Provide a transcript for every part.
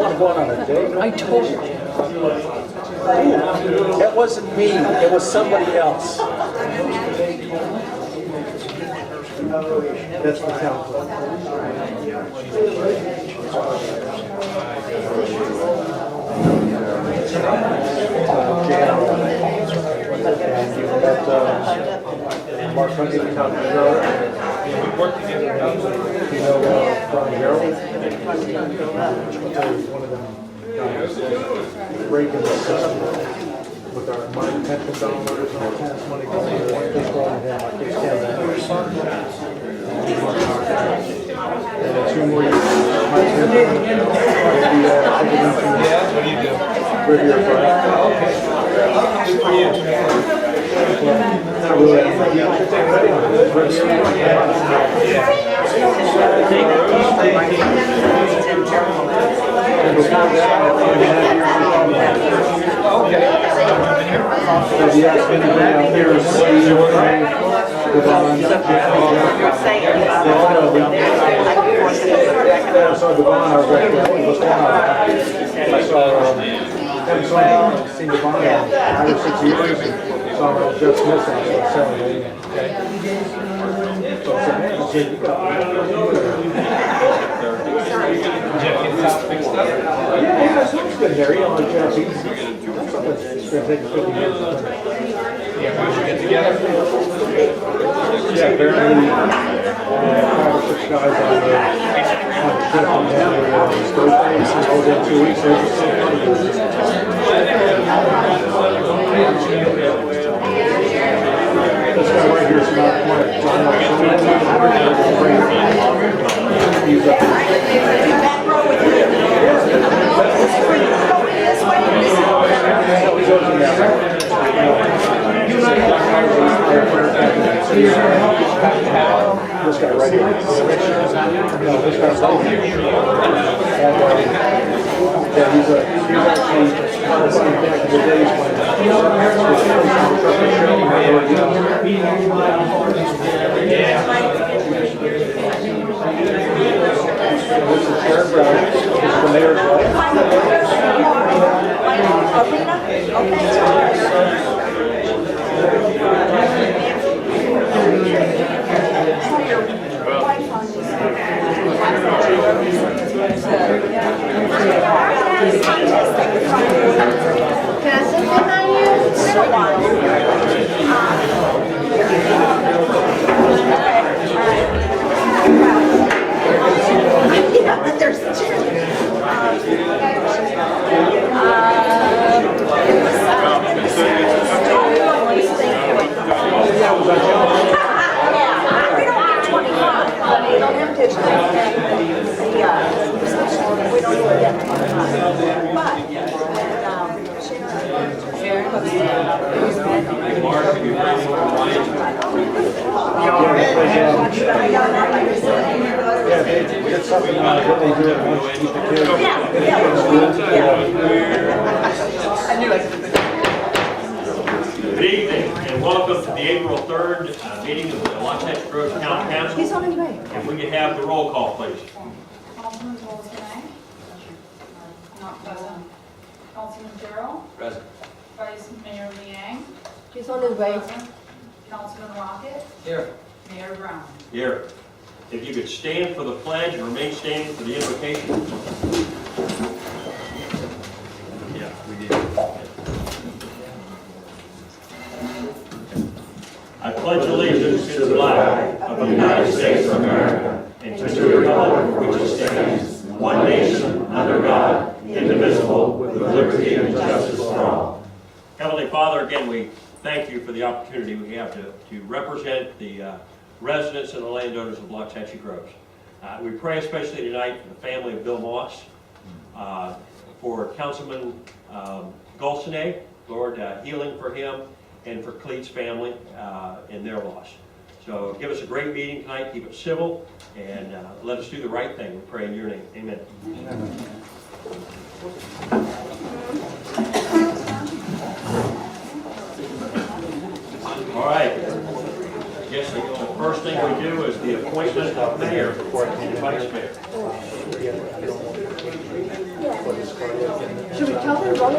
want to go on a date? I told you. That wasn't me. It was somebody else. That's the town clerk. And you met Mark Hundy, the town controller. We work together. You know Brian Gerald? One of them guys breaking the system with our money pension dollars and our tax money going to this going to him. I can't stand that. And in 2 more years, my pension will be Yeah, what do you do? Riviera Drive. Good for you. Not really. And before that, I had 4.5 years. Have you asked anybody out there to see your thing? So the bond, I was right there. What's going on? I saw, haven't seen the bond in 5 or 6 years. So Jeff Smith out there selling it. Okay. So I said, man, I said, you got Jeff gets this fixed up? yeah, it's good there. You know, Jeff, he's something that's going to take 50 years. Yeah, we should get together. Yeah, apparently, 5 or 6 guys on the trip on down there on these Thursdays, and all in 2 weeks. This guy right here is not quite. He's up. This guy right here. No, this guy's right here. And, yeah, he's actually something back in the days when this is Sharon Brown, he's the mayor's wife. Can I sit behind you? Sit a while. Yeah, but there's two. We don't have 25, but we don't have to. We don't do it yet. But, Sharon was Yeah, it's something what they do at once to keep the kids. Good evening and welcome to the April 3rd meeting of the Los Angeles Groves Town Council. He's on his way. If we could have the roll call, please. Councilman Bolton? Not present. Councilman Gerald? Present. Vice Mayor Liang? He's on his way. Present. Councilman Rocket? Here. Mayor Brown? Here. If you could stand for the pledge and remain standing for the invocation. Yeah, we did. I pledge allegiance to the flag of the United States of America and to the republic for which it stands, one nation, under God, indivisible, with liberty and justice for all. Heavenly Father, again, we thank you for the opportunity we have to represent the residents and the landowners of La Chachi Groves. We pray especially tonight for the family of Bill Moss, for Councilman Golsonay, Lord, healing for him, and for Cleet's family in their loss. So give us a great meeting tonight, keep it civil, and let us do the right thing. We pray in your name. Amen. All right. I guess the first thing we do is the appointment of mayor and vice mayor. Should we tell him while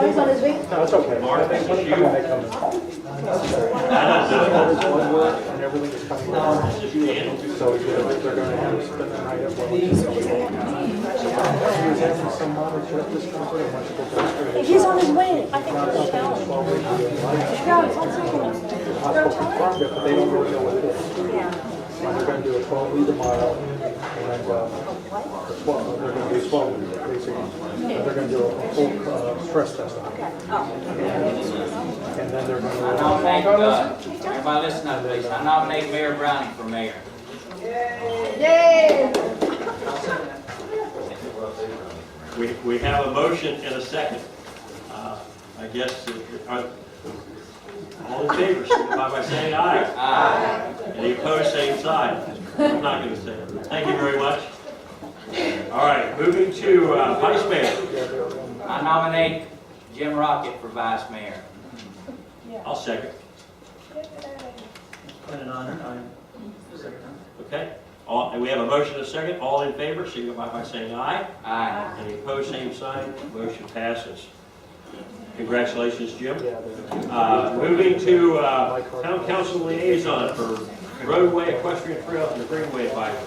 he's on his way? No, it's okay. Mark, When this they is come you. in, they come in. Blood work and everything is coming in. So they're gonna have to spend the night at Wellington. He was having some monitor at this company, and wants to go back to He's on his way. I think not we should something tell that's him. already in life. Yeah, it's on second. Hospital confirmed it, but they don't really know what it is. Yeah. And they're gonna do a 12-lead mile, and, or 12, they're gonna do 12, basically. And they're gonna do a full, stress test on it. And then they're I gonna, nominate, everybody listen up, please. I nominate Mayor Browning for mayor. Yay! We have a motion and a second. I guess, all in favor, signify by saying aye. Aye. Any opposed, same sign. I'm not going to say it. Thank you very much. All right, moving to vice mayor. I nominate Jim Rocket for vice mayor. I'll second. Quite an honor. Okay? And we have a motion and a second. All in favor, signify by saying aye. Aye. Any opposed, same sign. Motion passes. Congratulations, Jim. Moving to town council liaison for roadway, equestrian trails, and the greenway advisory.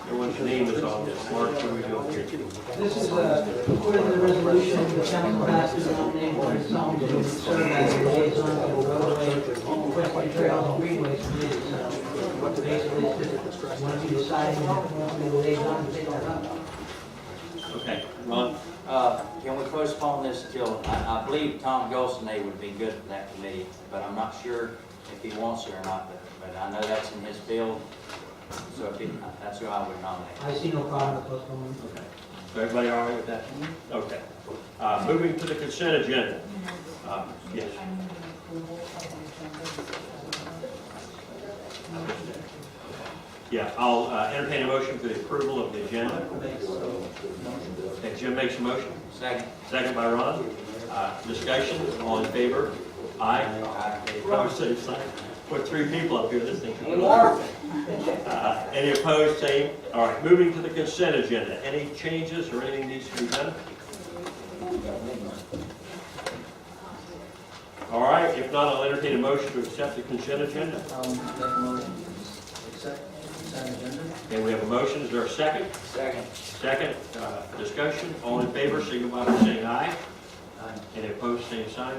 Everyone's name is on this. Mark, what are we doing here? This is according to the resolution, the council passes to nominate Warren Solomon to serve as a liaison to the roadway, equestrian trails, and greenways committee. So basically, it's just one of you deciding if you want to be the liaison to take that up. Okay, Ron? Can we postpone this till, I believe Tom Golsonay would be good for that committee, but I'm not sure if he wants it or not, but I know that's in his field, so if he, that's who I would nominate. I see no problem with postponing. Okay. So everybody all right with that? Okay. Moving to the consent agenda. Yes. Yeah, I'll entertain a motion for the approval of the agenda. Okay, Jim makes a motion. Second. Second by Ron. Discussion, all in favor? Aye. Any opposed, same sign. Put three people up here, this thing. Any opposed, same. All right, moving to the consent agenda. Any changes or anything needs to be done? All right, if not, I'll entertain a motion to accept the consent agenda. Make a motion. Accept consent agenda. Okay, we have a motion. Is there a second? Second. Second, discussion. All in favor, signify by saying aye. Any opposed, same sign.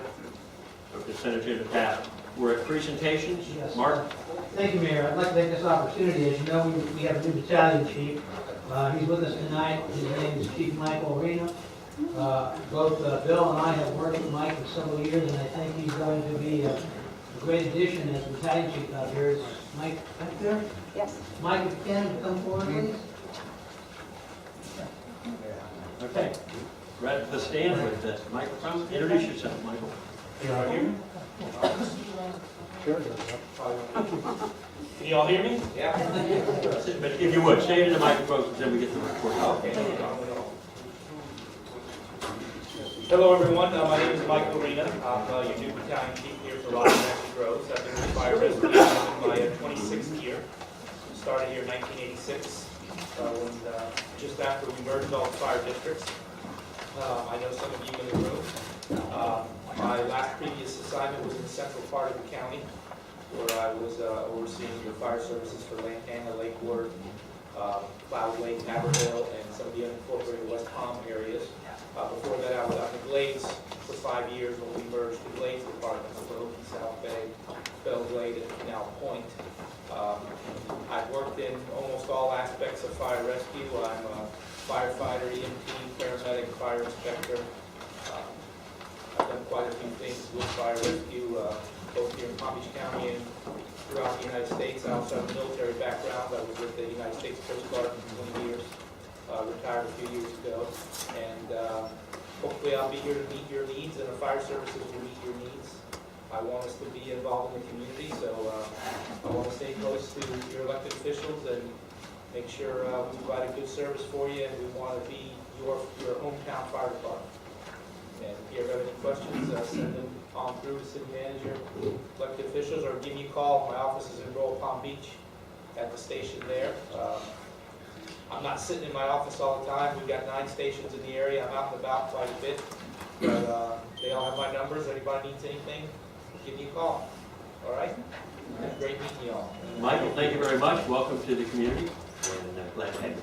So consent agenda passed. We're at presentations. Yes. Mark? Thank you, Mayor. I'd like to take this opportunity. As you know, we have a new battalion chief. He's with us tonight. His name is Chief Michael Arena. Both Bill and I have worked with Mike for several years, and I think he's going to be a great addition as battalion chief out here. Is Mike back there? Yes. Mike, if you can, come forward, please. Okay. Right at the stand with the microphone. Introduce yourself, Michael. sure, Can you all hear me? But if you would, stay in the microphone, then we get the report. Hello, everyone. My name is Michael Arena. I'm your new battalion chief here for Rocky Mountain Groves. I've been with Fire Rescue in my 26th year. Started here in 1986, just after we merged all the fire districts. I know some of you in the room. My last previous assignment was in the central part of the county, where I was overseeing the fire services for Lantana, Lake Worth, Cloud Lake, Haverhill, and some of the unincorporated West Palm areas. Before that, I was on the Glades for 5 years when we merged the Glades departments, so Oakland, South Bay, Belle Glade, and Canal Point. I've worked in almost all aspects of fire rescue. I'm a firefighter, EMT, paramedic, fire inspector. I've done quite a few things with fire rescue, both here in Palm Beach County and throughout the United States. I also have a military background. I was with the United States Coast Guard for 20 years. Retired a few years ago, and hopefully I'll be here to meet your needs, and the fire services will meet your needs. I want us to be involved in the community, so I want to stay close to your elected officials and make sure we provide a good service for you, and we want to be your hometown fire department. And if you ever have any questions, send them on through to city manager, elected officials, or give me a call. My office is in Royal Palm Beach at the station there. I'm not sitting in my office all the time. We've got 9 stations in the area. I'm out and about quite a bit. But they all have my numbers. Anybody needs anything, give me a call. All right? Great meeting you all. Michael, thank you very much. Welcome to the community, and glad to have you.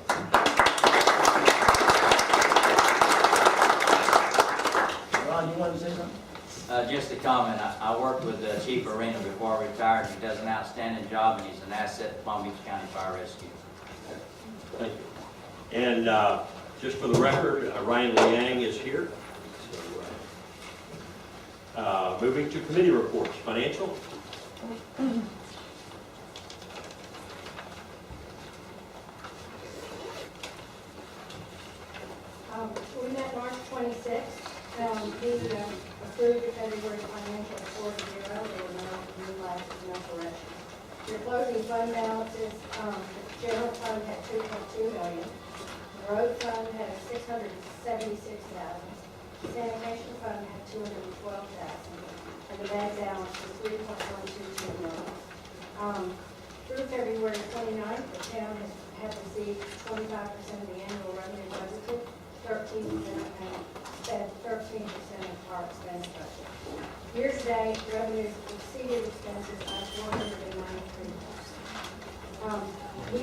Ron, you wanted to say something? Just a comment, I worked with Chief Arena before I retired. He does an outstanding job, and he's an asset to Palm Beach County Fire Rescue. Thank you. And just for the record, Ryan Liang is here. So, moving to committee reports, financial. We met March 26th. He approved the February financial report of zero. There were no new lapses, no corrections. Your closing fund balances, the general fund had $2.2 million. The road fund had $676,000. The sanitation fund had $212,000. And the bank balance was $3.122 million. Through February 29th, the town has received 25% of the annual revenue budgeted, 13% and spent 13% of our expense budget. Year to date, revenues exceeded expenses by $493,000. We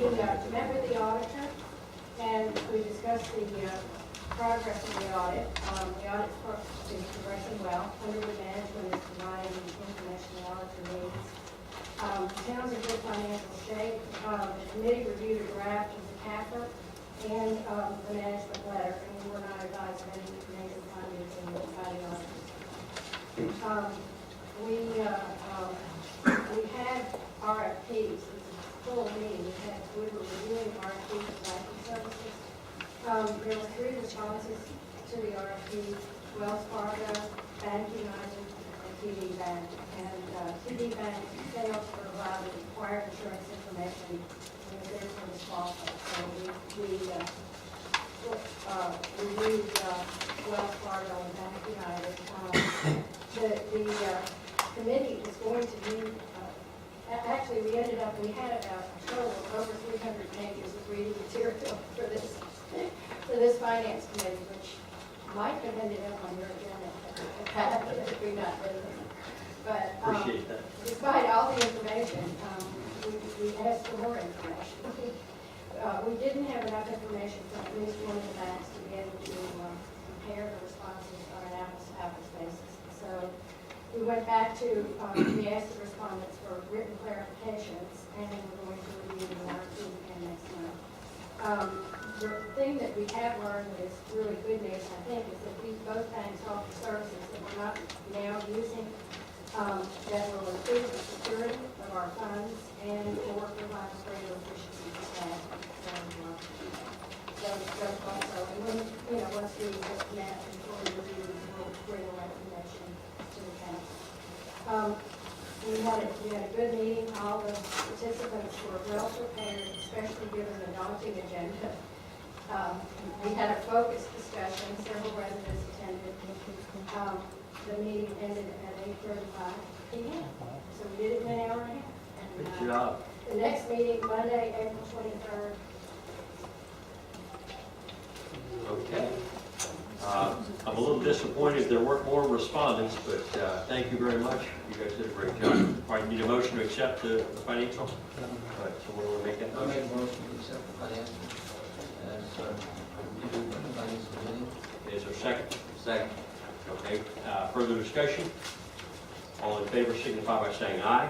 met with the auditor and we discussed the progress of the audit. The audit is progressing well. Underwood Management is providing the information the auditor needs. The town's in good financial shape. The committee reviewed a draft of the CAFR and the management letter, and we were not advised of any major findings in the fighting audit. We had RFPs. It was a full meeting. We were reviewing RFPs for banking services. There were 3 responses to the RFP: Wells Fargo, Bank United, and TD Bank. And TD Bank failed to provide the required insurance information and was therefore disqualified. So we reviewed Wells Fargo and Bank United. The committee is going to meet, actually we had about a total of over 300 pages of reading material for this finance committee, which might have ended up on your agenda if we not did it. But Appreciate that. despite all the information, we asked for more information. We didn't have enough information from at least one of the banks to be able to compare the responses on an apples-to-apples basis. So we went back to, we asked the respondents for written clarifications, and we're going to review the RFP again next month. The thing that we have learned that is really good news, I think, is that both banks offer services that we're not now using that will improve the security of our funds and or provide greater efficiency for staff. So also, and when, once we have met and fully reviewed, we'll bring a recommendation to the council. We had a good meeting. All the participants were well prepared, especially given the daunting agenda. We had a focused discussion. Several residents attended. The meeting ended at 8:35 p.m. So we did it in an hour and a half. Good job. The next meeting, Monday, April 23rd. Okay. I'm a little disappointed there weren't more respondents, but thank you very much. You guys did a great job. All right, need a motion to accept the financial? All right, so we'll make that I make motion. a motion to accept the financial as reviewed by the finance committee. Is there a second? Second. Okay, further discussion? All in favor signify by saying aye.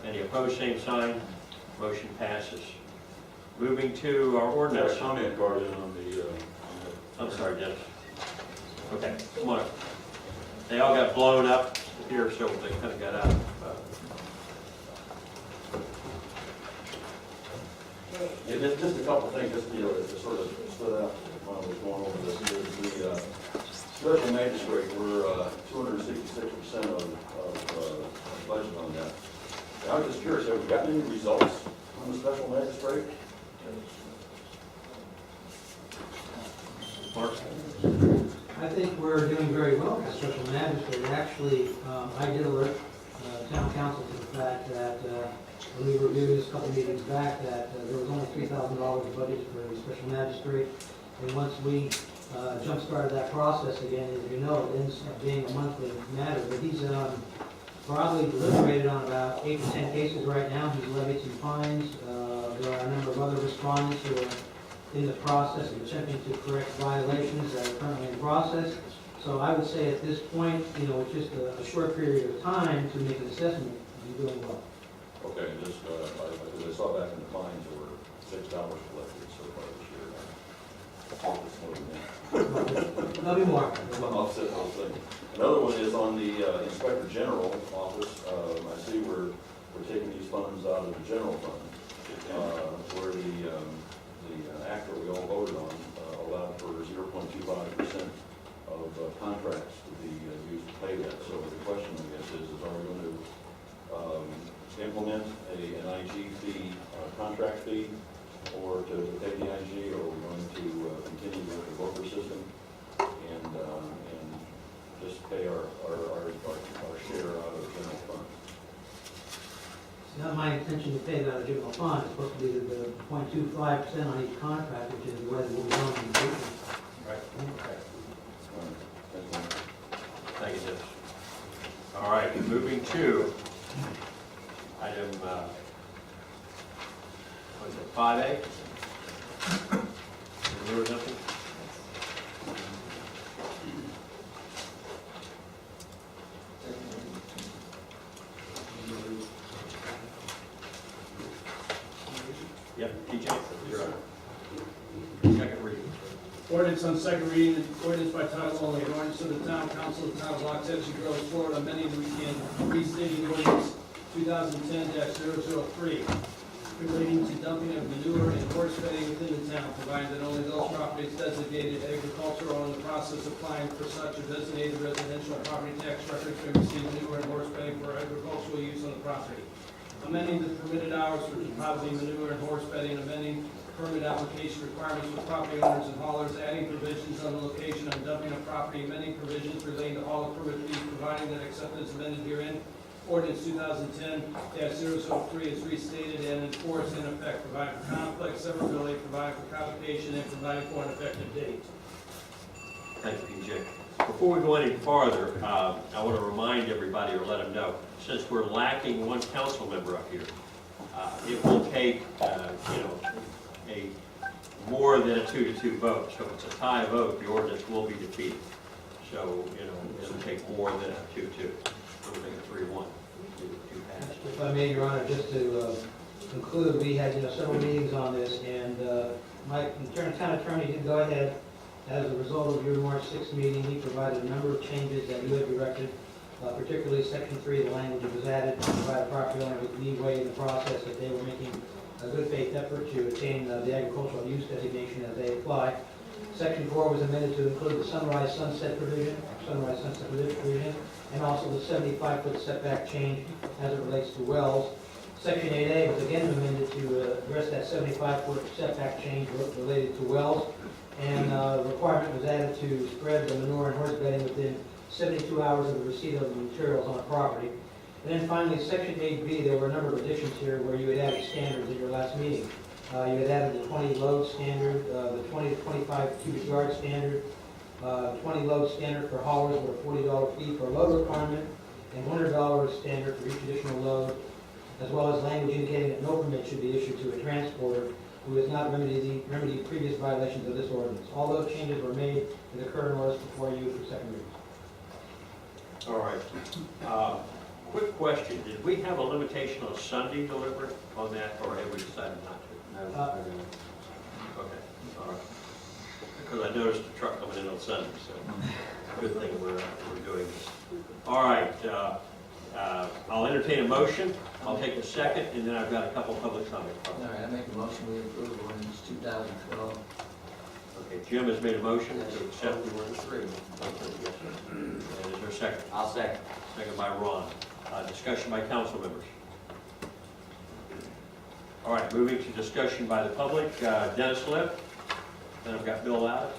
Any opposed, same sign. Motion passes. Moving to our Got ordinance. a comment card in on the, I'm sorry, Dennis. Okay, come on up. They all got blown up here, so they kind of got out. yeah, just a couple of things, just, that sort of stood out when I was going over this. The special magistrate, we're 266% of budget on that. And I was just curious, have we gotten any results on the special magistrate? Mark? I think we're doing very well with the special magistrate. Actually, I did alert town council to the fact that when we reviewed this a couple meetings back, that there was only $3,000 budgeted for the special magistrate. And once we jump-started that process again, as you know, it ends up being a monthly matter. But he's broadly deliberated on about 8 to 10 cases right now. He's levied some fines. There are a number of other respondents who are in the process of attempting to correct violations that are currently in process. So I would say at this point, you know, it's just a short period of time to make an assessment. You're doing well. Okay, and just, I saw back in the fines, there were $6 collected so far this year. There'll be more. Offset those things. Another one is on the Inspector General office. I see we're taking these funds out of the general fund, where the act that we all voted on allowed for 0.25% of contracts to be used to pay that. So the question, I guess, is are we going to implement an IG fee, contract fee, or to pay the IG, or are we going to continue with the broker system and just pay our share out of the general fund? It's not my intention to pay that out of general fund. It's supposed to be the 0.25% on each contract, which is the way that we're going to do it. Right. Thank you. Thank you, Dennis. All right, moving to item, what is it, 5A? There was nothing? Yep, TJ, you're on. Second reading. Ordinance on second reading, ordinance by title only, an ordinance of the town council of the town of Los Angeles, Grove, Florida, amending and restating ordinance 2010-003, relating to dumping of manure and horse bedding within the town, providing that only those properties designated agricultural are in the process of applying for such a designated residential property tax records may receive manure and horse bedding for agricultural use on the property. Amending the permitted hours for depositing manure and horse bedding, amending permit application requirements for property owners and haulers, adding provisions on the location of dumping of property, amending provisions relating to hauler permit fees, providing that acceptance amended herein. Ordinance 2010-003 is restated and enforced in effect, providing for conflict, severability, providing for codification, and providing for an effective date. Thank you, PJ. Before we go any farther, I want to remind everybody or let them know, since we're lacking one council member up here, it will take, a more than a 2-2 vote. So if it's a tie vote, the ordinance will be defeated. So, it'll take more than a 2-2. It'll take a 3-1. If I may, Your Honor, just to conclude, we had several meetings on this, and my town attorney did go ahead. As a result of your March 6th meeting, he provided a number of changes that you had directed, particularly Section 3, the language that was added to provide a property owner with leeway in the process that they were making a good faith effort to attain the agricultural use designation as they apply. Section 4 was amended to include the sunrise sunset provision, and also the 75-foot setback change as it relates to wells. Section 8A was again amended to address that 75-foot setback change related to wells, and the requirement was added to spread the manure and horse bedding within 72 hours of the receipt of the materials on the property. And then finally, Section 8B, there were a number of additions here where you had added standards in your last meeting. You had added the 20 load standard, the 20 to 25 cubic yard standard, 20 load standard for haulers with a $40 fee for a load requirement, and $100 standard for each additional load, as well as language indicating that no permit should be issued to a transporter who has not remedied previous violations of this ordinance. All those changes were made in the current ordinance before you for second reading. All right. Quick question. Did we have a limitation on Sunday delivery on that, or have we decided not to? No. Okay. All right. Because I noticed a truck coming in on Sunday, so good thing we're doing this. All right. I'll entertain a motion. I'll take a second, and then I've got a couple public comments. All right, I make a motion we approve ordinance 2012. Okay, Jim has made a motion to accept the ordinance 3. And is there a second? I'll second. Second by Ron. Discussion by council members. All right, moving to discussion by the public. Dennis Lipp. Then I've got Bill Louder.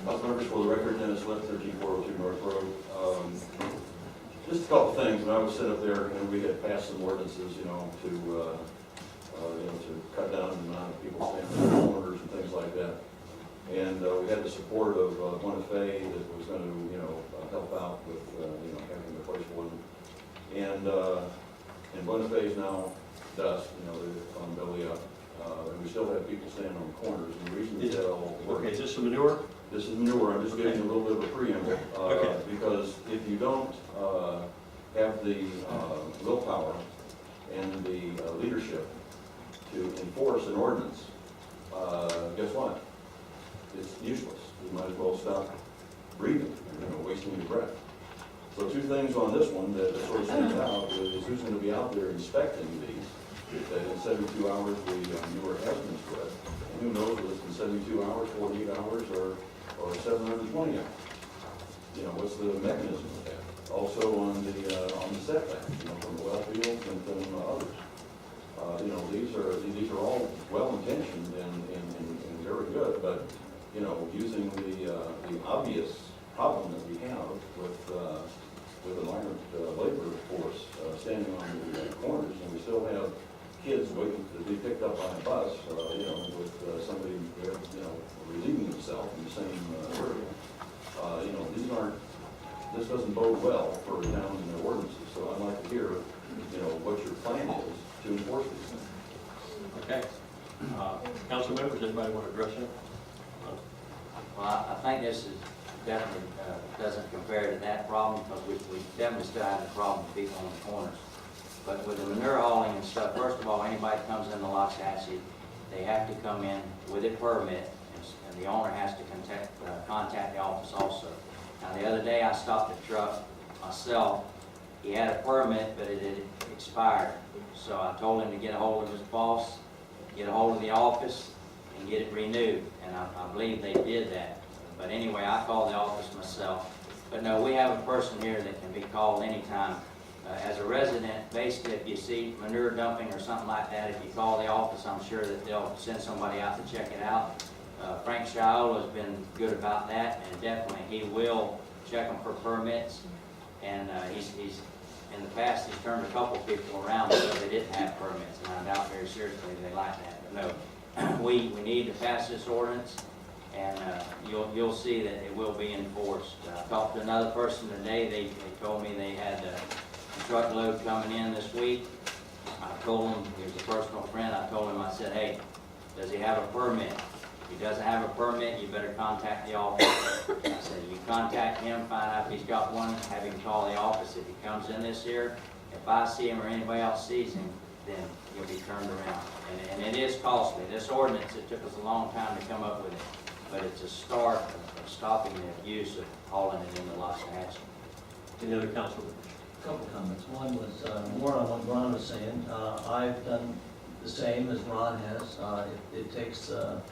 Council members, for the record, Dennis Lipp, 13402 North Road. Just a couple things. When I was sitting up there, and we had passed some ordinances, to cut down the amount of people standing in corners and things like that. And we had the support of Bonifay that was going to, help out with, having the place for them. And Bonifay is now dust, they're on belly up. And we still have people standing on corners. And the reason that all works. Okay, is this the manure? This is manure, I'm just giving you a little bit of a preamble. Okay. Because if you don't have the willpower and the leadership to enforce an ordinance, guess what? It's useless. You might as well stop breathing, wasting your breath. So two things on this one that sort of stands out is who's going to be out there inspecting these. That in 72 hours the manure has been spread. And who knows if it's in 72 hours, 48 hours, or 720 hours. What's the mechanism of that? Also on the setback, from the well fields and from others. These are all well-intentioned and very good, but, using the obvious problem that we have with a migrant labor force standing on the corners, and we still have kids waiting to be picked up by a bus, with somebody, relieving themselves in the same area. This doesn't bode well for towns and their ordinances, so I'd like to hear, what your plan is to enforce these things. Okay. Council members, anybody want to address it? Well, I think this is definitely, doesn't compare to that problem, because we definitely still have the problem with people on the corners. But with the manure hauling and stuff, first of all, anybody comes in the Loxahatchee, they have to come in with a permit, and the owner has to contact the office also. Now, the other day, I stopped the truck myself. He had a permit, but it had expired. So I told him to get a hold of his boss, get a hold of the office, and get it renewed. And I believe they did that. But anyway, I called the office myself. But no, we have a person here that can be called anytime. As a resident, basically, if you see manure dumping or something like that, if you call the office, I'm sure that they'll send somebody out to check it out. Frank Shiola has been good about that, and definitely he will check them for permits. And he's in the past, he's turned a couple people around because they didn't have permits, and I doubt very seriously they like that. But no, we need to pass this ordinance, and you'll see that it will be enforced. I talked to another person today. They told me they had a truckload coming in this week. I told him, he was a personal friend, I said, hey, does he have a permit? If he doesn't have a permit, you better contact the office. I said, you contact him, find out if he's got one, have him call the office. If he comes in this year, if I see him or anybody else sees him, then he'll be turned around. And it is costly. This ordinance, it took us a long time to come up with it, but it's a start of stopping the abuse of hauling it into Loxahatchee. Any other council members? Couple comments. One was more on what Ron was saying. I've done the same as Ron has. It takes a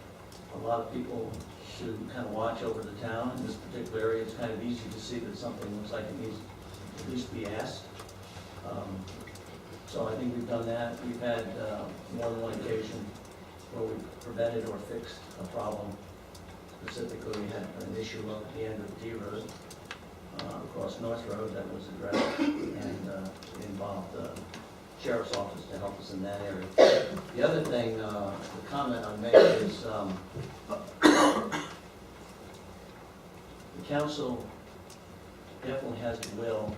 lot of people to kind of watch over the town. In this particular area, it's kind of easy to see that something looks like it needs to at least be asked. So I think we've done that. We've had more than one occasion where we've prevented or fixed a problem. Specifically, we had an issue up at the end of T Road, across North Road, that was addressed, and it involved the sheriff's office to help us in that area. The other thing, the comment I make is the council definitely has the will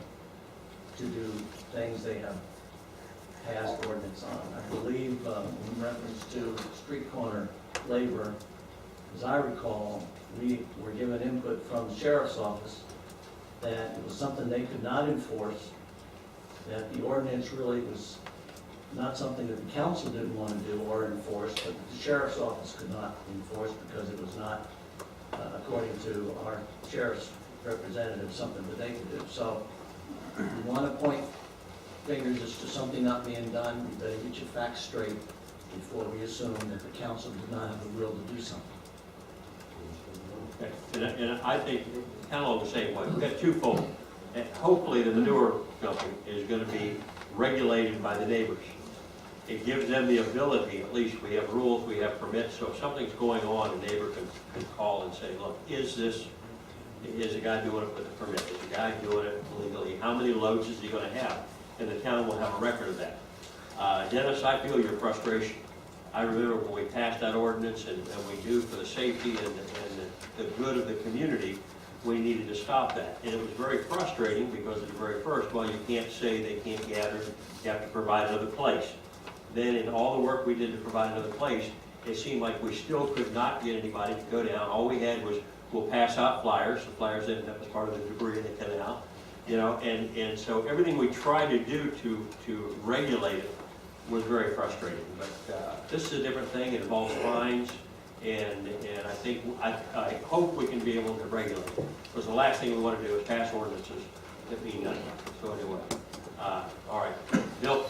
to do things they have passed ordinance on. I believe in reference to street corner labor, as I recall, we were given input from the sheriff's office that it was something they could not enforce, that the ordinance really was not something that the council didn't want to do or enforce, but the sheriff's office could not enforce because it was not, according to our sheriff's representative, something that they could do. So we want to point fingers as to something not being done. We better get your facts straight before we assume that the council did not have the will to do something. Okay. And I think kind of along the same way. We've got twofold. And hopefully the manure dumping is going to be regulated by the neighbors. it gives them the ability, at least we have rules, we have permits, so if something's going on, a neighbor can call and say, look, is a guy doing it with a permit? Is a guy doing it legally? How many loads is he gonna have? And the town will have a record of that. Dennis, I feel your frustration. I remember when we passed that ordinance and we knew for the safety and the good of the community, we needed to stop that. And it was very frustrating because at the very first, well, you can't say they can't gather, you have to provide another place. Then in all the work we did to provide another place, it seemed like we still could not get anybody to go down. All we had was, we'll pass out flyers. The flyers ended up as part of the debris that came out. You know, and so everything we tried to do to regulate it was very frustrating. But this is a different thing. It involves fines, and I hope we can be able to regulate it. Because the last thing we want to do is pass ordinances that mean nothing. So anyway, all right, Bill.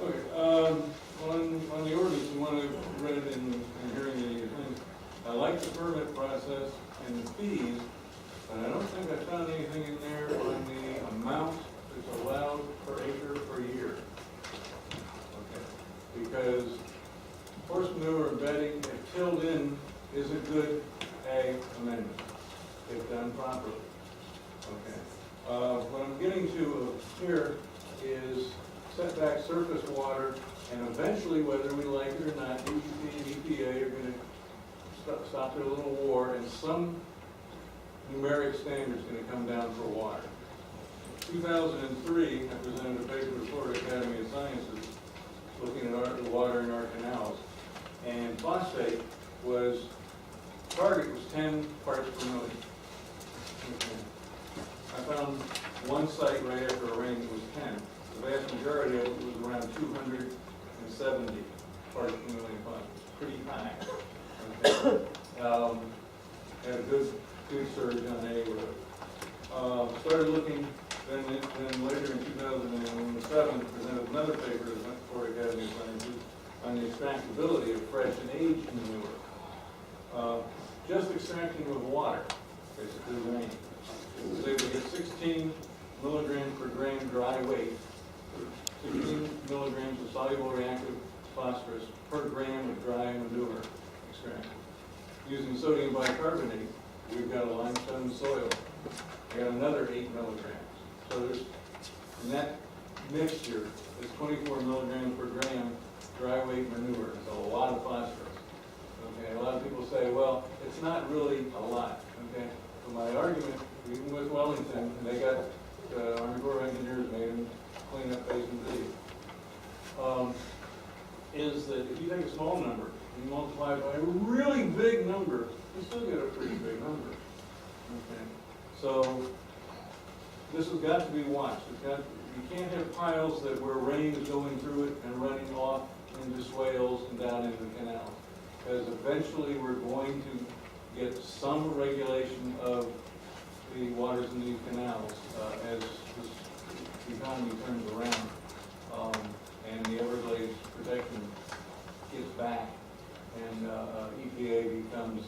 Okay, on the ordinance, you want to read it in hearing the thing. I like the permit process and the fees, but I don't think I found anything in there on the amount that's allowed per acre per year. Okay, because horse manure and bedding, if tilled in, is a good ag amendment, if done properly. Okay, what I'm getting to here is setback surface water, and eventually, whether we like it or not, DEP and EPA are going to stop their little war, and some numeric standard is going to come down for water. In 2003, I presented a paper to Florida Academy of Sciences looking at the water in our canals, and phosphate was, target was 10 parts per million. Okay. I found one site right after a rain that was 10. The vast majority of it was around 270 parts per million phosphorus, pretty high. Okay. Had a good surge on A. Started looking, then later in 2007, presented another paper to the Florida Academy of Sciences on the extractability of fresh and aged manure. Just extracting with water, basically rain. They would get 16 milligrams per gram dry weight, 16 milligrams of soluble reactive phosphorus per gram of dry manure extracted. Using sodium bicarbonate, we've got a limestone soil. We got another 8 milligrams. So there's, in that mixture, there's 24 milligrams per gram dry weight manure. It's a lot of phosphorus. Okay, a lot of people say, well, it's not really a lot. Okay, so my argument, even with Wellington, they got the Army Corps of Engineers made them clean up Basin D, is that if you take a small number and you multiply it by a really big number, you still get a pretty big number. Okay, so this has got to be watched. You can't have piles that where rain is going through it and running off into swales and down into the canals, because eventually we're going to get some regulation of the waters in these canals as the economy turns around and the Everglades protection gets back and EPA becomes,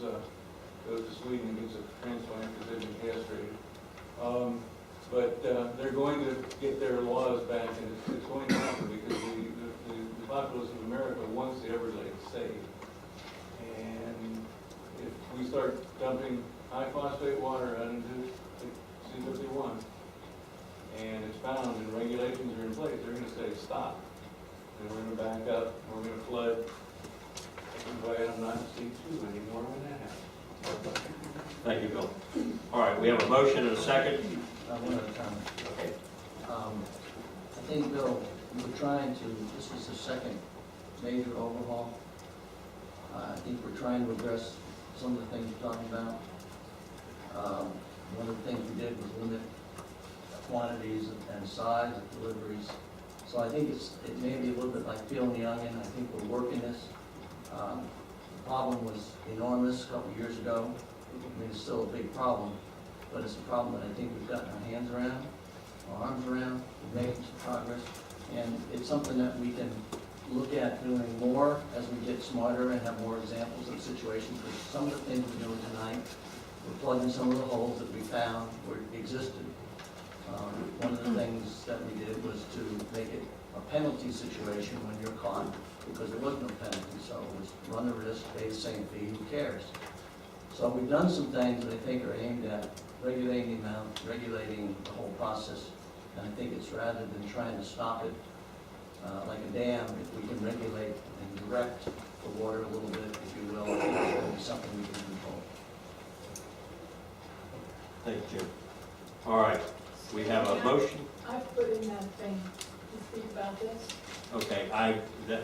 goes to Sweden and gets a transplant because they've been castrated. But they're going to get their laws back, and it's going to happen because the populace of America wants the Everglades saved. And if we start dumping high phosphate water out into C-51, and it's found and regulations are in place, they're going to say stop. And we're going to back up, and we're going to flood. But I'm not C2 anymore when that happens. Thank you, Bill. All right, we have a motion and a second. One other comment. Okay. I think, Bill, we're trying to, this is the second major overhaul. I think we're trying to address some of the things you're talking about. One of the things we did was limit quantities and size of deliveries. So I think it may be a little bit like peeling the onion. I think we're working this. The problem was enormous a couple of years ago. I mean, it's still a big problem, but it's a problem that I think we've gotten our hands around, our arms around, we're making some progress, and it's something that we can look at doing more as we get smarter and have more examples of situations. Because some of the things we're doing tonight, we're plugging some of the holes that we found were existed. One of the things that we did was to make it a penalty situation when you're caught, because there was no penalty, so it was run the risk, pay the same fee, who cares? So we've done some things that I think are aimed at regulating the amount, regulating the whole process, and I think it's rather than trying to stop it like a dam, if we can regulate and direct the water a little bit, if you will, I think it's going to be something we can control. Thank you, Jim. All right, we have a motion. I put in that thing to speak about this. Okay,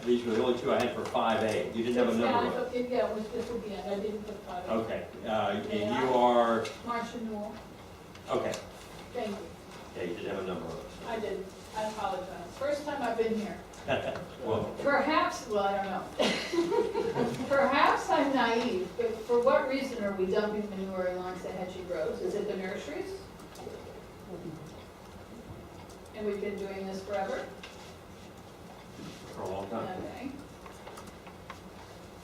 these were the only two I had for 5A. You didn't have a number of it. Yeah, it was just at the end, I didn't put 5. Okay, and you are, Marcia Newell, okay, thank you. yeah, you didn't have a number of I did, I apologize. First time I've been here. it. Well, Perhaps, well, I don't know. Perhaps I'm naive, but for what reason are we dumping manure along Sahatchee Groves? Is it the nurseries? And we've been doing this forever? for a long time. Okay.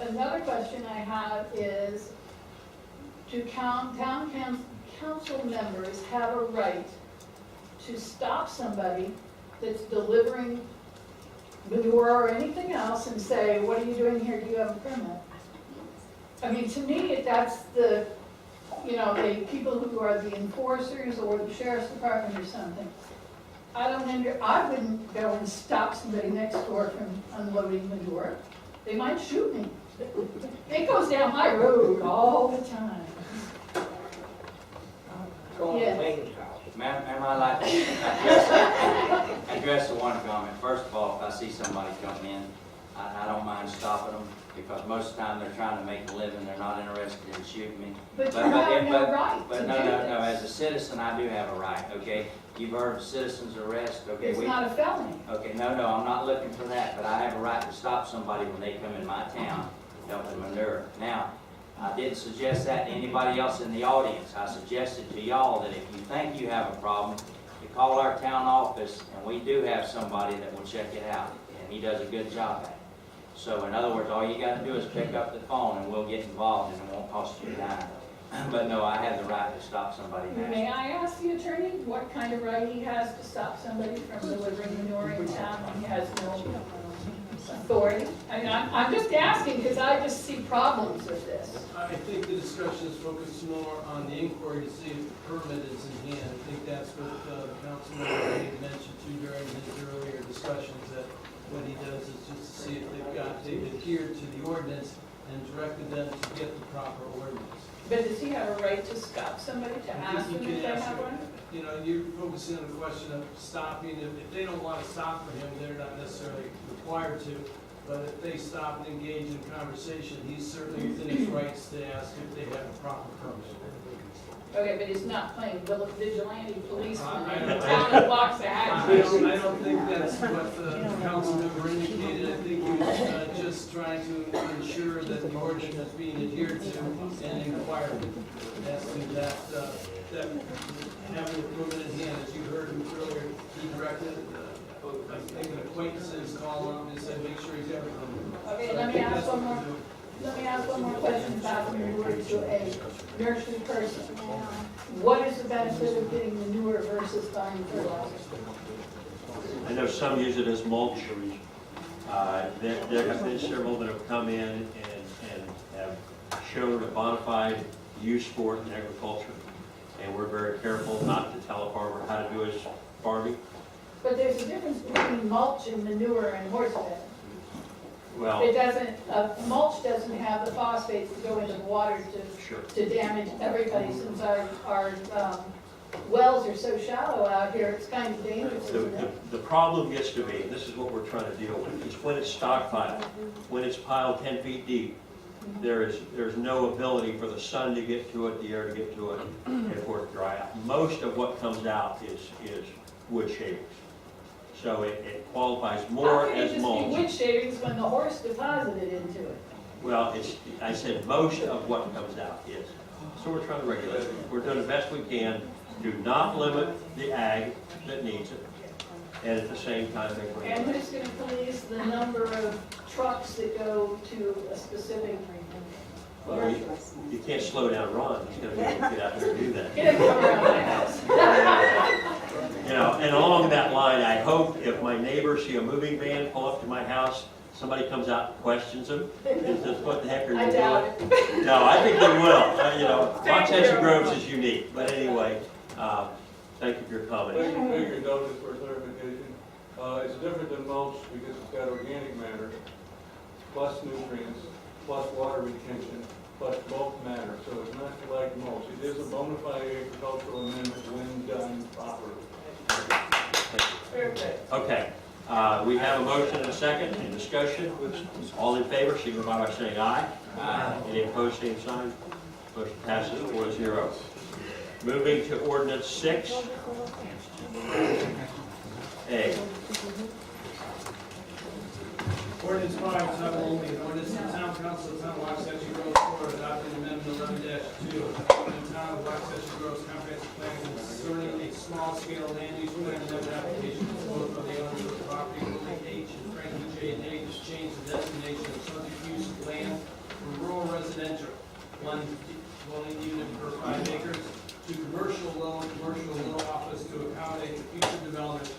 Another question I have is, do town council members have a right to stop somebody that's delivering manure or anything else and say, what are you doing here, do you have a permit? I mean, to me, that's the, you know, the people who are the enforcers or the sheriff's department or something. I wouldn't go and stop somebody next door from unloading manure. They might shoot me. It goes down my road all the time. Yeah. Ma'am, I like to address the one comment. First of all, if I see somebody come in, I don't mind stopping them, because most of the time they're trying to make a living, they're not interested in shooting me. But you have no right But to no, do no, no, this. as a citizen, I do have a right, okay? You've heard of citizen's arrest, okay? It's not a felony. Okay, no, I'm not looking for that, but I have a right to stop somebody when they come in my town dumping manure. Now, I didn't suggest that to anybody else in the audience. I suggested to y'all that if you think you have a problem, you call our town office, and we do have somebody that will check it out, and he does a good job at it. So in other words, all you gotta do is pick up the phone, and we'll get involved, and it won't cost you a dime. But no, I have the right to stop somebody now. May I ask the attorney what kind of right he has to stop somebody from delivering manure in town when he has no authority? I mean, I'm just asking because I just see problems with this. I think the discussion is focused more on the inquiry to see if the permit is in hand. I think that's what the councilman had mentioned too during his earlier discussions, that what he does is just to see if they've adhered to the ordinance and directed them to get the proper ordinance. But does he have a right to stop somebody, to I ask think them you if can they ask have him. one? You know, you're focusing on the question of stopping. If they don't want to stop for him, they're not necessarily required to. But if they stop and engage in conversation, he's certainly within his rights to ask if they have a proper permit. Okay, but he's not playing vigilante policeman I in don't- the town of I Waxahachie. don't think that's what the council member indicated. I think he was just trying to ensure that the ordinance is being adhered to and inquire as to that having the permit in hand. As you heard him earlier, he directed, I think an acquaintances call him and said, make sure he's got a permit. Okay, So I let me think ask that's one what more. we're doing. Let me ask one more question about manure to a nursery person. What is the benefit of getting manure versus buying fertilizer? I know some use it as mulch. There have been several that have come in and have shown a bona fide use for it in agriculture. And we're very careful not to tell a farmer how to do his farming. But there's a difference between mulch and manure and horse fed. Well, It doesn't, mulch doesn't have the phosphates that go into the water sure. to damage everybody, since our wells are so shallow out here, it's kind of dangerous, isn't it? The problem gets to be, and this is what we're trying to deal with, is when it's stockpiled, when it's piled 10 feet deep, there's no ability for the sun to get to it, the air to get to it, and for it to dry out. Most of what comes out is wood shavings. So it qualifies more as How mulch. can it just be wood shavings when the horse deposited into it? Well, I said most of what comes out is. So we're trying to regulate it. We're doing the best we can. Do not limit the ag that needs it. And at the same time, make it. And who's going to police the number of trucks that go to a specific? Well, you can't slow down Ron. He's going to be able to get out there and do that. Get him around my house. You know, and along that line, I hope if my neighbors see a moving van pull up to my house, somebody comes out and questions them. And says, what the heck are you doing? I doubt it. No, I think they will. You know, Waxahachie Groves is unique, but anyway, thank you for your comments. Thank you, Figure, though, just for clarification. It's different than mulch because it's got organic matter, plus nutrients, plus water retention, plus bulk matter. So it's not like mulch. It is a bona fide agricultural amendment when done properly. Perfect. Okay, we have a motion and a second, any discussion? All in favor, signify by saying aye. Aye. Any opposed, same sign. Motion passes 4-0. Moving to ordinance 6. A. Ordinance 5, title only, an ordinance of the town council of the town of Waxahachie Groves, Florida, adopting amendment 11-2 of the town of Waxahachie Groves comprehensive plan concerning a small-scale land use plan amendment application to both of the owners of the property, Willie H. and Frankie J. Nate, to change the designation of subject use of land from rural residential, one dwelling unit per 5 acres, to commercial low office to accommodate the future development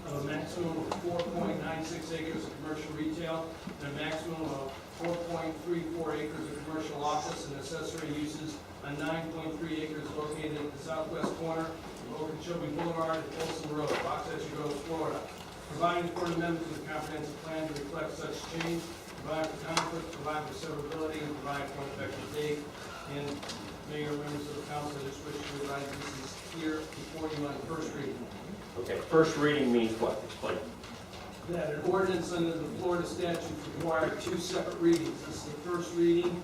of a maximum of 4.96 acres of commercial retail and a maximum of 4.34 acres of commercial office and accessory uses on 9.3 acres located at the southwest corner of Okeechobee Boulevard and Folsom Road, Waxahachie Groves, Florida. Providing for an amendment to the comprehensive plan to reflect such change, provide for conflict, provide for severability, and provide for an effective date. And Mayor, members of the council, I just wish to advise this is here before you on first reading. Okay, first reading means what? Explain. That an ordinance under the Florida statutes require 2 separate readings. This is the first reading,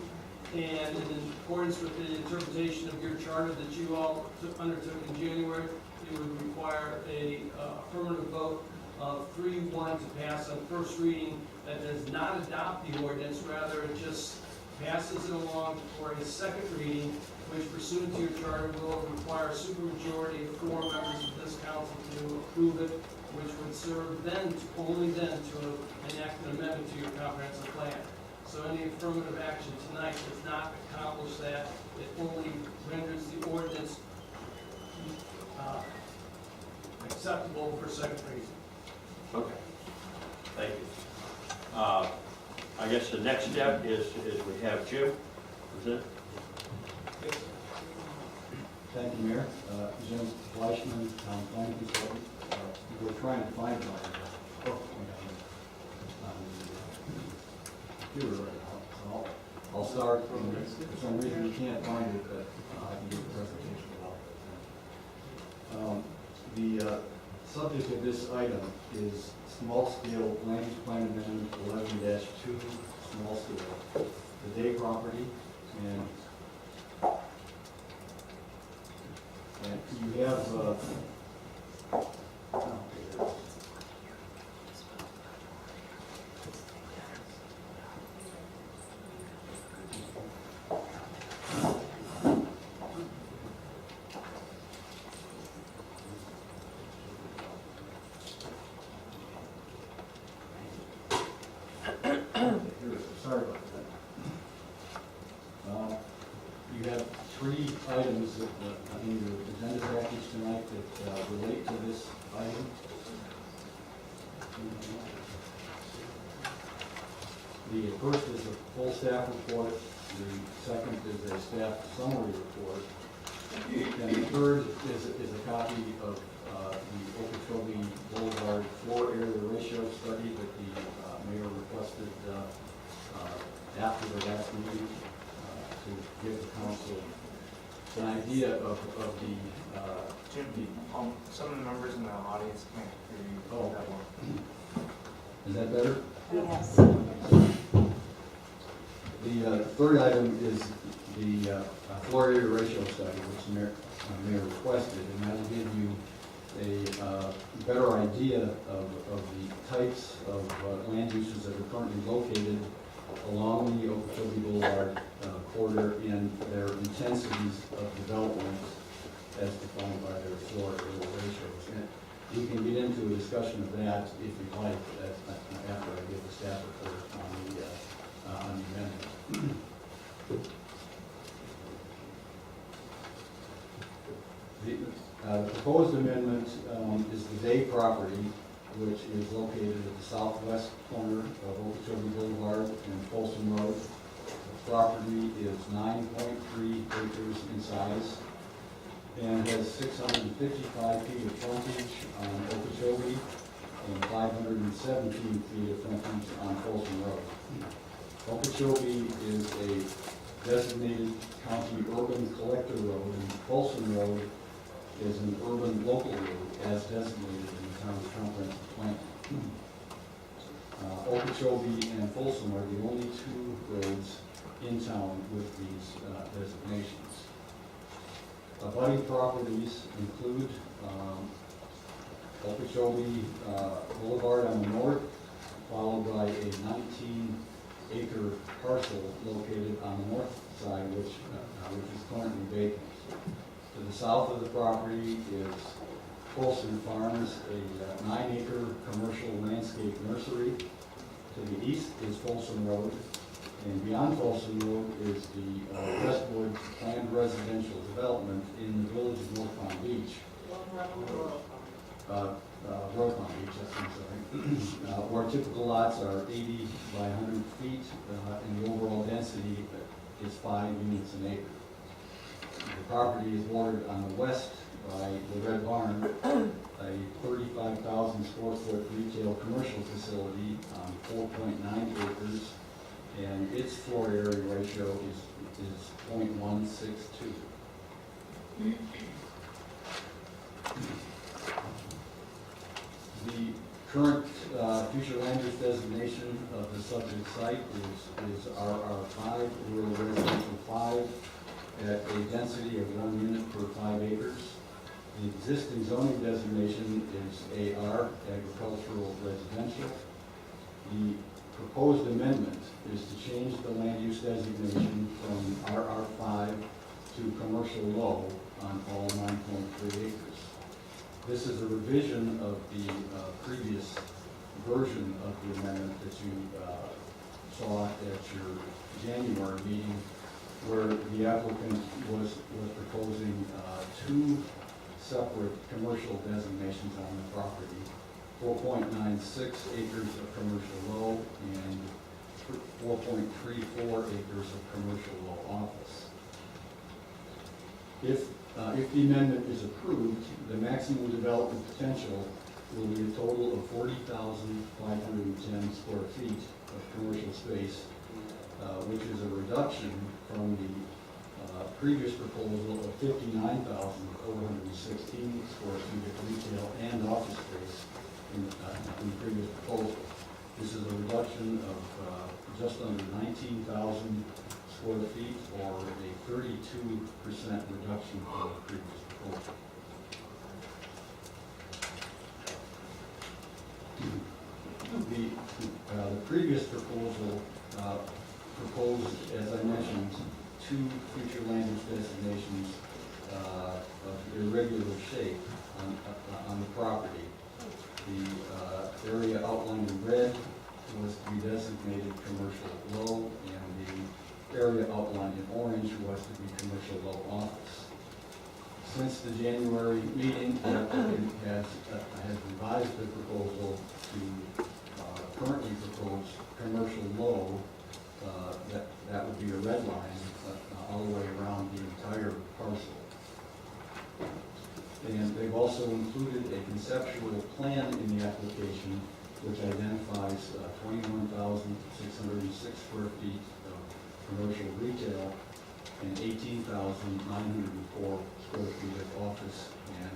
and in accordance with the interpretation of your charter that you all undertook in January, it would require a affirmative vote of 3-1 to pass on first reading. That does not adopt the ordinance, rather it just passes it along for a second reading, which pursuant to your charter will require a supermajority of 4 members of this council to approve it, which would serve then, only then, to enact an amendment to your comprehensive plan. So any affirmative action tonight does not accomplish that. It only renders the ordinance acceptable for second reading. Okay, thank you. I guess the next step is we have Jim present. Thank you, Mayor. Jim Fleischman, Town Planning Consultant. We're trying to find my book on the computer right now. So I'll start. For some reason you can't find it, but I can give a presentation about it. The subject of this item is small-scale land use plan amendment 11-2, small scale. The Day property, and you have, sorry about that. You have 3 items in your agenda package tonight that relate to this item. The first is a full staff report. The second is a staff summary report. And the third is a copy of the Okeechobee Boulevard floor area ratio study that the mayor requested after the last meeting to give the council an idea of the Jim, some of the members in the audience can't hear you that well. Is that better? Yes. The third item is the floor area ratio study, which the mayor requested, and that will give you a better idea of the types of land uses that are currently located along the Okeechobee Boulevard corridor and their intensities of development as defined by their floor area ratios. And we can get into a discussion of that if you'd like after I give the staff report on the amendment. The proposed amendment is the Day property, which is located at the southwest corner of Okeechobee Boulevard and Folsom Road. The property is 9.3 acres in size and has 655 feet of frontage on Okeechobee and 517 feet of frontage on Folsom Road. Okeechobee is a designated county urban collector road, and Folsom Road is an urban local road as designated in the town's comprehensive plan. Okeechobee and Folsom are the only two roads in town with these designations. Abutting properties include Okeechobee Boulevard on the north, followed by a 19-acre parcel located on the north side, which is currently vacant. To the south of the property is Folsom Farms, a 9-acre commercial landscape nursery. To the east is Folsom Road, and beyond Folsom Road is the Westwood planned residential development in the village of North Palm Beach. North Palm Beach, I'm sorry. Where typical lots are 80 by 100 feet, and the overall density is 5 units an acre. The property is bordered on the west by the Red Barn, a 35,000 square foot retail commercial facility on 4.9 acres, and its floor area ratio is 0.162. The current future land use designation of the subject site is RR5, Rural Residential 5, at a density of 1 unit per 5 acres. The existing zoning designation is AR, Agricultural Residential. The proposed amendment is to change the land use designation from RR5 to commercial low on all 9.3 acres. This is a revision of the previous version of the amendment that you saw at your January meeting, where the applicant was proposing 2 separate commercial designations on the property, 4.96 acres of commercial low and 4.34 acres of commercial low office. If the amendment is approved, the maximum development potential will be a total of 40,510 square feet of commercial space, which is a reduction from the previous proposal of 59,416 square feet of retail and office space in the previous proposal. This is a reduction of just under 19,000 square feet, or a 32% reduction from the previous proposal. The previous proposal proposed, as I mentioned, 2 future land use designations of irregular shape on the property. The area outlined in red was to be designated commercial low, and the area outlined in orange was to be commercial low office. Since the January meeting, the applicant has revised the proposal to currently propose commercial low. That would be a red line all the way around the entire parcel. And they've also included a conceptual plan in the application which identifies 21,606 square feet of commercial retail and 18,904 square feet of office and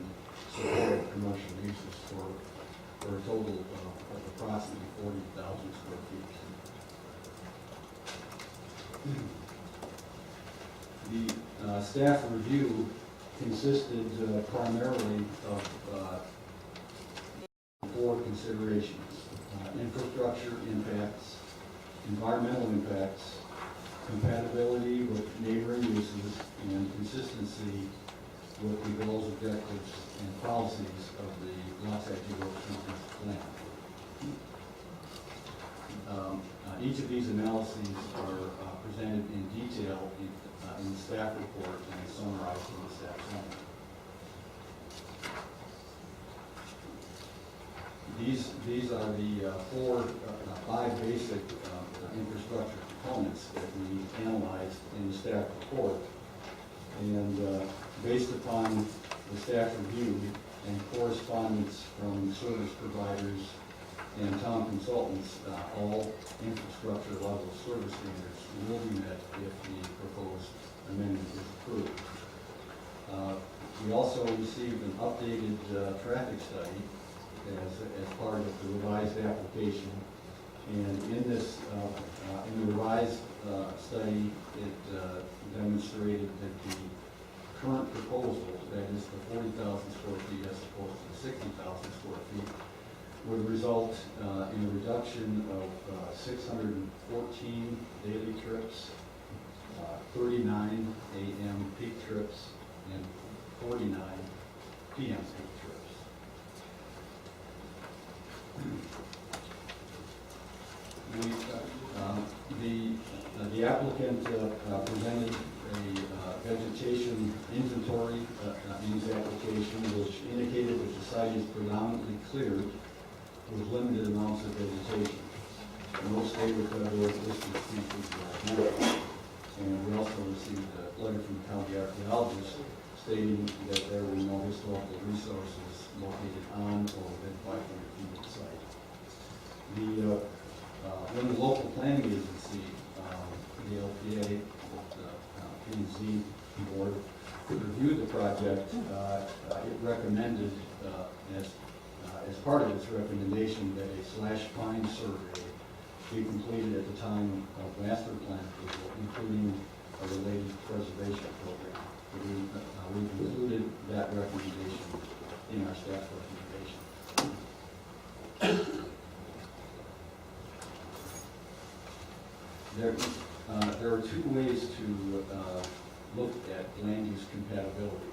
supported commercial uses for a total of approximately 40,000 square feet. The staff review consisted primarily of 4 considerations: infrastructure impacts, environmental impacts, compatibility with neighboring uses, and consistency with the goals, objectives, and policies of the Waxahachie Grove Comprehensive Plan. Each of these analyses are presented in detail in the staff report and summarized in the staff summary. These are the five basic infrastructure components that we analyzed in the staff report. And based upon the staff review and correspondence from service providers and town consultants, all infrastructure level service standards will be met if the proposed amendment is approved. We also received an updated traffic study as part of the revised application. And in this, in the revised study, it demonstrated that the current proposal, that is the 40,000 square feet as opposed to 60,000 square feet, would result in a reduction of 614 daily trips, 39 AM peak trips, and 49 PM peak trips. The applicant presented a vegetation inventory in his application, which indicated that the site is predominantly cleared with limited amounts of vegetation. Most state or federal listed species are not. And we also received a letter from the county archaeologist stating that there were no historical resources located on or within 500 feet of the site. When the local planning agency, the LPA, the P&Z board, reviewed the project, it recommended, as part of its recommendation, that a /pine survey be completed at the time of master plan approval, including a related preservation program. We've included that recommendation in our staff recommendation. There are two ways to look at land use compatibility.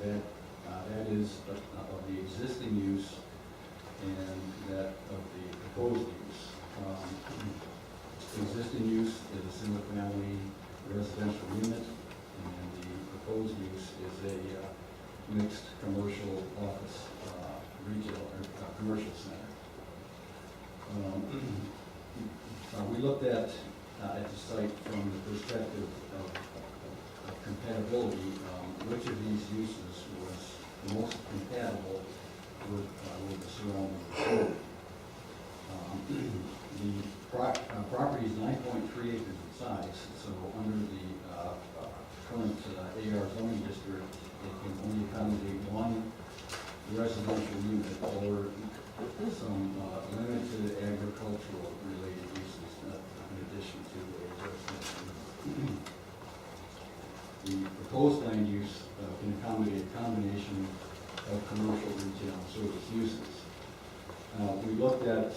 That is of the existing use and that of the proposed use. Existing use is a single-family residential unit, and the proposed use is a mixed commercial office, retail, or commercial center. We looked at the site from the perspective of compatibility. Which of these uses was most compatible with the surrounding code? The property is 9.3 acres in size, so under the current AR zoning district, it can only accommodate one residential unit or some limited agricultural related uses in addition to a residential unit. The proposed land use can accommodate a combination of commercial, retail, and service uses. We looked at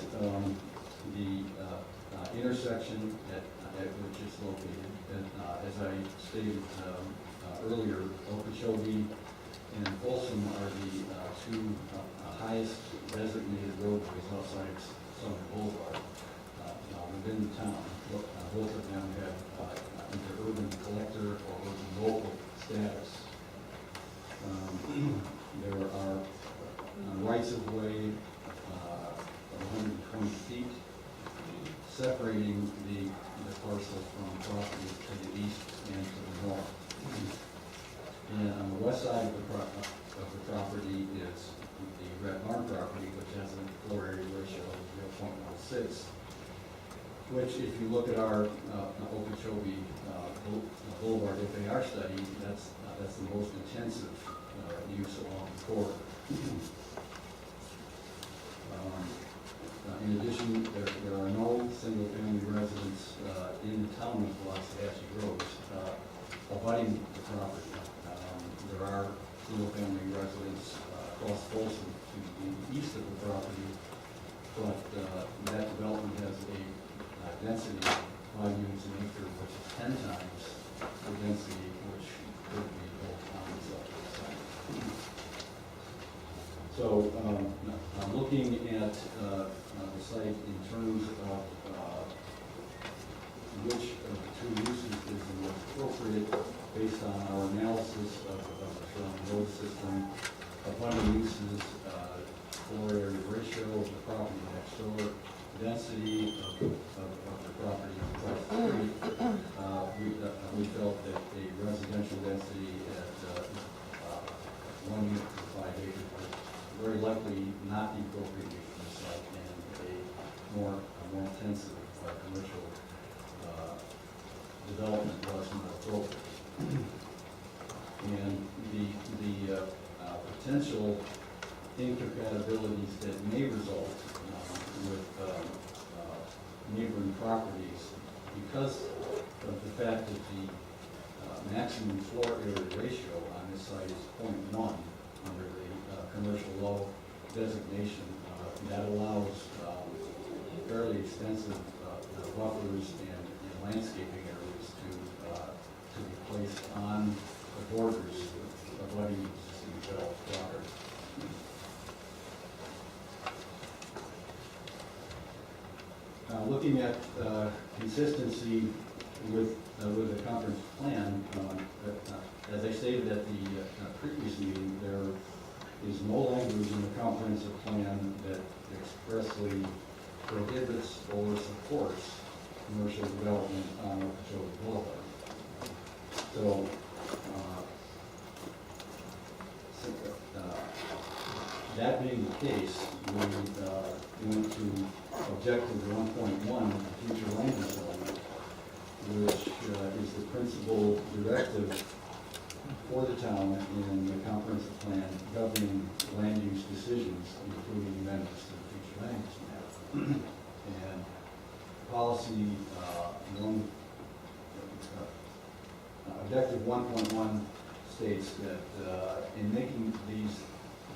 the intersection at which it's located. As I stated earlier, Okeechobee and Folsom are the two highest designated roadways outside Summit Boulevard within the town. Both of them have either urban collector or urban local status. There are rights of way of 120 feet separating the parcel from property to the east and to the north. And on the west side of the property is the Red Barn property, which has a floor area ratio of 0.16, which, if you look at our Okeechobee Boulevard FAR study, that's the most intensive use along the corridor. In addition, there are no single-family residents in the town of Waxahachie Groves abutting the property. There are single-family residents across Folsom to the east of the property, but that development has a density of 5 units an acre, which is 10 times the density which could be built on the site. So I'm looking at the site in terms of which of the two uses is the most appropriate based on our analysis of the surrounding road system, abutting uses, floor area ratio of the property next door, density of the property across the street. We felt that a residential density at 1 unit per 5 acres was very likely not the appropriate use for the site, and a more intensive commercial development was more appropriate. And the potential incompatibilities that may result with neighboring properties because of the fact that the maximum floor area ratio on this site is 0.1 under the commercial low designation. That allows fairly extensive buffers and landscaping areas to be placed on the borders of what is developed property. Looking at consistency with the conference plan, as I stated at the previous meeting, there is no language in the comprehensive plan that expressly prohibits or supports commercial development on Okeechobee Boulevard. So, that being the case, we went to objective 1.1, future land development, which is the principal directive for the town in the comprehensive plan governing land use decisions, including amendments to the future land use map. And policy objective 1.1 states that in making these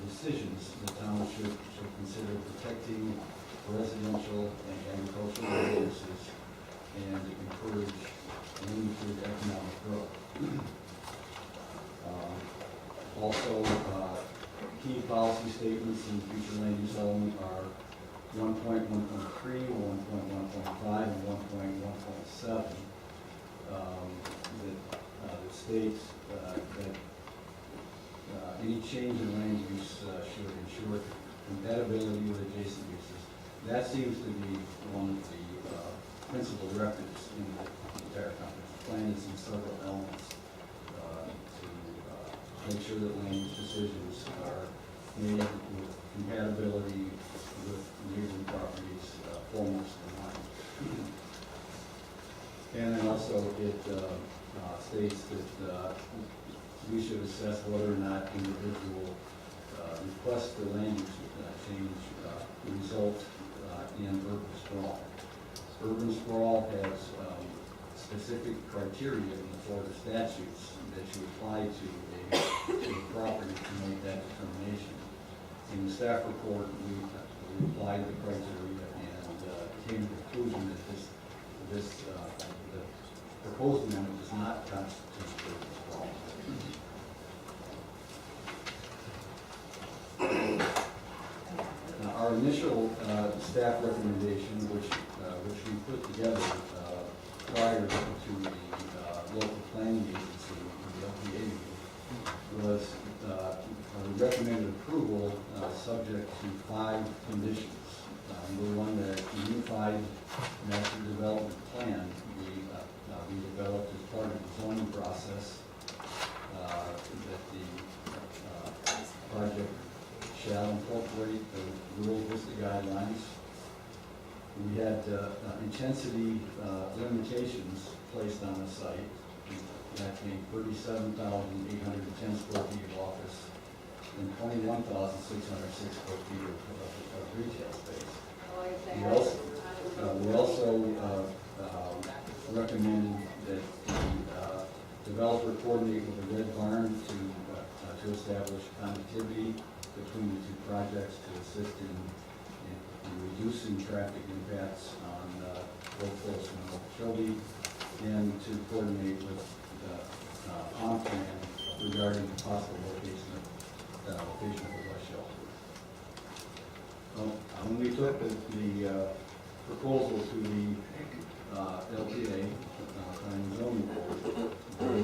decisions, the town should consider protecting residential and agricultural uses and encourage limited economic growth. Also, key policy statements in future land use element are 1.1.3, 1.1.5, and 1.1.7 that states that any change in land use should ensure compatibility with adjacent uses. That seems to be one of the principal directives in the entire comprehensive plan. Is in several elements to make sure that land use decisions are made with compatibility with neighboring properties foremost in mind. And then also it states that we should assess whether or not individual requests for land use change result in urban sprawl. Urban sprawl has specific criteria in the Florida statutes that you apply to a property to make that determination. In the staff report, we applied the criteria and came to the conclusion that the proposed amendment does not constitute urban sprawl. Our initial staff recommendation, which we put together prior to the local planning agency, the LPA meeting, was we recommended approval subject to 5 conditions. Number one, that the unified master development plan be developed as part of the zoning process, that the project shall incorporate the rural vista guidelines. We had intensity limitations placed on the site, that being 37,810 square feet of office and 21,606 square feet of retail space. We also recommended that the developer coordinate with the Red Barn to establish connectivity between the 2 projects to assist in reducing traffic impacts on both Folsom and Okeechobee, and to coordinate with the on-plan regarding the possible location of the bus shelter. When we took the proposal to the LPA, Planning and Zoning Board, they,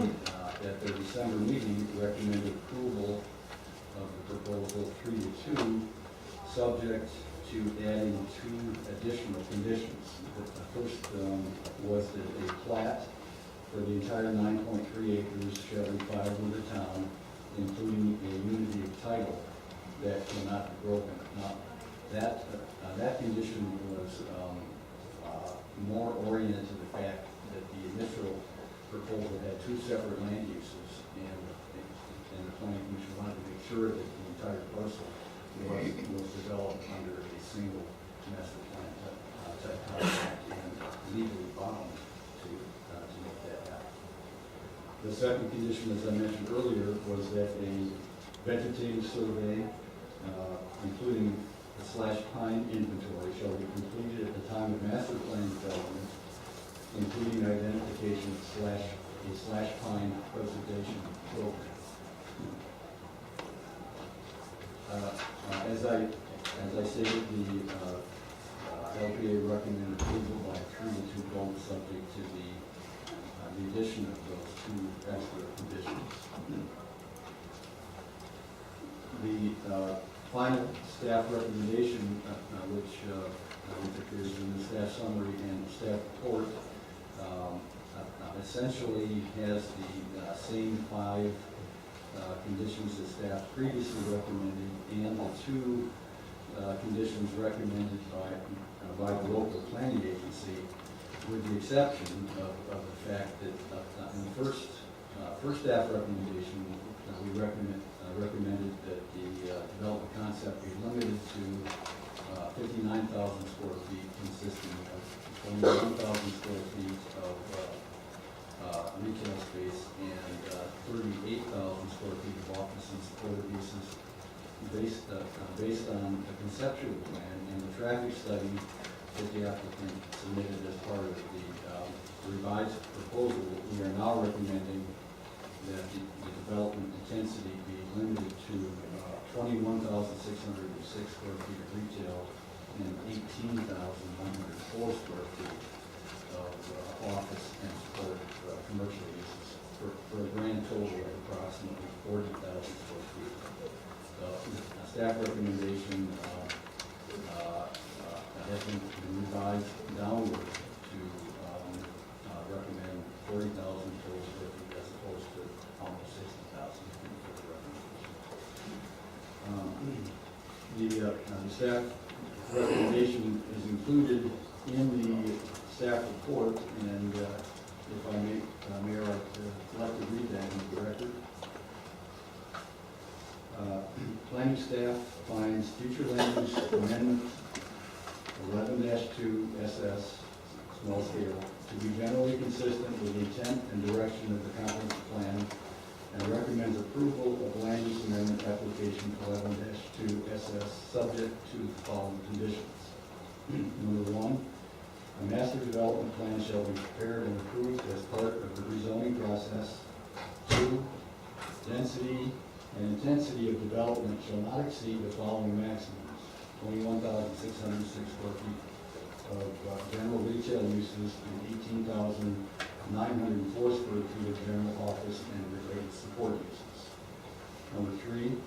at their December meeting, recommended approval of the proposal 3-2, subject to adding 2 additional conditions. The first was that a plat for the entire 9.3 acres shall be filed with the town, including a unity of title that cannot be broken. Now, that condition was more oriented to the fact that the initial proposal had 2 separate land uses, and the planning commission wanted to make sure that the entire parcel was developed under a single master plan type contract and legally bound to make that happen. The second condition, as I mentioned earlier, was that a vegetative survey, including the /pine inventory, shall be completed at the time of master plan development, including identification of a /pine preservation program. As I stated, the LPA recommended approval by 3-2 vote, subject to the addition of those 2 extra conditions. The final staff recommendation, which appears in the staff summary and staff report, essentially has the same 5 conditions that staff previously recommended, and the 2 conditions recommended by the local planning agency, with the exception of the fact that in the first staff recommendation, we recommended that the development concept be limited to 59,000 square feet, consisting of 21,000 square feet of retail space and 38,000 square feet of office and supportive uses, based on the conceptual plan and the traffic study that the applicant submitted as part of the revised proposal. We are now recommending that the development intensity be limited to 21,606 square feet of retail and 18,104 square feet of office and supportive commercial uses, for a grand total of approximately 40,000 square feet. Staff recommendation has been revised downward to recommend 40,000 total square feet as opposed to almost 60,000 for the recommendation. The staff recommendation is included in the staff report, and if I may, Mayor, I'd like to read that into the record. Planning staff finds future land use amendment 11-2 SS, small scale, to be generally consistent with the intent and direction of the comprehensive plan, and recommends approval of land use amendment application 11-2 SS, subject to the following conditions. Number 1, a master development plan shall be prepared and approved as part of the rezoning process. 2, density and intensity of development shall not exceed the following maximums: 21,606 square feet of general retail uses and 18,904 square feet of general office and related support uses. Number 3,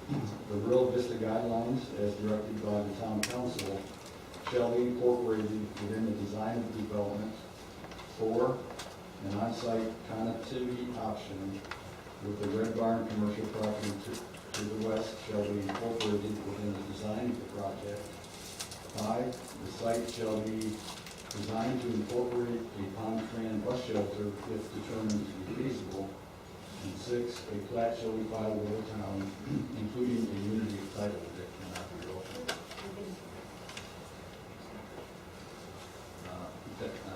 the Rural Vista guidelines, as directed by the town council, shall be incorporated within the design of the development. 4, an on-site connectivity option with the Red Barn commercial property to the west shall be incorporated within the design of the project. 5, the site shall be designed to incorporate a Pontran bus shelter if determined to be feasible. And 6, a plat shall be filed with the town, including a unity of title that cannot be broken.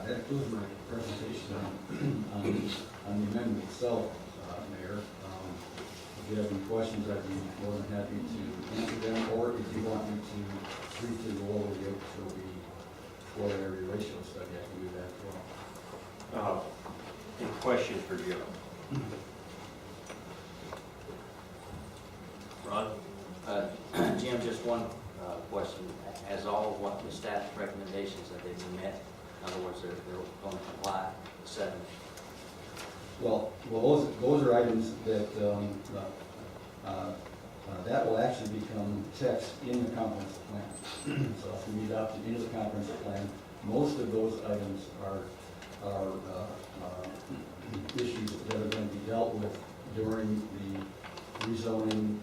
That concludes my presentation on the amendment itself, Mayor. If you have any questions, I'd be more than happy to answer them, or if you want me to briefly go over the Okeechobee floor area ratio study, I can do that as well. A question for Jim. Ron? Jim, just one question. Has all of what the staff's recommendations have been met? In other words, they're going to comply with 7? Well, those are items that that will actually become text in the comprehensive plan. So if we adopt it into the comprehensive plan, most of those items are issues that are going to be dealt with during the rezoning,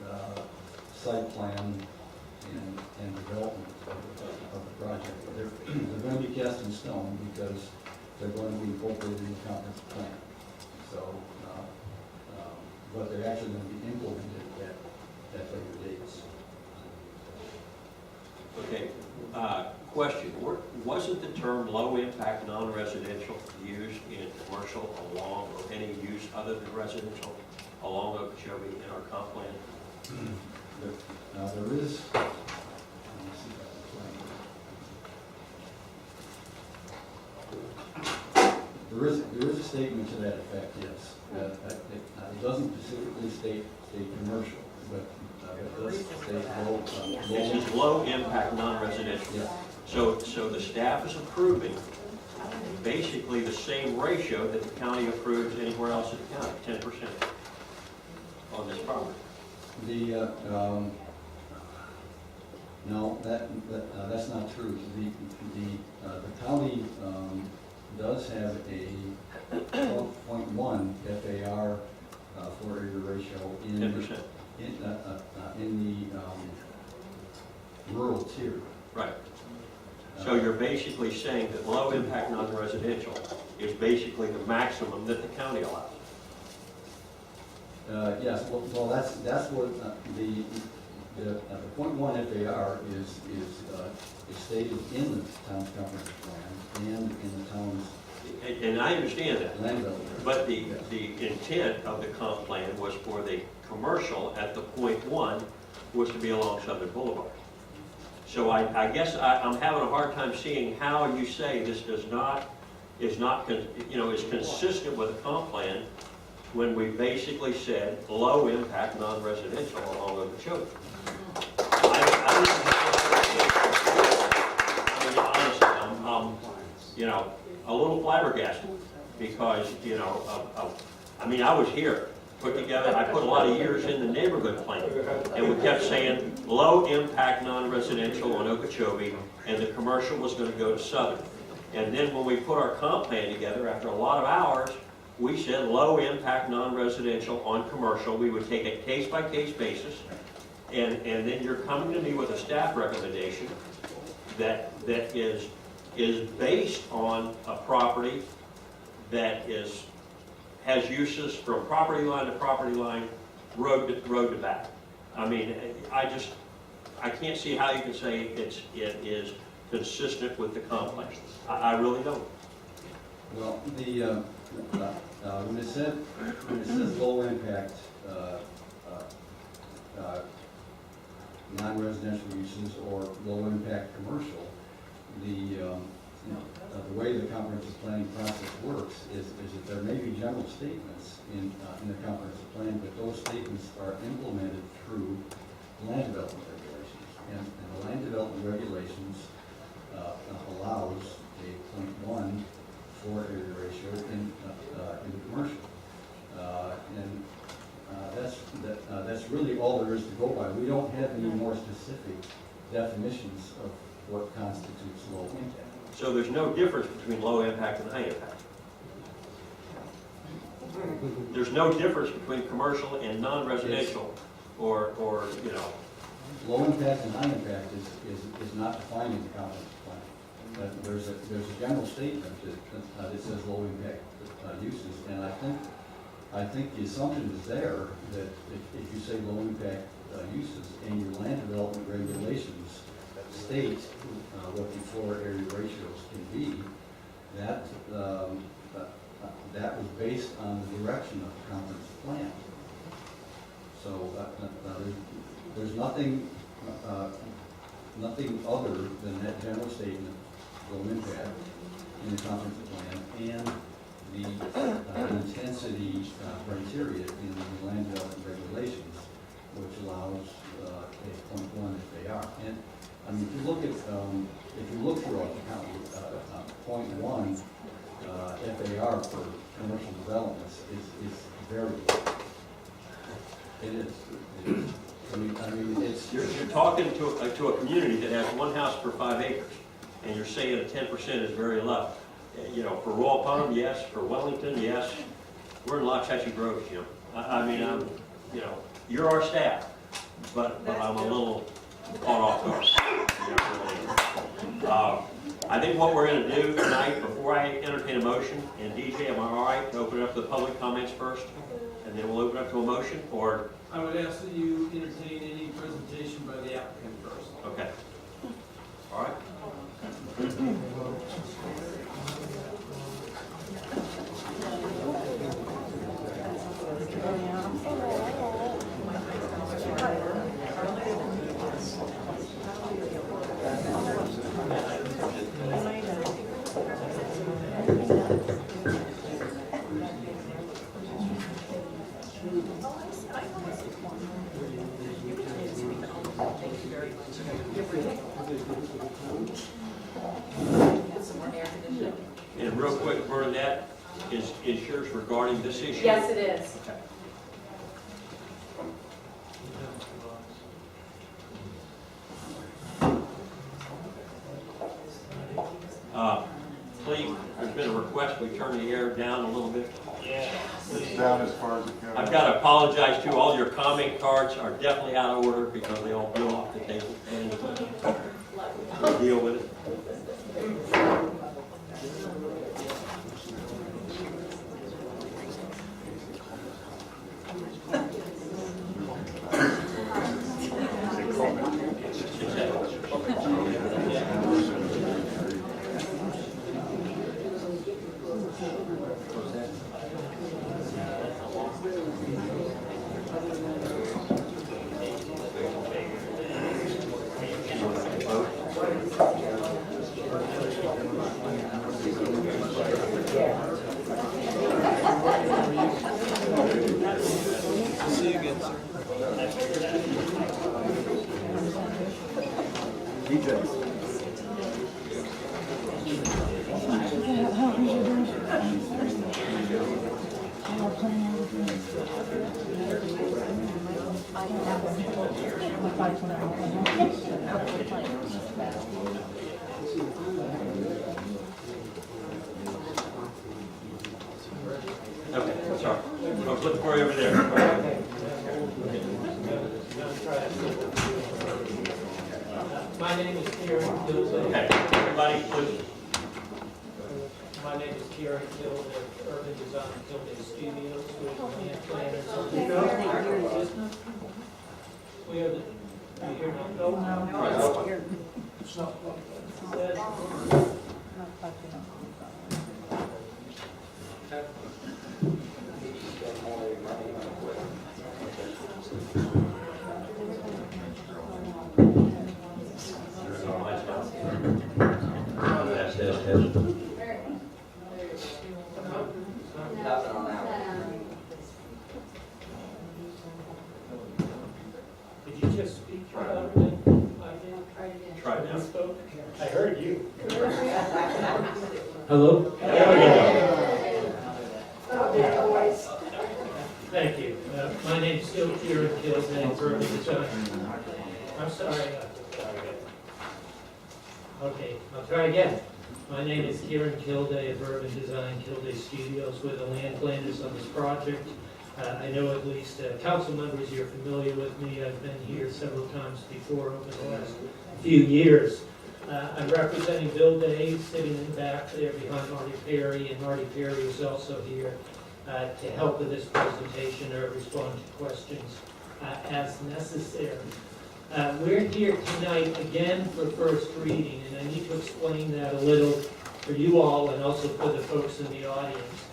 site plan, and development of the project. They're going to be cast in stone because they're going to be incorporated in the comprehensive plan. So, but they're actually going to be implemented at later dates. Okay, question, wasn't the term low-impact non-residential used in commercial along, or any use other than residential along Okeechobee in our comp plan? There is, let me see if I can find it. There is a statement to that effect, yes. It doesn't specifically state commercial, but it does state low. This is low-impact non-residential. Yeah. So the staff is approving basically the same ratio that the county approves anywhere else in the county, 10% on this property. No, that's not true. The county does have a 12.1 FAR floor area ratio in 10%. In the rural tier. Right. So you're basically saying that low-impact non-residential is basically the maximum that the county allows? Yes, well, that's what the 0.1 FAR is stated in the town's comprehensive plan and in the town's. And I understand that. Land development. But the intent of the comp plan was for the commercial at the 0.1 was to be along Southern Boulevard. So I guess I'm having a hard time seeing how you say this is consistent with the comp plan when we basically said low impact non-residential along Okeechobee. I'm a little flabbergasted because, I was here, put together, I put a lot of years in the neighborhood plan, and we kept saying low impact non-residential on Okeechobee, and the commercial was going to go to Southern. And then when we put our comp plan together, after a lot of hours, we said low impact non-residential on commercial. We would take it case by case basis, and then you're coming to me with a staff recommendation that is based on a property that has uses from property line to property line, road to back. I can't see how you can say it is consistent with the comp plan. I really don't. Well, when it says low impact non-residential uses or low impact commercial, the way the comprehensive planning process works is that there may be general statements in the comprehensive plan, but those statements are implemented through land development regulations. And the land development regulations allows a 0.1 floor area ratio in commercial. That's really all there is to go by. We don't have any more specific definitions of what constitutes low impact. So there's no difference between low impact and high impact. There's no difference between commercial and non-residential, or. Low impact and high impact is not defined in the comprehensive plan. There's a general statement that says low impact uses, and I think the assumption is there that if you say low impact uses and your land development regulations state what the floor area ratios can be, that was based on the direction of the comprehensive plan. So there's nothing other than that general statement, low impact, in the comprehensive plan, and the intensity criteria in the land development regulations, which allows a 0.1 FAR. And if you look throughout the county, 0.1 FAR for commercial developments is very low. It is. I mean, it's, You're talking to a community that has one house per 5 acres, and you're saying that 10% is very low. You know, for Royal Palm, yes, for Wellington, yes. We're in Loxahatchee Grove, Jim. I mean, you know, you're our staff, but I'm a little caught off guard. You know, I think what we're going to do tonight, before I entertain a motion, and DJ, am I all right to open it up to the public comments first? And then we'll open up to a motion, or? I would ask that you entertain any presentation by the applicant first. Okay. All right. And real quick, Bernadette, is yours regarding this issue? Yes, it is. Okay. Please, there's been a request, we turn the air down a little bit. It's down as far as it can. I've got to apologize too, all your comment cards are definitely out of order because they all blew off the table. And we'll deal with it. Okay, sorry. I was looking for you over there. My name is Kieran Kilday. Okay, everybody, please. My name is Kieran Kilday, Urban Design Kilday Studios. We're the land planners. We have the, you hear me? No. Did you just speak louder than I did? Try it now. I heard you. Hello? Thank you. My name's still Kieran Kilday, Urban Design. I'm sorry. Okay, I'll try again. My name is Kieran Kilday of Urban Design Kilday Studios. We're the land planners on this project. I know at least council members, you're familiar with me. I've been here several times before over the last few years. I'm representing Bill Day, sitting in the back there behind Marty Perry, and Marty Perry is also here to help with this presentation or respond to questions as necessary. We're here tonight again for first reading, and I need to explain that a little for you all and also for the folks in the audience.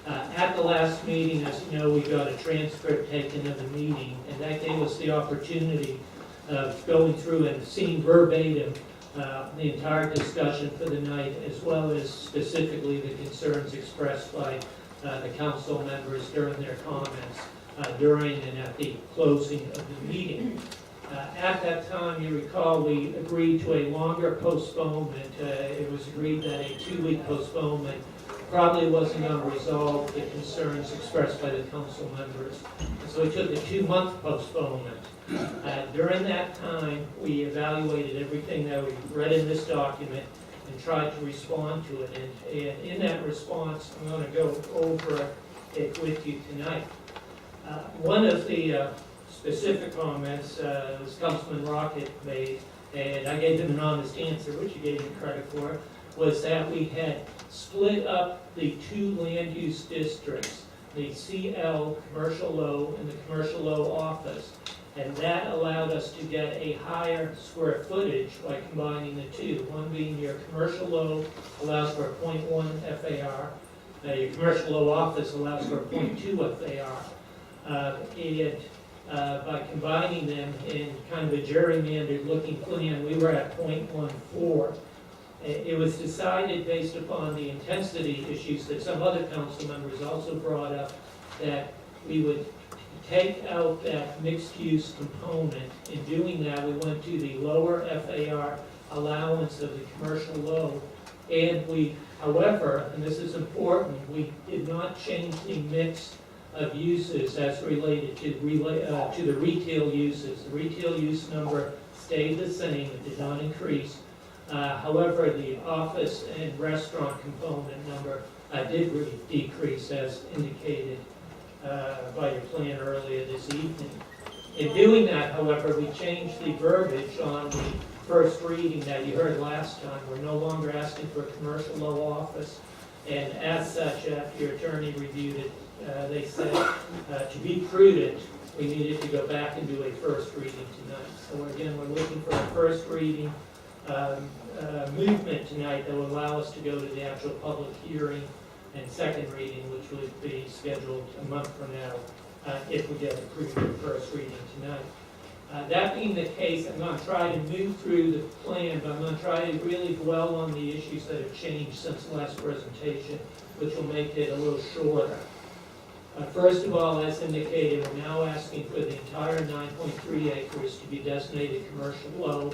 At the last meeting, as you know, we got a transcript taken of the meeting, and that gave us the opportunity of going through and seeing verbatim the entire discussion for the night, as well as specifically the concerns expressed by the council members during their comments during and at the closing of the meeting. At that time, you recall, we agreed to a longer postponement. It was agreed that a 2-week postponement probably wasn't going to resolve the concerns expressed by the council members. And so we took a 2-month postponement. During that time, we evaluated everything that we read in this document and tried to respond to it. And in that response, I'm going to go over it with you tonight. One of the specific comments was Councilman Rocket made, and I gave him an honest answer, which he gave me credit for, was that we had split up the 2 land use districts, the CL commercial low and the commercial low office. And that allowed us to get a higher square footage by combining the 2. One being your commercial low allows for a 0.1 FAR. Your commercial low office allows for a 0.2 FAR. By combining them in kind of a gerrymandered looking plan, we were at 0.14. It was decided based upon the intensity issues that some other council members also brought up, that we would take out that mixed-use component. In doing that, we went to the lower FAR allowance of the commercial low. And we, however, and this is important, we did not change the mix of uses as related to the retail uses. The retail use number stayed the same, it did not increase. However, the office and restaurant component number did decrease as indicated by your plan earlier this evening. In doing that, however, we changed the verbiage on the first reading that you heard last time. We're no longer asking for a commercial low office, and as such, after your attorney reviewed it, they said to be prudent, we needed to go back and do a first reading tonight. So again, we're looking for a first reading movement tonight that will allow us to go to the actual public hearing and second reading, which would be scheduled a month from now if we get approved for first reading tonight. That being the case, I'm going to try to move through the plan, but I'm going to try to really dwell on the issues that have changed since the last presentation, which will make it a little shorter. First of all, as indicated, we're now asking for the entire 9.3 acres to be designated commercial low.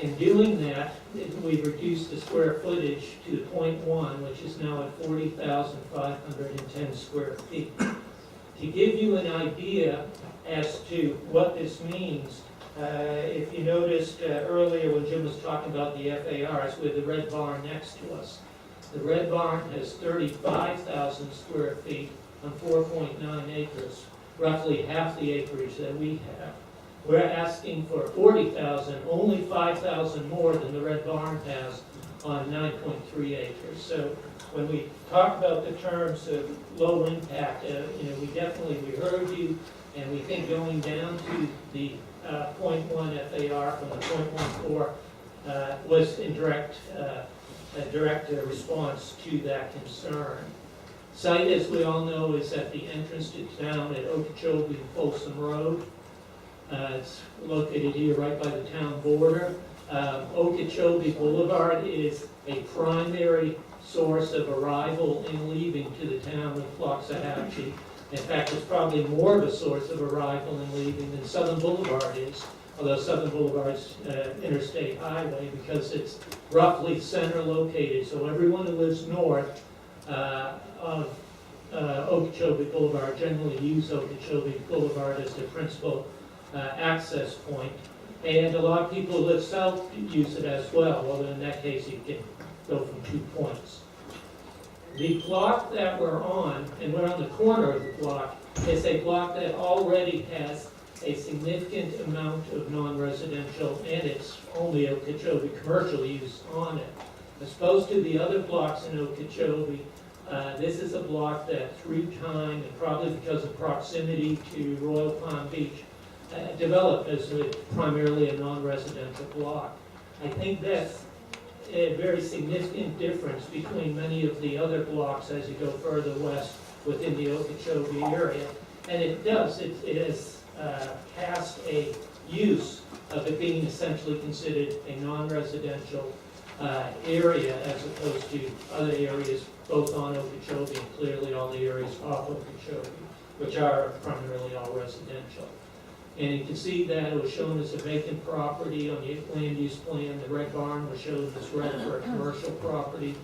In doing that, we've reduced the square footage to 0.1, which is now at 40,510 square feet. To give you an idea as to what this means, if you noticed earlier when Jim was talking about the FARs with the red barn next to us, the red barn has 35,000 square feet on 4.9 acres, roughly half the acreage that we have. We're asking for 40,000, only 5,000 more than the red barn has on 9.3 acres. So when we talk about the terms of low impact, we heard you, and we think going down to the 0.1 FAR from the 0.14 was in direct response to that concern. Site, as we all know, is at the entrance to town at Okeechobee and Folsom Road. It's located here right by the town border. Okeechobee Boulevard is a primary source of arrival and leaving to the town of Waxahachie. In fact, it's probably more of a source of arrival and leaving than Southern Boulevard is, although Southern Boulevard's interstate highway because it's roughly center located. So everyone who lives north of Okeechobee Boulevard generally use Okeechobee Boulevard as their principal access point. And a lot of people who live south use it as well, although in that case you can go from 2 points. The block that we're on, and we're on the corner of the block, is a block that already has a significant amount of non-residential, and it's only Okeechobee commercial use on it. As opposed to the other blocks in Okeechobee, this is a block that through time, and probably because of proximity to Royal Palm Beach, developed as primarily a non-residential block. I think that's a very significant difference between many of the other blocks as you go further west within the Okeechobee area. And it does, it has cast a use of it being essentially considered a non-residential area as opposed to other areas both on Okeechobee and clearly all the areas off Okeechobee, which are primarily all residential. And you can see that it was shown as a vacant property on the land use plan. The red barn was shown as red for a commercial property.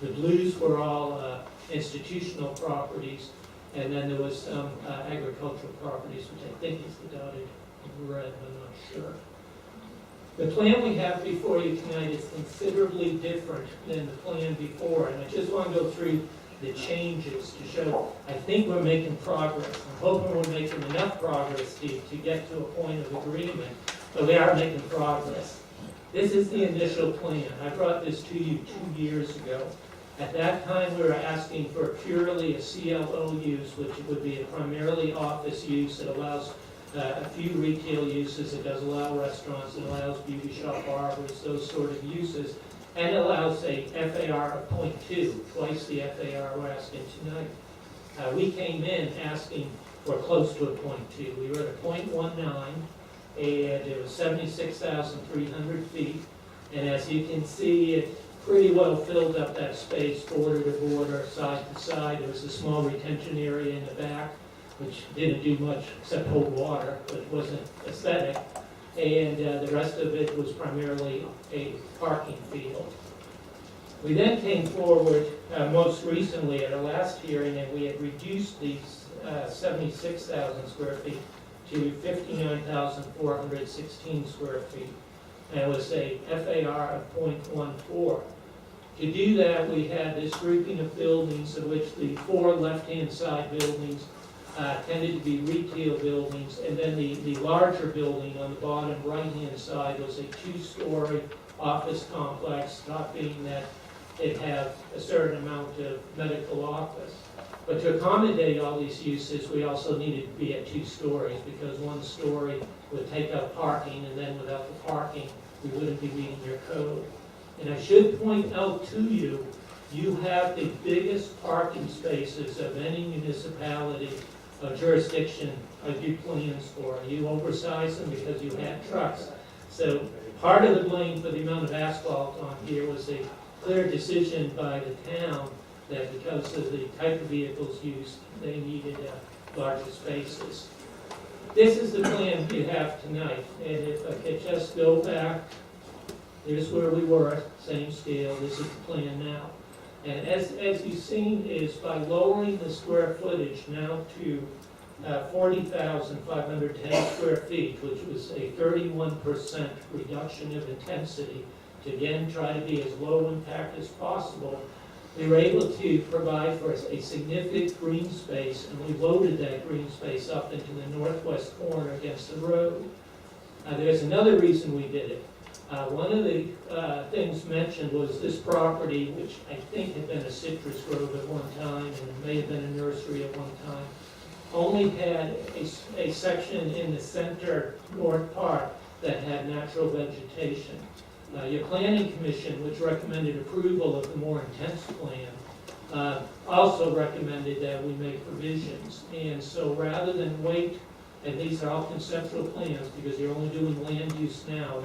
The blues were all institutional properties, and then there was some agricultural properties, which I think is the dotted red, I'm not sure. The plan we have before you tonight is considerably different than the plan before, and I just want to go through the changes to show, I think we're making progress. I'm hoping we're making enough progress to get to a point of agreement, but we are making progress. This is the initial plan. I brought this to you 2 years ago. At that time, we were asking for purely a CLO use, which would be a primarily office use. It allows a few retail uses. It does allow restaurants. It allows beauty shop, barbers, those sort of uses. And it allows a FAR of 0.2, twice the FAR we're asking tonight. We came in asking for close to a 0.2. We were at a 0.19, and it was 76,300 feet. And as you can see, it pretty well filled up that space, border to border, side to side. There was a small retention area in the back, which didn't do much except hold water, but it wasn't aesthetic. And the rest of it was primarily a parking field. We then came forward most recently at our last hearing, and we had reduced these 76,000 square feet to 59,416 square feet. And it was a FAR of 0.14. To do that, we had this grouping of buildings, of which the 4 left-hand side buildings tended to be retail buildings, and then the larger building on the bottom right-hand side was a 2-story office complex, not being that it had a certain amount of medical office. But to accommodate all these uses, we also needed to be at 2 stories, because 1 story would take up parking, and then without the parking, we wouldn't be meeting your code. And I should point out to you, you have the biggest parking spaces of any municipality jurisdiction you plans for. You oversized them because you had trucks. So part of the blame for the amount of asphalt on here was a clear decision by the town that because of the type of vehicles used, they needed larger spaces. This is the plan you have tonight, and if I could just go back, here's where we were, same scale, this is the plan now. And as you've seen is by lowering the square footage now to 40,510 square feet, which was a 31% reduction of intensity, to again try to be as low impact as possible, we were able to provide for a significant green space, and we loaded that green space up into the northwest corner against the road. There's another reason we did it. One of the things mentioned was this property, which I think had been a citrus grove at one time, and it may have been a nursery at one time, only had a section in the center north part that had natural vegetation. Your planning commission, which recommended approval of the more intense plan, also recommended that we make provisions. And so rather than wait, and these are all conceptual plans because you're only doing land use now,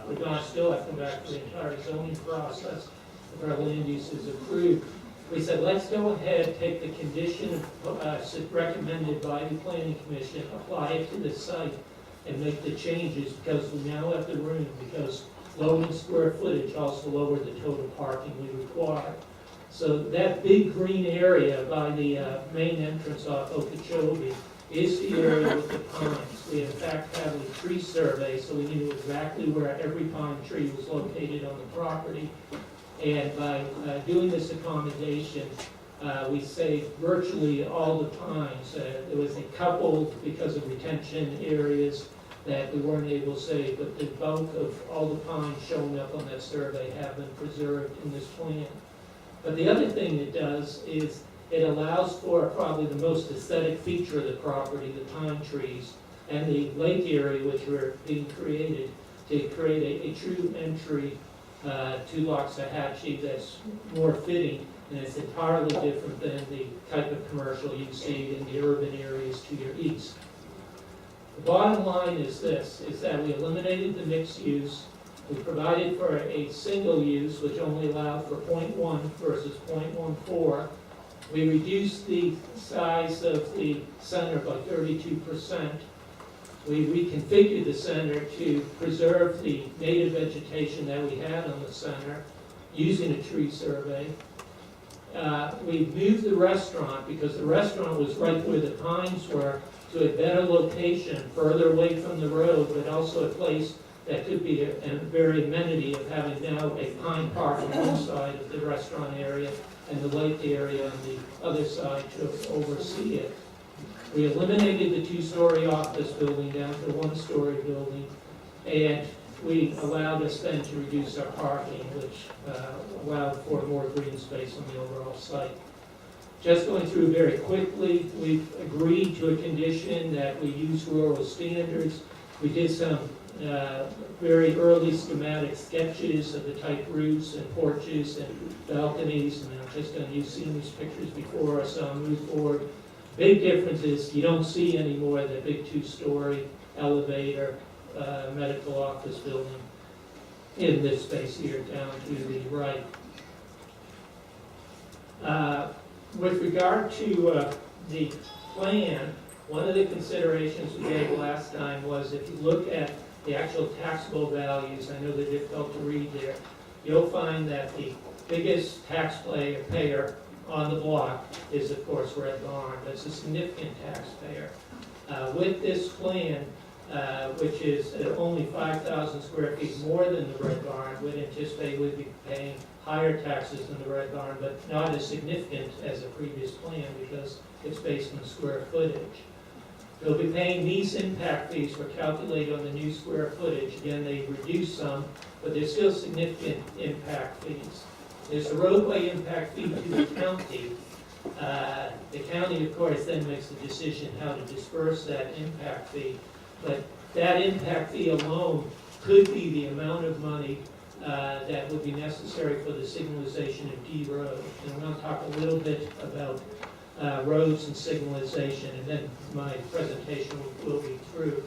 we're going to still have to go back to the entire zoning process if our land use is approved. We said, let's go ahead, take the condition recommended by the planning commission, apply it to the site, and make the changes because we now have the room, because lowering square footage also lowered the total parking we require. So that big green area by the main entrance off Okeechobee is the area with the pines. We in fact have a tree survey, so we knew exactly where every pine tree was located on the property. And by doing this accommodation, we saved virtually all the pines. There was a couple, because of retention areas, that we weren't able to save, but the bulk of all the pines showing up on that survey have been preserved in this plan. But the other thing it does is it allows for probably the most aesthetic feature of the property, the pine trees, and the lake area which were being created to create a true entry to Loxahatchee that's more fitting, and it's entirely different than the type of commercial you see in the urban areas to your east. The bottom line is this, is that we eliminated the mixed use. We provided for a single use, which only allowed for 0.1 versus 0.14. We reduced the size of the center by 32%. We reconfigured the center to preserve the native vegetation that we had on the center using a tree survey. we moved the restaurant because the restaurant was right where the pines were to a better location, further away from the road, but also a place that could be a very amenity of having now a pine park on one side of the restaurant area and the lake area on the other side to oversee it. We eliminated the two-story office building down to a one-story building, and we allowed us then to reduce our parking, which allowed for more green space on the overall site. Just going through very quickly, we've agreed to a condition that we use rural standards. We did some very early schematic sketches of the type roofs and porches and balconies, and I'm just going to use seeing these pictures before us, so I'll move forward. Big difference is you don't see anymore the big two-story elevator medical office building in this space here down to the right. With regard to the plan, one of the considerations we gave last time was if you look at the actual taxable values, I know they're difficult to read there, you'll find that the biggest taxpayer on the block is, of course, Red Barn. That's a significant taxpayer. With this plan, which is only 5,000 square feet more than the Red Barn, we'd anticipate we'd be paying higher taxes than the Red Barn, but not as significant as the previous plan because it's based on square footage. They'll be paying these impact fees were calculated on the new square footage. Again, they reduce some, but there's still significant impact fees. There's a roadway impact fee to the county. The county, of course, then makes the decision how to disperse that impact fee. But that impact fee alone could be the amount of money that would be necessary for the signalization of D Road. And I'm going to talk a little bit about roads and signalization, and then my presentation will be through.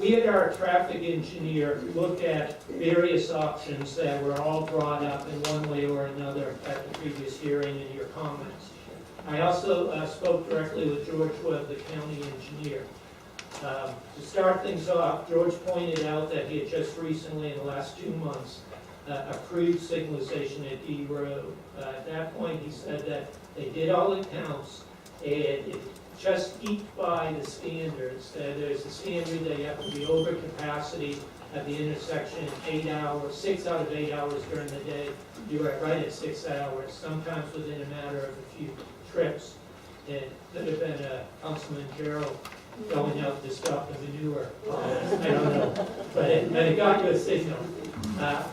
We had our traffic engineer look at various options that were all brought up in one way or another at the previous hearing in your comments. I also spoke directly with George Webb, the county engineer. To start things off, George pointed out that he had just recently, in the last 2 months, approved signalization at D Road. At that point, he said that they did all the counts, and it just eked by the standards. There's a standard that you have to be over capacity at the intersection 8 hours, 6 out of 8 hours during the day. You're right at 6 hours, sometimes within a matter of a few trips. It could have been Councilman Gerald going out to stop the manure. I don't know, but it got you a signal.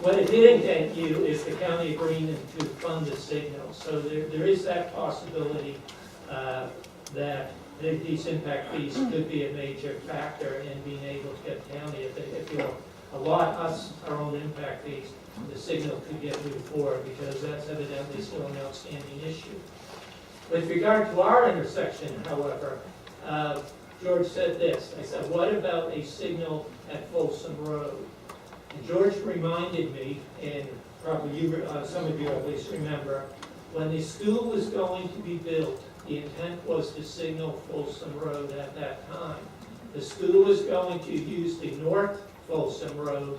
What it didn't get you is the county agreeing to fund the signal. So there is that possibility that these impact fees could be a major factor in being able to get the county, if you allot us our own impact fees, the signal could get moved forward because that's evidently still an outstanding issue. With regard to our intersection, however, George said this. I said, what about a signal at Folsom Road? And George reminded me, and probably you, some of you at least remember, when the school was going to be built, the intent was to signal Folsom Road at that time. The school was going to use the North Folsom Road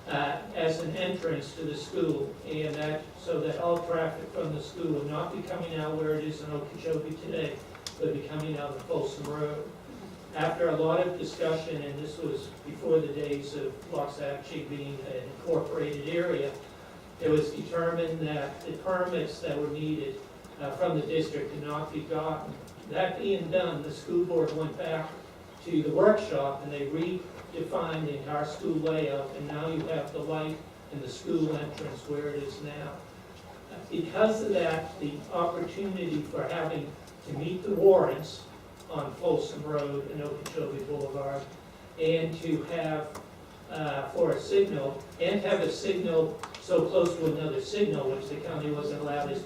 as an entrance to the school, and that so that all traffic from the school would not be coming out where it is in Okeechobee today, but be coming out of Folsom Road. After a lot of discussion, and this was before the days of Waxahachie being an incorporated area, it was determined that the permits that were needed from the district could not be gotten. That being done, the school board went back to the workshop and they redefined the entire school layout, and now you have the light in the school entrance where it is now. Because of that, the opportunity for having to meet the warrants on Folsom Road and Okeechobee Boulevard, and to have for a signal, and have a signal so close to another signal, which the county wasn't allowed, is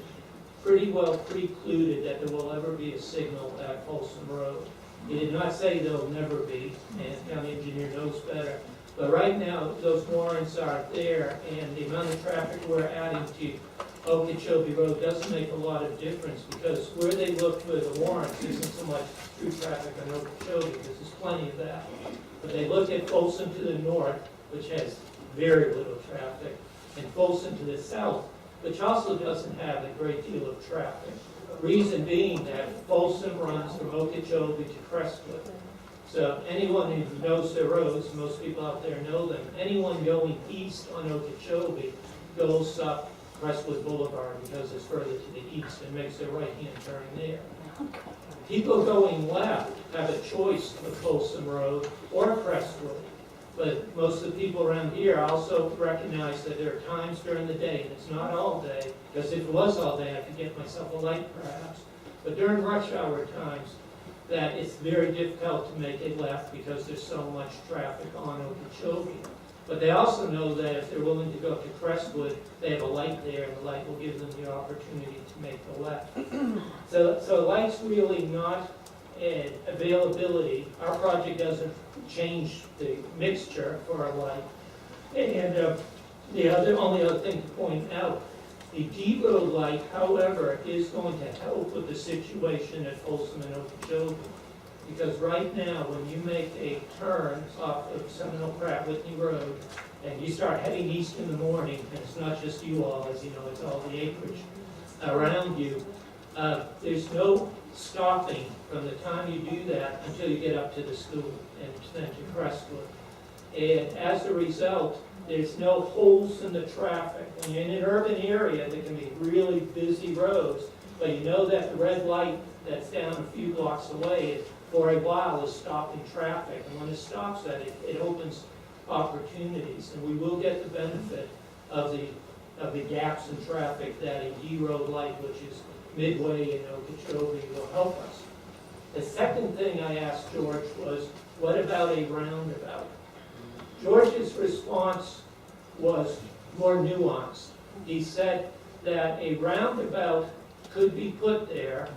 pretty well precluded that there will ever be a signal at Folsom Road. He did not say there'll never be, and the county engineer knows better. But right now, those warrants are there, and the amount of traffic we're adding to Okeechobee Road doesn't make a lot of difference, because where they look for the warrants isn't so much through traffic on Okeechobee, because there's plenty of that. But they look at Folsom to the north, which has very little traffic, and Folsom to the south, which also doesn't have a great deal of traffic. Reason being that Folsom runs from Okeechobee to Crestwood. So anyone who knows their roads, most people out there know them, anyone going east on Okeechobee goes up Crestwood Boulevard because it's further to the east and makes their right-hand turn there. People going left have a choice of Folsom Road or Crestwood. But most of the people around here also recognize that there are times during the day, and it's not all day, because if it was all day, I could get myself a light perhaps. But during rush hour times, that it's very difficult to make a left because there's so much traffic on Okeechobee. But they also know that if they're willing to go up to Crestwood, they have a light there, and the light will give them the opportunity to make the left. So light's really not an availability. Our project doesn't change the mixture for a light. And the only other thing to point out, the D road light, however, is going to help with the situation at Folsom and Okeechobee. Because right now, when you make a turn off of Seminole Pratt Whitney Road, and you start heading east in the morning, and it's not just you all, as you know, it's all the acreage around you, there's no stopping from the time you do that until you get up to the school and then to Crestwood. And as a result, there's no holes in the traffic. When you're in an urban area, there can be really busy roads, but you know that the red light that's down a few blocks away for a while is stopping traffic. And when it stops that, it opens opportunities. And we will get the benefit of the gaps in traffic that a D road light, which is midway in Okeechobee, will help us. The second thing I asked George was, what about a roundabout? George's response was more nuanced. He said that a roundabout could be put there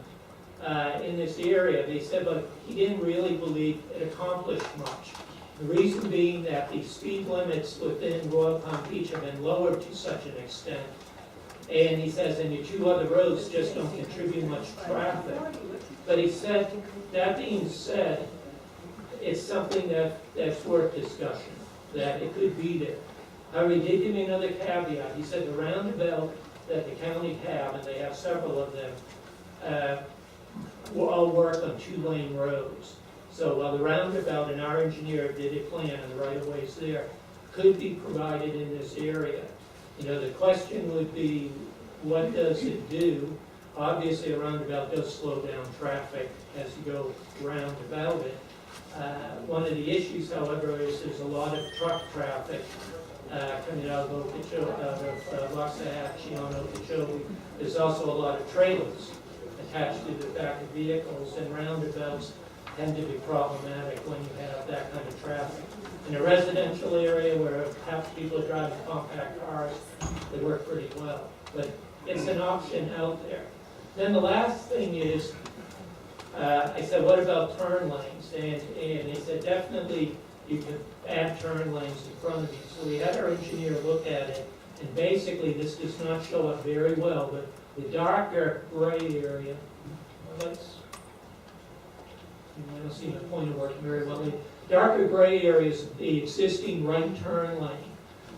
in this area. They said, but he didn't really believe it accomplished much. The reason being that the speed limits within Royal Palm Beach have been lowered to such an extent. And he says, and the two other roads just don't contribute much traffic. But he said, that being said, it's something that's worth discussion, that it could be there. However, he did give me another caveat. He said the roundabout that the county have, and they have several of them, will all work on two-lane roads. So while the roundabout and our engineer did a plan and the right-of-ways there could be provided in this area, you know, the question would be, what does it do? Obviously, a roundabout does slow down traffic as you go round about it. One of the issues, however, is there's a lot of truck traffic coming out of Okeechobee, out of Waxahachie on Okeechobee. There's also a lot of trailers attached to the back of vehicles, and roundabouts tend to be problematic when you have that kind of traffic. In a residential area where half the people are driving compact cars, they work pretty well. But it's an option out there. Then the last thing is, I said, what about turn lanes? And they said, definitely you could add turn lanes in front of you. So we had our engineer look at it, and basically this does not show up very well, but the darker gray area, I don't see my pointer working very well. The darker gray area is the existing right turn lane.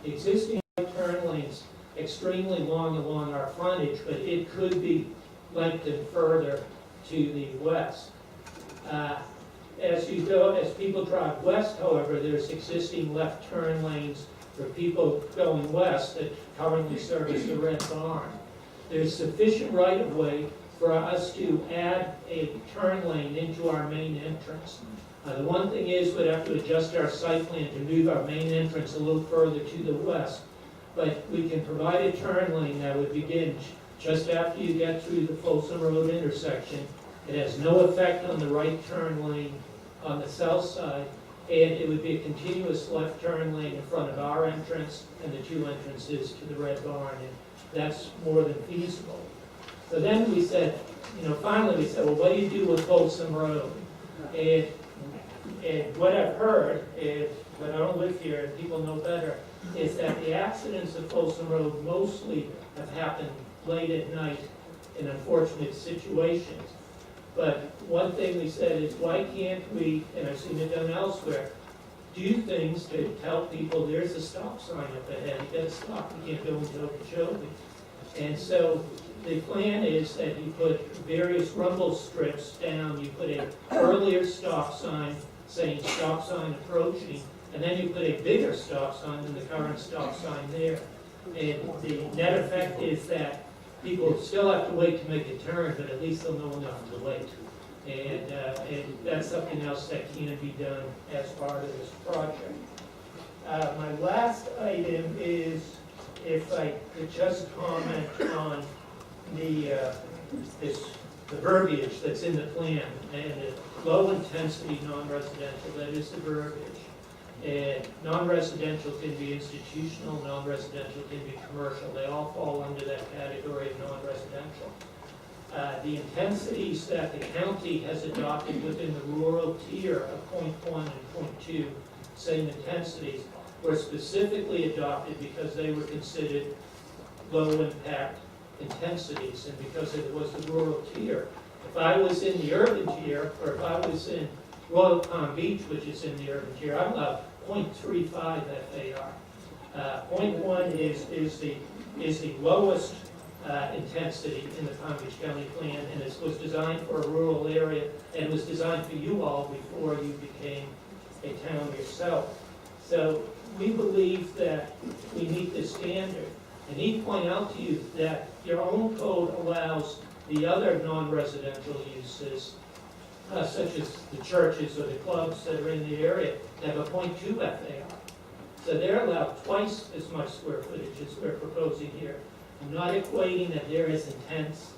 The existing right turn lane's extremely long along our frontage, but it could be lengthened further to the west. As people drive west, however, there's existing left turn lanes for people going west that currently service the Red Barn. There's sufficient right-of-way for us to add a turn lane into our main entrance. The one thing is we'd have to adjust our site plan to move our main entrance a little further to the west. But we can provide a turn lane that would begin just after you get through the Folsom Road intersection. It has no effect on the right turn lane on the south side, and it would be a continuous left turn lane in front of our entrance and the two entrances to the Red Barn, and that's more than feasible. So then we said, finally we said, well, what do you do with Folsom Road? And what I've heard, but I don't live here and people know better, is that the accidents of Folsom Road mostly have happened late at night in unfortunate situations. But one thing we said is, why can't we, and I've seen it done elsewhere, do things to tell people there's a stop sign up ahead, you gotta stop, you can't go into Okeechobee. And so the plan is that you put various rumble strips down, you put a earlier stop sign saying stop sign approaching, and then you put a bigger stop sign than the current stop sign there. And the net effect is that people still have to wait to make a turn, but at least they'll know enough to wait. And that's something else that can be done as part of this project. My last item is, if I could just comment on the verbiage that's in the plan, and the low-intensity non-residential, that is the verbiage. And non-residential can be institutional, non-residential can be commercial. They all fall under that category of non-residential. The intensities that the county has adopted within the rural tier of .1 and .2, same intensities, were specifically adopted because they were considered low-impact intensities and because it was the rural tier. If I was in the urban tier, or if I was in Royal Palm Beach, which is in the urban tier, I'm allowed 0.35 FAR. 0.1 is the lowest intensity in the Palm Beach County plan, and it was designed for a rural area, and was designed for you all before you became a town yourself. So we believe that we meet this standard. And he point out to you that your own code allows the other non-residential uses, such as the churches or the clubs that are in the area, to have a 0.2 FAR. So they're allowed twice as much square footage as we're proposing here. I'm not equating that they're as intense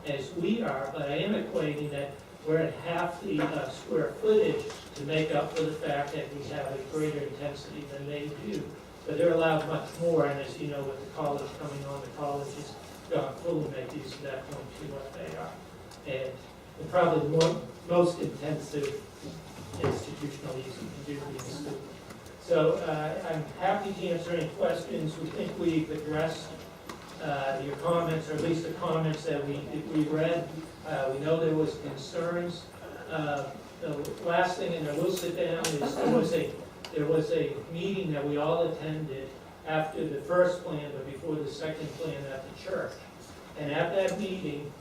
as we are, but I am equating that we're at half the square footage to make up for the fact that we have a greater intensity than they do. But they're allowed much more, and as you know, with the college coming on, the college is gone fully make use of that 0.2 FAR. And probably the most intensive institutional use you can do in the school. So I'm happy to answer any questions. We think we've addressed your comments, or at least the comments that we read. We know there was concerns. The last thing, and I will sit down, is there was a meeting that we all attended after the first plan, but before the second plan at the church. And at that meeting,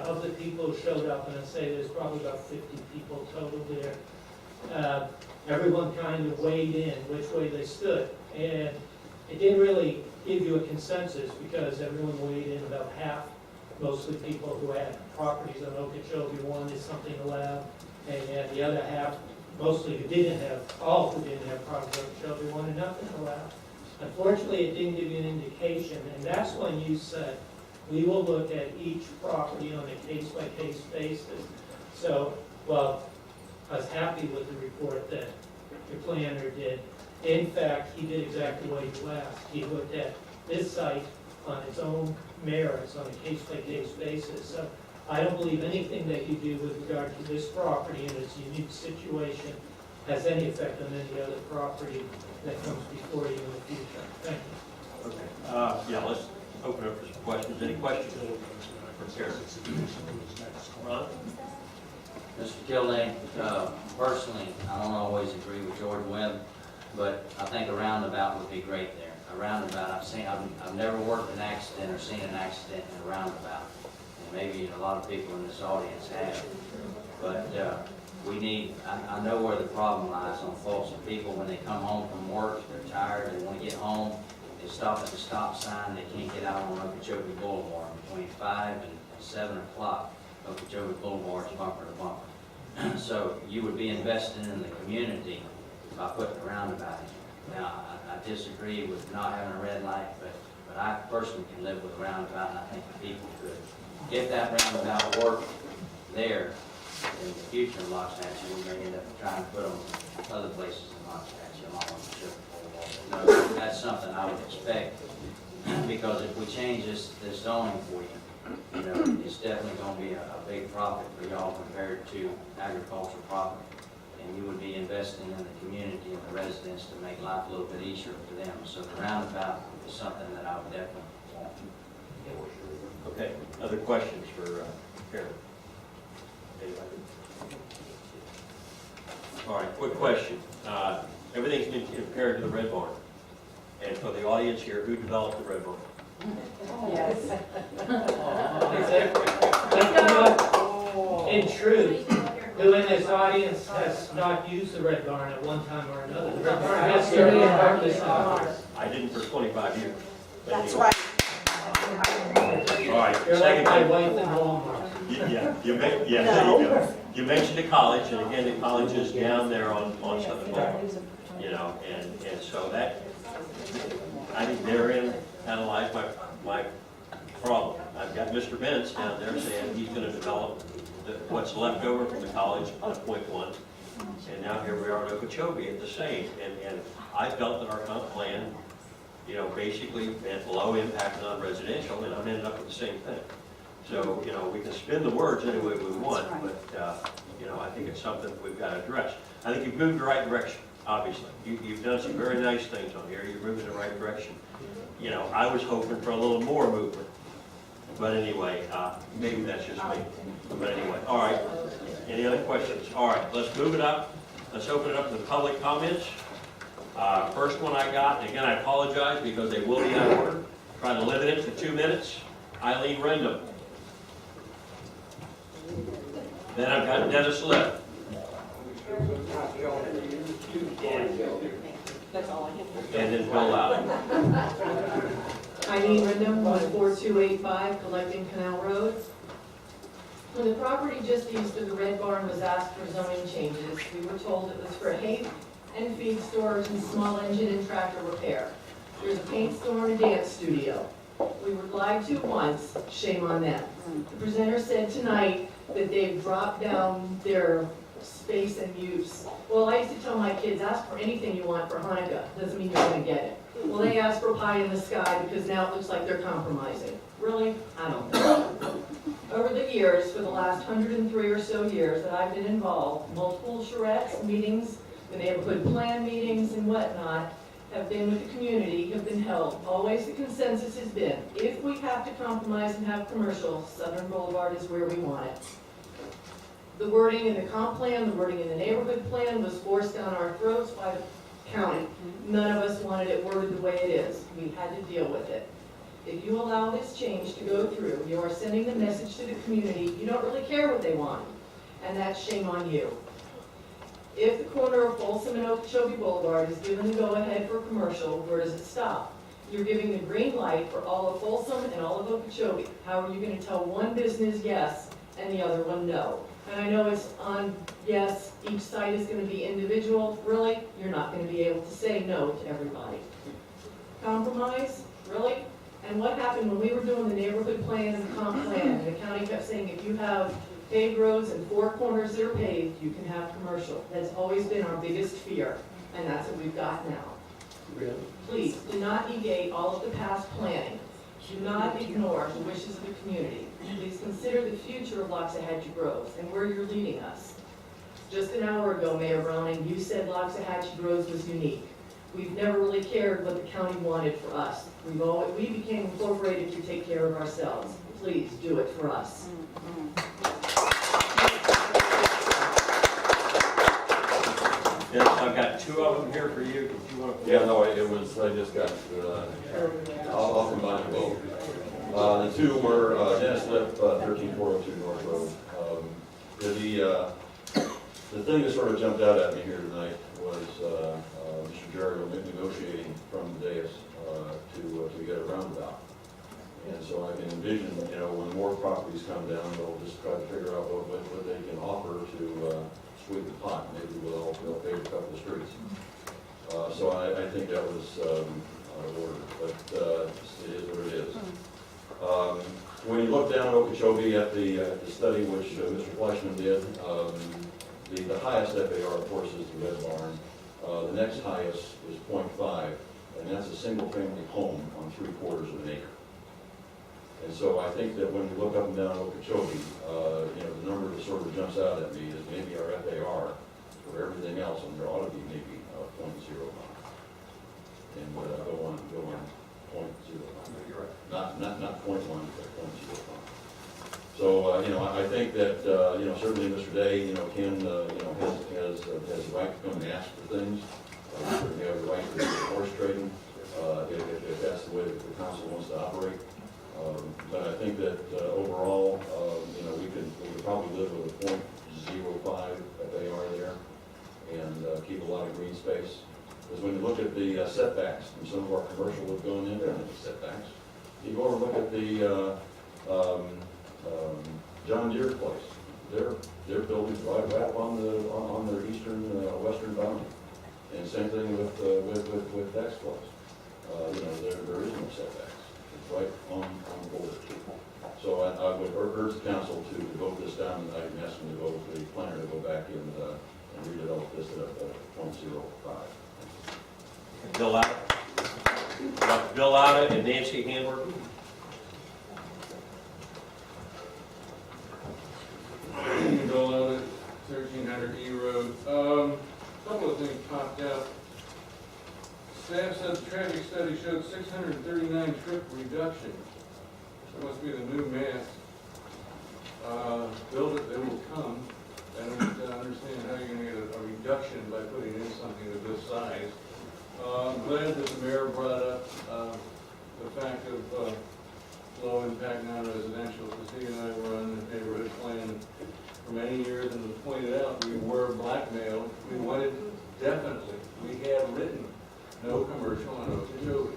of the people who showed up, and I'd say there's probably about 50 people total there, everyone kind of weighed in which way they stood. And it didn't really give you a consensus because everyone weighed in about half, mostly people who had properties on Okeechobee wanted something allowed, and the other half, mostly who didn't have properties on Okeechobee wanted nothing allowed. Unfortunately, it didn't give you an indication, and that's when you said, we will look at each property on a case-by-case basis. So, well, I was happy with the report that your planner did. In fact, he did exactly what you asked. He looked at this site on its own merits on a case-by-case basis. So I don't believe anything that you do with regard to this property and its unique situation has any effect on any other property that comes before you in the future. Thank you. Okay. Yeah, let's open up for some questions. Any questions for Karen? Ron? Mr. Kildane, personally, I don't always agree with George Webb, but I think a roundabout would be great there. A roundabout, I've never worked an accident or seen an accident in a roundabout. And maybe a lot of people in this audience have. But we need, I know where the problem lies on Folsom. People, when they come home from work, they're tired, they want to get home, they stop at the stop sign, they can't get out on Okeechobee Boulevard. Between 5 and 7 o'clock, Okeechobee Boulevard is bumper to bumper. So you would be investing in the community by putting a roundabout in. Now, I disagree with not having a red light, but I personally can live with a roundabout, and I think the people could. If that roundabout worked there, in the future in Lox Hatchie, we may end up trying to put them other places in Lox Hatchie along with the Boulevard. No, that's something I would expect, because if we change this zoning for you, it's definitely going to be a big profit for y'all compared to agricultural property. And you would be investing in the community and the residents to make life a little bit easier for them. So the roundabout is something that I would definitely want. Okay, other questions for Karen? Anybody? All right, quick question. Everything's been compared to the Red Barn. And for the audience here, who developed the Red Barn? In truth, who in this audience has not used the Red Barn at one time or another? The Red Barn has served a purpose. I didn't for 25 years. But That's anyway. right. All right, You're like second my thing. wife in Walmart. Yeah, there you go. You mentioned the college, and again, the college is down there on Southern Boulevard, you know, and so that, I think therein analyze my problem. I've got Mr. Benz down there saying he's gonna develop what's left over from the college on point one, and now here we are in Okeechobee at the same, and I felt that our comp plan, you know, basically meant low impact non-residential, and I'm ending up with the same thing. So, you know, we can spin the words any way we want, but, you know, I think it's something we've got to address. I think you've moved the right direction, obviously. You've done some very nice things on here. You're moving in the right direction. You know, I was hoping for a little more movement. But anyway, maybe that's just me. But anyway, all right. Any other questions? All right, let's move it up. Let's open it up to the public comments. First one I got, and again, I apologize because they will be out of order. Try to limit it to 2 minutes. Eileen Rendham. Then I've got Dennis Lipp. And then Bill Loud. Eileen Rendham, 14285 Collecting Canal Road. When the property just east of the Red Barn was asked for zoning changes, we were told it was for hay and feed storage and small engine and tractor repair. There's a paint store and a dance studio. We were lied to once, shame on them. The presenter said tonight that they've dropped down their space and use. Well, I used to tell my kids, ask for anything you want for Hanukkah, doesn't mean you're gonna get it. Well, they asked for pie in the sky because now it looks like they're compromising. Really? I don't know. Over the years, for the last 103 or so years that I've been involved, multiple charrettes, meetings, the neighborhood plan meetings and whatnot, have been with the community, have been held. Always the consensus has been, if we have to compromise and have commercial, Southern Boulevard is where we want it. The wording in the comp plan, the wording in the neighborhood plan was forced down our throats by the county. None of us wanted it worded the way it is. We had to deal with it. If you allow this change to go through, you are sending the message to the community, you don't really care what they want, and that's shame on you. If the corner of Folsom and Okeechobee Boulevard is given the go-ahead for commercial, where does it stop? You're giving the green light for all of Folsom and all of Okeechobee. How are you going to tell one business yes and the other one no? And I know it's on yes, each site is going to be individual. Really, you're not going to be able to say no to everybody. Compromise? Really? And what happened when we were doing the neighborhood plan and the comp plan, and the county kept saying if you have paved roads and 4 corners that are paved, you can have commercial. That's always been our biggest fear, and that's what we've got now. Really? Please, do not negate all of the past planning. Do not ignore the wishes of the community. Please consider the future of Loxahatchee Groves and where you're leading us. Just an hour ago, Mayor Browning, you said Loxahatchee Groves was unique. We've never really cared what the county wanted for us. We became incorporated to take care of ourselves. Please do it for us. Yes, I've got 2 of them here for you. If you want to. Yeah, no, it was, I just got, I'll combine them both. The 2 were Dennis Lipp, 13402 North Road. The thing that sort of jumped out at me here tonight was Mr. Jericho negotiating from the dais to get a roundabout. And so I can envision, you know, when more properties come down, they'll just try to figure out what they can offer to sweep the pot. Maybe they'll pave a couple of streets. So I think that was out of order, but it is what it is. When you look down at Okeechobee at the study which Mr. Fleischman did, the highest FAR, of course, is the Red Barn. The next highest is 0.5, and that's a single-family home on 3/4 of an acre. And so I think that when we look up and down Okeechobee, you know, the number that sort of jumps out at me is maybe our FAR for everything else, and there ought to be maybe 0.05. And go on 0.05. You're right. Not 0.1, but 0.05. So, you know, I think that, you know, certainly Mr. Day, you know, can, you know, has the right to come and ask for things. We certainly have the right to do horse trading, if that's the way that the council wants to operate. But I think that overall, you know, we could probably live with a .05 FAR there and keep a lot of green space. Because when you look at the setbacks, and some of our commercial would go in there, they're not setbacks. You go over and look at the John Deere place. Their buildings right up on their eastern, western boundary. And same thing with Dex place. You know, there is no setbacks. It's right on the border. So I would urge the council to vote this down, and I'm asking the planner to go back and redevelop this at a .05. Bill Lotta. Bill Lotta and Nancy Handler. Bill Lotta, 1300 E Road. Couple of things popped out. Staff said the traffic study showed 639 trip reduction. That must be the new math. Build it, they will come. I don't understand how you're going to get a reduction by putting in something of this size. I'm glad that the mayor brought up the fact of low impact non-residential, because he and I were on the neighborhood plan for many years, and was pointed out we were blackmailed. We wanted, definitely, we had written no commercial on Okeechobee.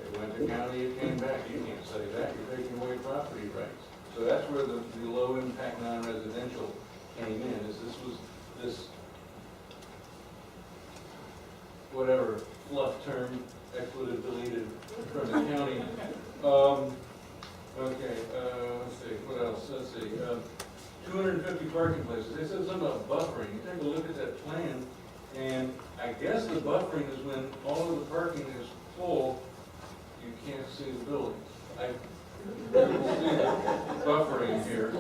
It went to county, it came back. You can't say that, you're taking away property rights. So that's where the low impact non-residential came in, is this was this whatever fluff term, expletive deleted from the county. Okay, let's see, what else? Let's see, 250 parking places. They said something about buffering. You take a look at that plan, and I guess the buffering is when all of the parking is full, you can't see the building. I don't see the buffering here.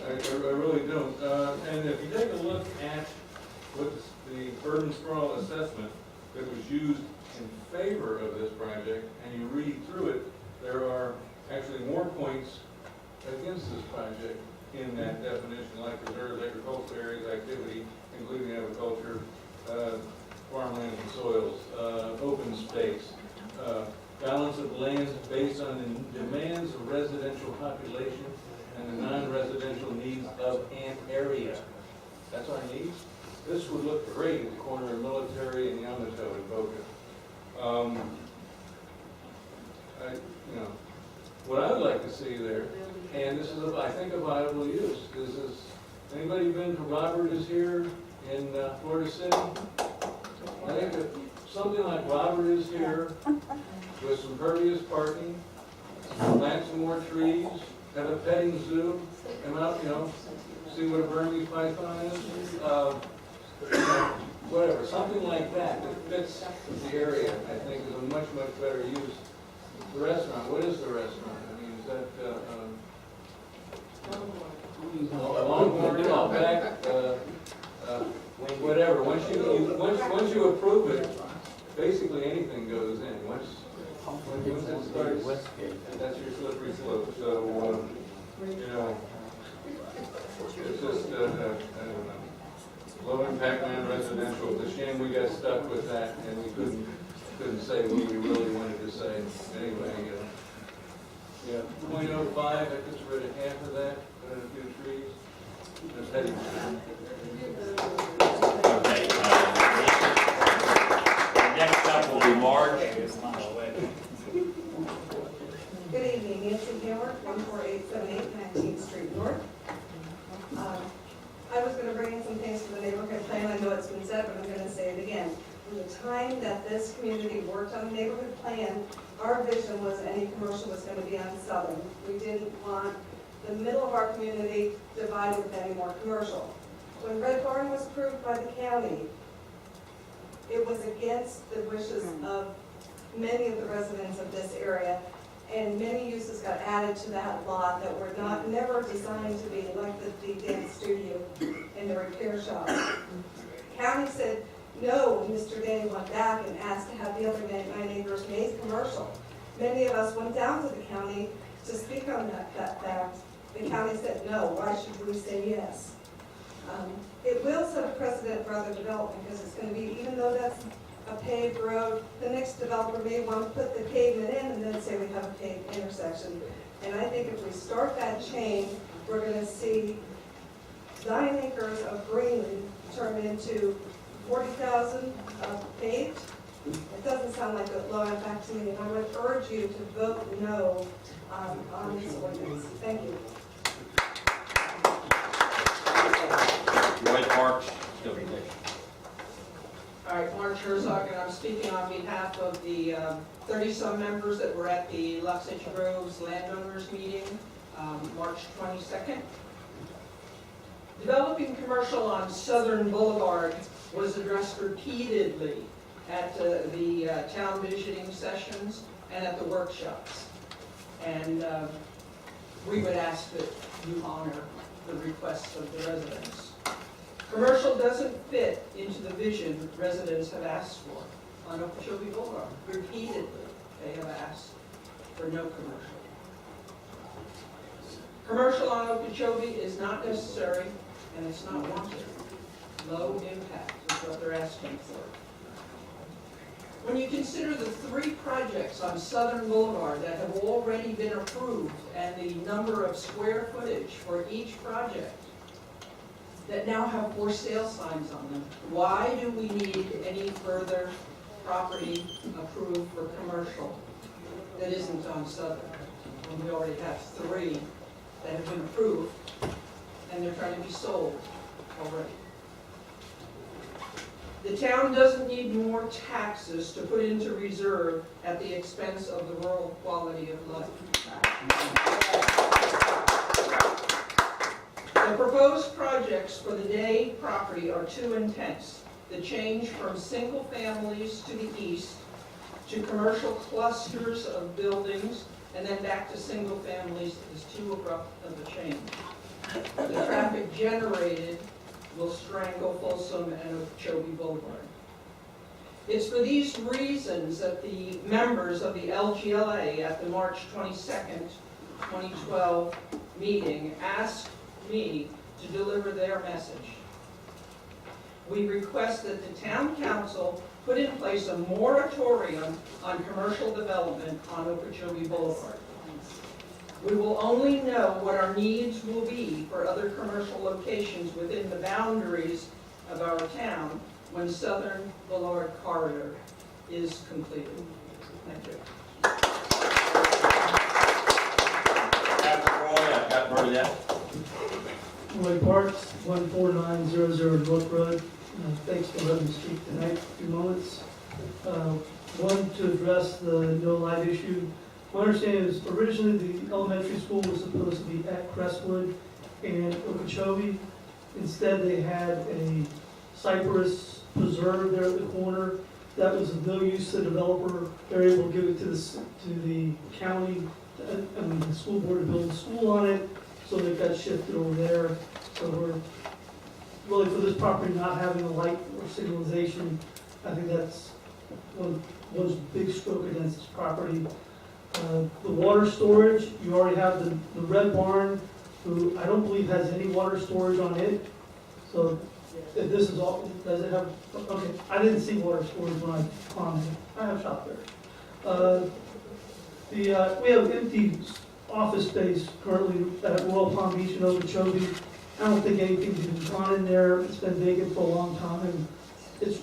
I really don't. And if you take a look at what the urban sprawl assessment that was used in favor of this project, and you read through it, there are actually more points against this project in that definition, like preserves agricultural areas, activity, including agriculture, farmland and soils, open space, balance of land based on the demands of residential population and the non-residential needs of an area. That's our needs. This would look great at the corner of Military and Yamato in Boca. What I would like to see there, and this is, I think, a viable use. Anybody been to Robert is here in Florida City? I think that something like Robert is here with some pervious parking, plant some more trees, have a petting zoo, come out, see what a Burmese python is. Whatever, something like that fits the area, I think, is a much, much better use. The restaurant, what is the restaurant? I mean, is that, Longhorn, Outback, whatever. Once you approve it, basically anything goes in. Once it starts, that's your slippery slope. So, it's just, I don't know. Low impact non-residential. It's a shame we got stuck with that and we couldn't say what we really wanted to say. Anyway, yeah, 0.05, I just read half of that, put in a few trees. Just heading. Okay. Next up will be Marge. Good evening, Nancy Hayward, 14878 19th Street North. I was going to bring in some things for the neighborhood plan. I know it's been said, but I'm going to say it again. From the time that this community worked on the neighborhood plan, our vision was any commercial was going to be on Southern. We didn't want the middle of our community divided with any more commercial. When Red Barn was approved by the county, it was against the wishes of many of the residents of this area, and many uses got added to that lot that were never designed to be like the dance studio and the repair shop. County said no when Mr. Day went back and asked to have the other my neighbors made commercial. Many of us went down to the county to speak on that fact. The county said no. Why should we say yes? It will set a precedent for other development because it's going to be, even though that's a paved road. The next developer may want to put the pavement in and then say we have a paved intersection. And I think if we start that chain, we're going to see 9 acres of green turn into 40,000 of paved. It doesn't sound like a low impact to me, and I would urge you to vote no on this ordinance. Thank you. Dwight Marks, Stony Brook. All right, Mark Herzog, and I'm speaking on behalf of the 30-some members that were at the Luxich Groves landowners meeting, March 22nd. Developing commercial on Southern Boulevard was addressed repeatedly at the town visiting sessions and at the workshops. And we would ask that you honor the requests of the residents. Commercial doesn't fit into the vision residents have asked for on Okeechobee Boulevard. Repeatedly, they have asked for no commercial. Commercial on Okeechobee is not necessary and it's not wanted. Low impact is what they're asking for. When you consider the 3 projects on Southern Boulevard that have already been approved and the number of square footage for each project that now have for sale signs on them, why do we need any further property approved for commercial that isn't on Southern? When we already have 3 that have been approved and they're trying to be sold already. The town doesn't need more taxes to put into reserve at the expense of the rural quality of life. The proposed projects for the Day property are too intense. The change from single families to the east to commercial clusters of buildings and then back to single families is too abrupt of a change. The traffic generated will strangle Folsom and Okeechobee Boulevard. It's for these reasons that the members of the LGLA at the March 22nd, 2012 meeting asked me to deliver their message. We request that the town council put in place a moratorium on commercial development on Okeechobee Boulevard. We will only know what our needs will be for other commercial locations within the boundaries of our town when Southern Boulevard corridor is completed. Thank you. After Roy, I've got Bernadette. Roy Parks, 14900 Brook Road. Thanks for letting me speak tonight for a few moments. One, to address the no light issue. My understanding is originally the elementary school was supposed to be at Crestwood and Okeechobee. Instead, they had a cypress preserve there at the corner. That was of no use to the developer. They're able to give it to the county, the school board to build a school on it, so they got shifted over there. So we're really, for this property not having a light or signalization, I think that's one big stroke against this property. The water storage, you already have the Red Barn, who I don't believe has any water storage on it. So if this is all, does it have, okay, I didn't see water storage when I commented. I have shopped there. We have empty office space currently at Royal Palm Beach and Okeechobee. I don't think anything's been gone in there. It's been vacant for a long time. It's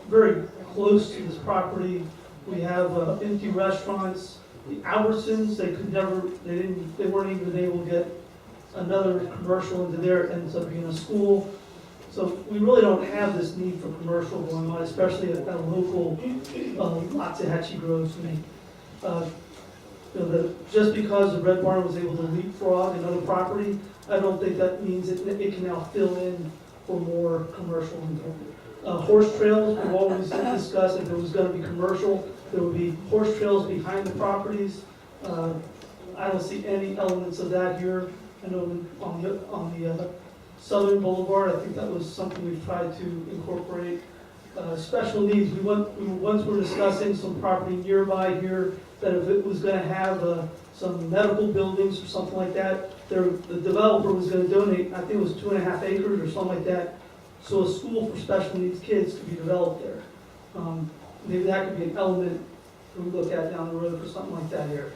very close to this property. We have empty restaurants. The Albertsons, they weren't even able to get another commercial into there. It ends up being a school. So we really don't have this need for commercial going on, especially at a local Loxahatchee Groves. Just because the Red Barn was able to leapfrog another property, I don't think that means it can now fill in for more commercial. Horse trails, we've always discussed if there was going to be commercial, there would be horse trails behind the properties. I don't see any elements of that here. I know on the Southern Boulevard, I think that was something we've tried to incorporate. Special needs, once we're discussing some property nearby here, that if it was going to have some medical buildings or something like that, the developer was going to donate, I think it was 2.5 acres or something like that, so a school for special needs kids could be developed there. maybe that could be an element we look at down the road for something like that here,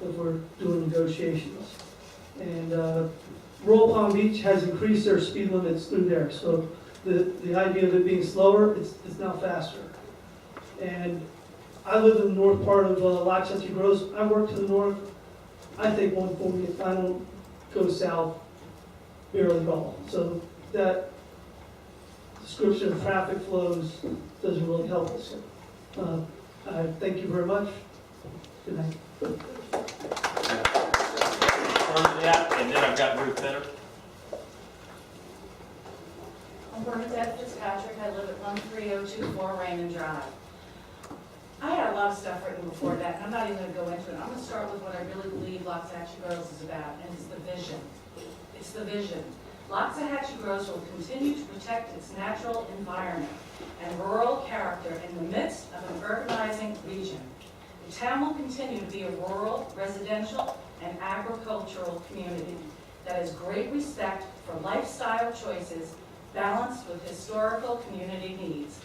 if we're doing negotiations. And Royal Palm Beach has increased their speed limits through there, so the idea of it being slower, it's now faster. And I live in the north part of Loxahatchee Groves. I work to the north. I take 140 if I don't go south barely at all. So that description of traffic flows doesn't really help us. I thank you very much. Good night. And then I've got Ruth Benner. I'm Bernadette Fitzpatrick. I live at 13024 Raymond Drive. I had a lot of stuff written before that, and I'm not even going to go into it. I'm going to start with what I really believe Loxahatchee Groves is about, and it's the vision. It's the vision. Loxahatchee Groves will continue to protect its natural environment and rural character in the midst of an urbanizing region. The town will continue to be a rural, residential, and agricultural community that has great respect for lifestyle choices balanced with historical community needs.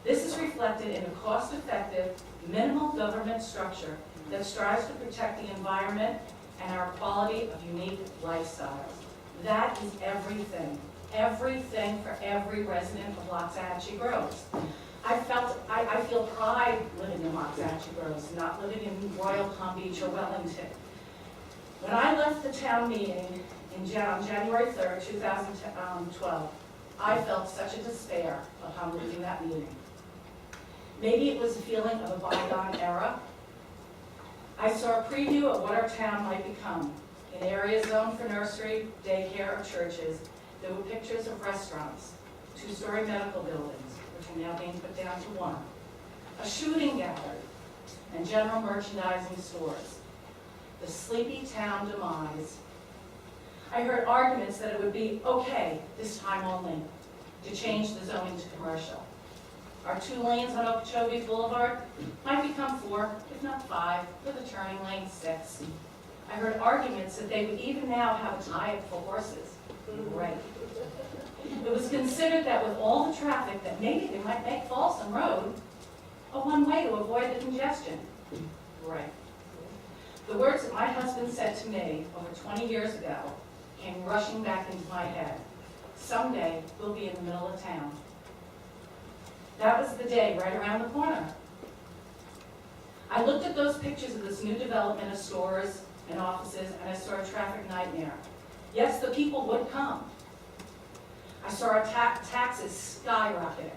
This is reflected in a cost-effective, minimal government structure that strives to protect the environment and our quality of unique lifestyles. That is everything. Everything for every resident of Loxahatchee Groves. I feel pride living in Loxahatchee Groves, not living in Royal Palm Beach or Wellington. When I left the town meeting on January 3rd, 2012, I felt such a despair upon leaving that meeting. Maybe it was a feeling of a bygone era. I saw a preview of what our town might become. In areas zoned for nursery, daycare, or churches, there were pictures of restaurants, two-story medical buildings, which are now being put down to one, a shooting gallery, and general merchandising stores. The sleepy town demise. I heard arguments that it would be okay, this time only, to change the zoning to commercial. Our 2 lanes on Okeechobee Boulevard might become 4, if not 5, with a turning lane 6. I heard arguments that they would even now have a tie-up for horses. Right. It was considered that with all the traffic that maybe they might make Folsom Road a one-way to avoid the congestion. Right. The words that my husband said to me over 20 years ago came rushing back into my head. Someday we'll be in the middle of town. That was the day right around the corner. I looked at those pictures of this new development of stores and offices, and I saw a traffic nightmare. Yes, the people would come. I saw our taxes skyrocketing.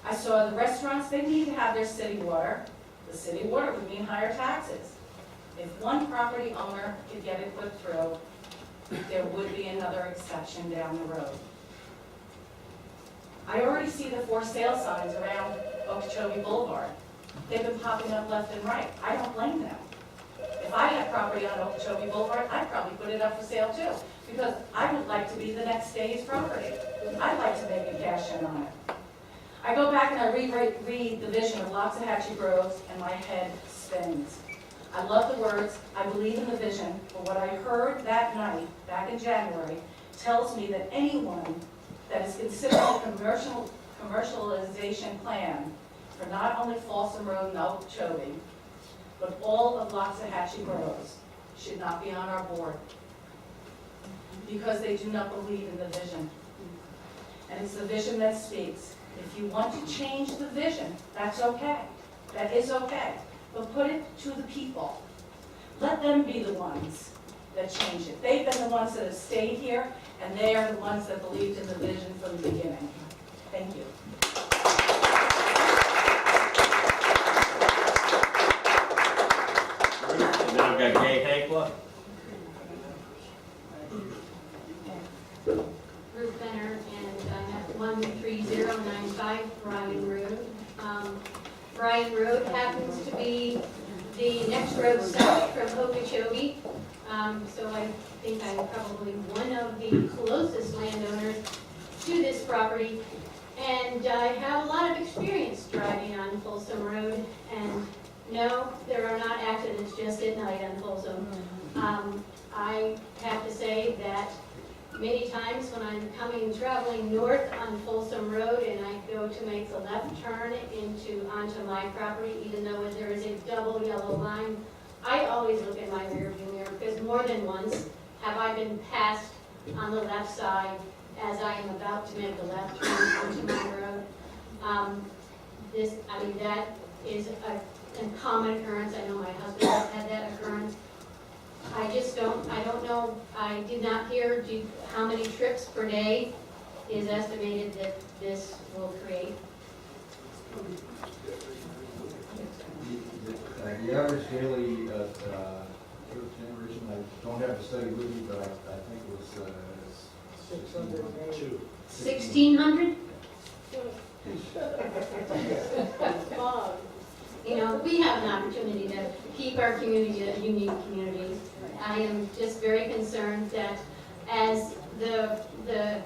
I saw the restaurants, they need to have their city water. The city water would mean higher taxes. If one property owner could get it put through, there would be another exception down the road. I already see the for sale signs around Okeechobee Boulevard. They've been popping up left and right. I don't blame them. If I had property on Okeechobee Boulevard, I'd probably put it up for sale too, because I would like to be the next day's property. I'd like to make a cash in on it. I go back and I read the vision of Loxahatchee Groves, and my head spins. I love the words, I believe in the vision, but what I heard that night, back in January, tells me that anyone that is considering a commercialization plan for not only Folsom Road and Okeechobee, but all of Loxahatchee Groves should not be on our board because they do not believe in the vision. And it's the vision that speaks. If you want to change the vision, that's okay. That is okay. But put it to the people. Let them be the ones that change it. They've been the ones that have stayed here, and they are the ones that believed in the vision from the beginning. Thank you. And then I've got Gay Hankla. Ruth Benner, and I'm at 13095 Bryan Road. Bryan Road happens to be the next road south from Okeechobee, so I think I'm probably one of the closest landowners to this property, and I have a lot of experience driving on Folsom Road, and no, there are not accidents just at night on Folsom. I have to say that many times when I'm traveling north on Folsom Road and I go to make the left turn onto my property, even though there is a double yellow line, I always look in my rearview mirror, because more than once have I been passed on the left side as I am about to make the left turn onto my road. That is a common occurrence. I know my husband has had that occurrence. I don't know, I did not hear how many trips per day is estimated that this will create. The average daily trip generation, I don't have the study with me, but I think it was 602. 1,600? You know, we have an opportunity to keep our community a unique community. I am just very concerned that as the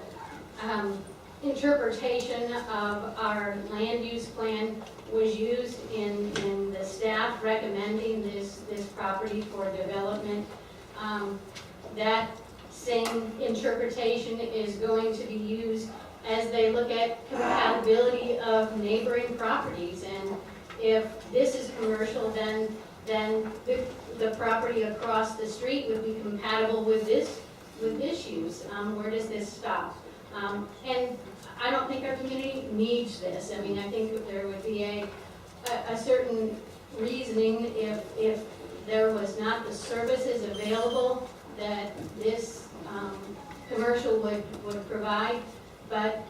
interpretation of our land use plan was used in the staff recommending this property for development, that same interpretation is going to be used as they look at compatibility of neighboring properties. And if this is commercial, then the property across the street would be compatible with this use. Where does this stop? And I don't think our community needs this. I mean, I think that there would be a certain reasoning if there was not the services available that this commercial would provide, but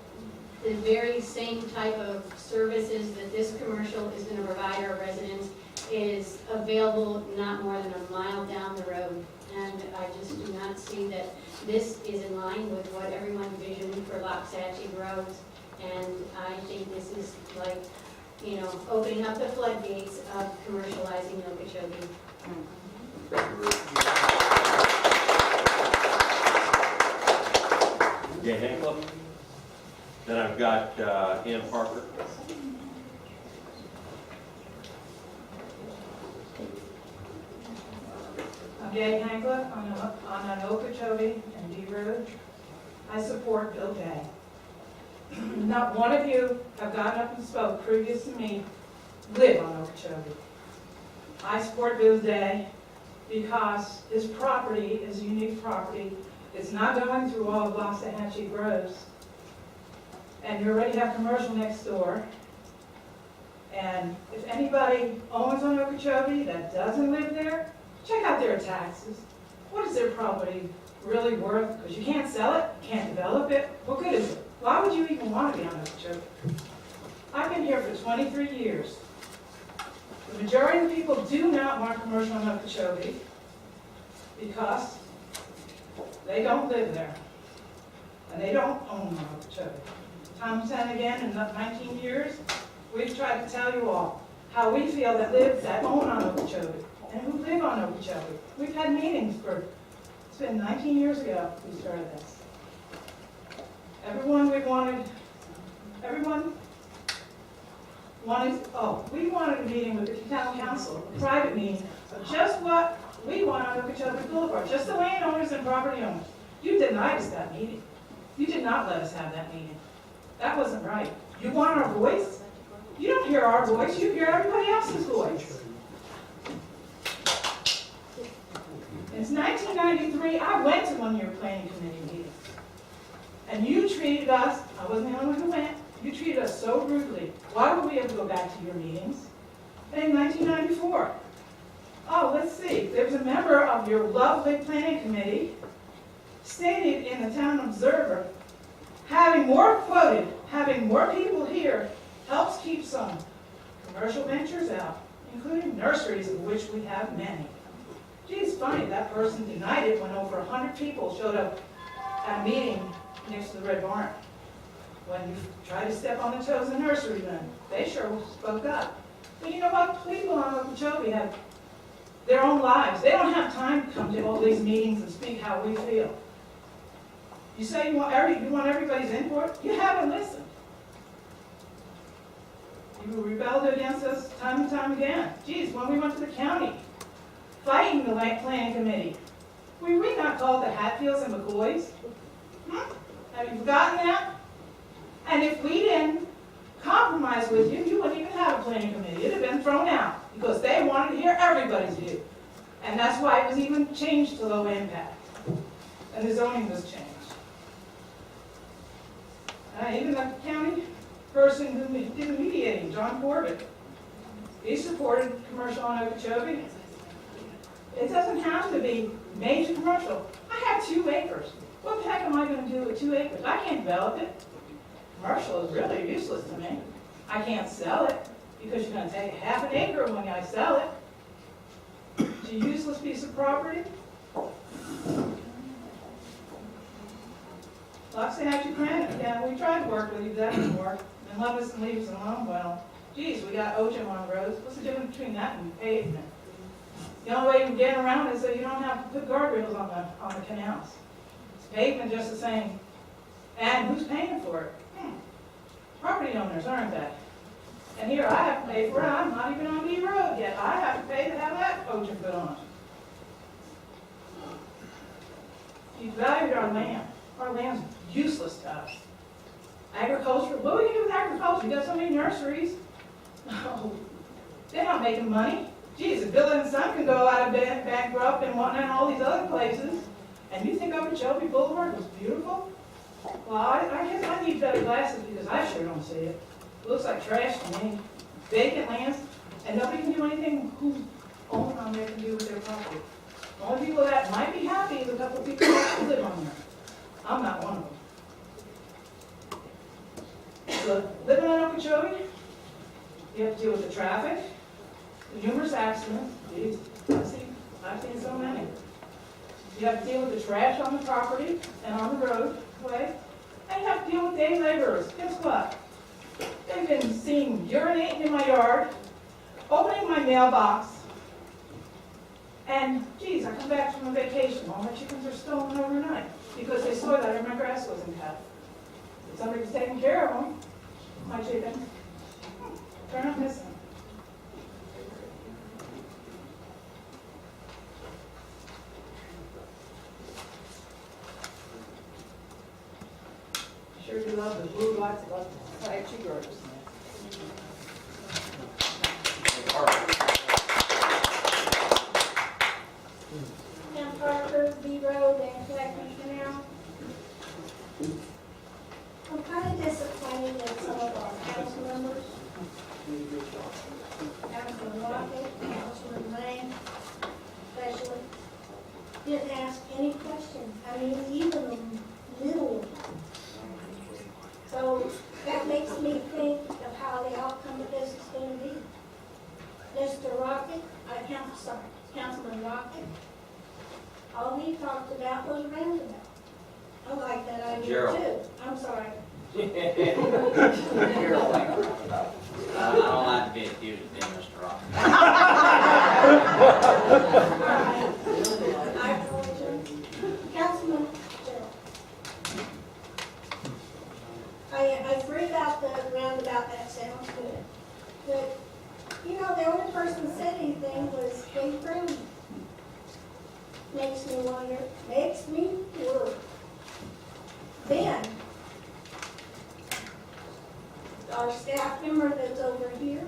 the very same type of services that this commercial is going to provide our residents is available not more than a mile down the road. And I just do not see that this is in line with what everyone envisioned for Loxahatchee Groves. And I think this is like, you know, opening up the floodgates of commercializing Okeechobee. Jay Hancock. Then I've got Ann Parker. I'm Jay Hancock on an Okeechobee and D Road. I support Bill Day. Not one of you have gotten up and spoke previous to me live on Okeechobee. I support Bill Day because his property is a unique property. It's not going through all of Loxahatchee Groves. And you already have commercial next door. And if anybody owns on Okeechobee that doesn't live there, check out their taxes. What is their property really worth? Because you can't sell it, you can't develop it. What good is it? Why would you even want to be on Okeechobee? I've been here for 23 years. The majority of the people do not want commercial on Okeechobee because they don't live there. And they don't own on Okeechobee. Time and time again, in 19 years, we've tried to tell you all how we feel that own on Okeechobee and who live on Okeechobee. We've had meetings it's been 19 years ago we started this. We wanted a meeting with the town council, a private meeting, of just what we want on Okeechobee Boulevard, just the landowners and property owners. You denied us that meeting. You did not let us have that meeting. That wasn't right. You want our voice? You don't hear our voice, you hear everybody else's voice. In 1993, I went to one of your planning committee meetings. And you treated us, I wasn't the only one who went, you treated us so rudely. Why would we ever go back to your meetings? And in 1994, let's see, there was a member of your lovely planning committee stated in the Town Observer, having more people here helps keep some commercial ventures out, including nurseries, of which we have many. Gee, it's funny, that person denied it when over 100 people showed up at a meeting next to the Red Barn. When you tried to step on the toes of the nurserymen, they sure spoke up. But you know what? People on Okeechobee have their own lives. They don't have time to come to all these meetings and speak how we feel. You say you want everybody's input? You haven't listened. You rebelled against us time and time again. Geez, when we went to the county, fighting the planning committee, were we not called the Hatfields and McCoys? Have you forgotten that? And if we didn't compromise with you, you wouldn't even have a planning committee. It'd have been thrown out because they wanted to hear everybody's view. And that's why it was even changed to low impact. And the zoning was changed. Even the county person who did the mediating, John Corbett, he supported commercial on Okeechobee. It doesn't have to be major commercial. I have 2 acres. What the heck am I going to do with 2 acres? I can't develop it. Commercial is really useless to me. I can't sell it because you're going to take half an acre when I sell it. It's a useless piece of property. Loxahatchee Granite, yeah, we tried to work with you, that didn't work. And love us and leave us alone, well, geez, we got OCHA on the roads. What's the difference between that and pavement? The only way you can get around is that you don't have to put guardrails on the canals. It's pavement just the same. And who's paying for it? Property owners, aren't they? And here I have to pay for it. I'm not even on D Road yet. I have to pay to have that OCHA put on. You valued our land. Our land's useless to us. Agriculture, what are we going to do with agriculture? You got so many nurseries. Oh, they're not making money. Geez, if Bill and Son can go out of bankrupt and whatnot and all these other places, and you think Okeechobee Boulevard was beautiful? Well, I guess I need better glasses because I sure don't see it. It looks like trash to me. Vacant lands, and nobody can do anything who owns on there can do with their property. The only people that might be happy is a couple of people that live on there. I'm not one of them. So, living in Okeechobee, you have to deal with the traffic, the numerous accidents. Geez, I've seen so many. You have to deal with the trash on the property and on the roadway. And you have to deal with day laborers. Guess what? They've been seen urinating in my yard, opening my mailbox, and geez, I come back from a vacation, all my chickens are stolen overnight because they saw that my grass wasn't cut. If somebody was taking care of them, my chickens, they're not missing. Sure do love the blue lights, love the Loxahatchee Groves. Town Parker, B Road, and Collecting Canal. I'm kind of disappointed in some of our council members. Councilman Rocket, Councilman Lane, especially, didn't ask any questions. I mean, even little ones. So that makes me think of how the outcome of this is going to be. Mr. Rocket, Councilman Rocket, all he talked about was roundabout. I like that idea Gerald. too. I'm sorry. I don't like to be accused of being Mr. Rock. I apologize. Councilman Gerald. I agree about the roundabout, that sounds good. But, you know, the only person that said anything was Dave Brown. Makes me wonder, makes me worry. Ben, our staff member that's over here,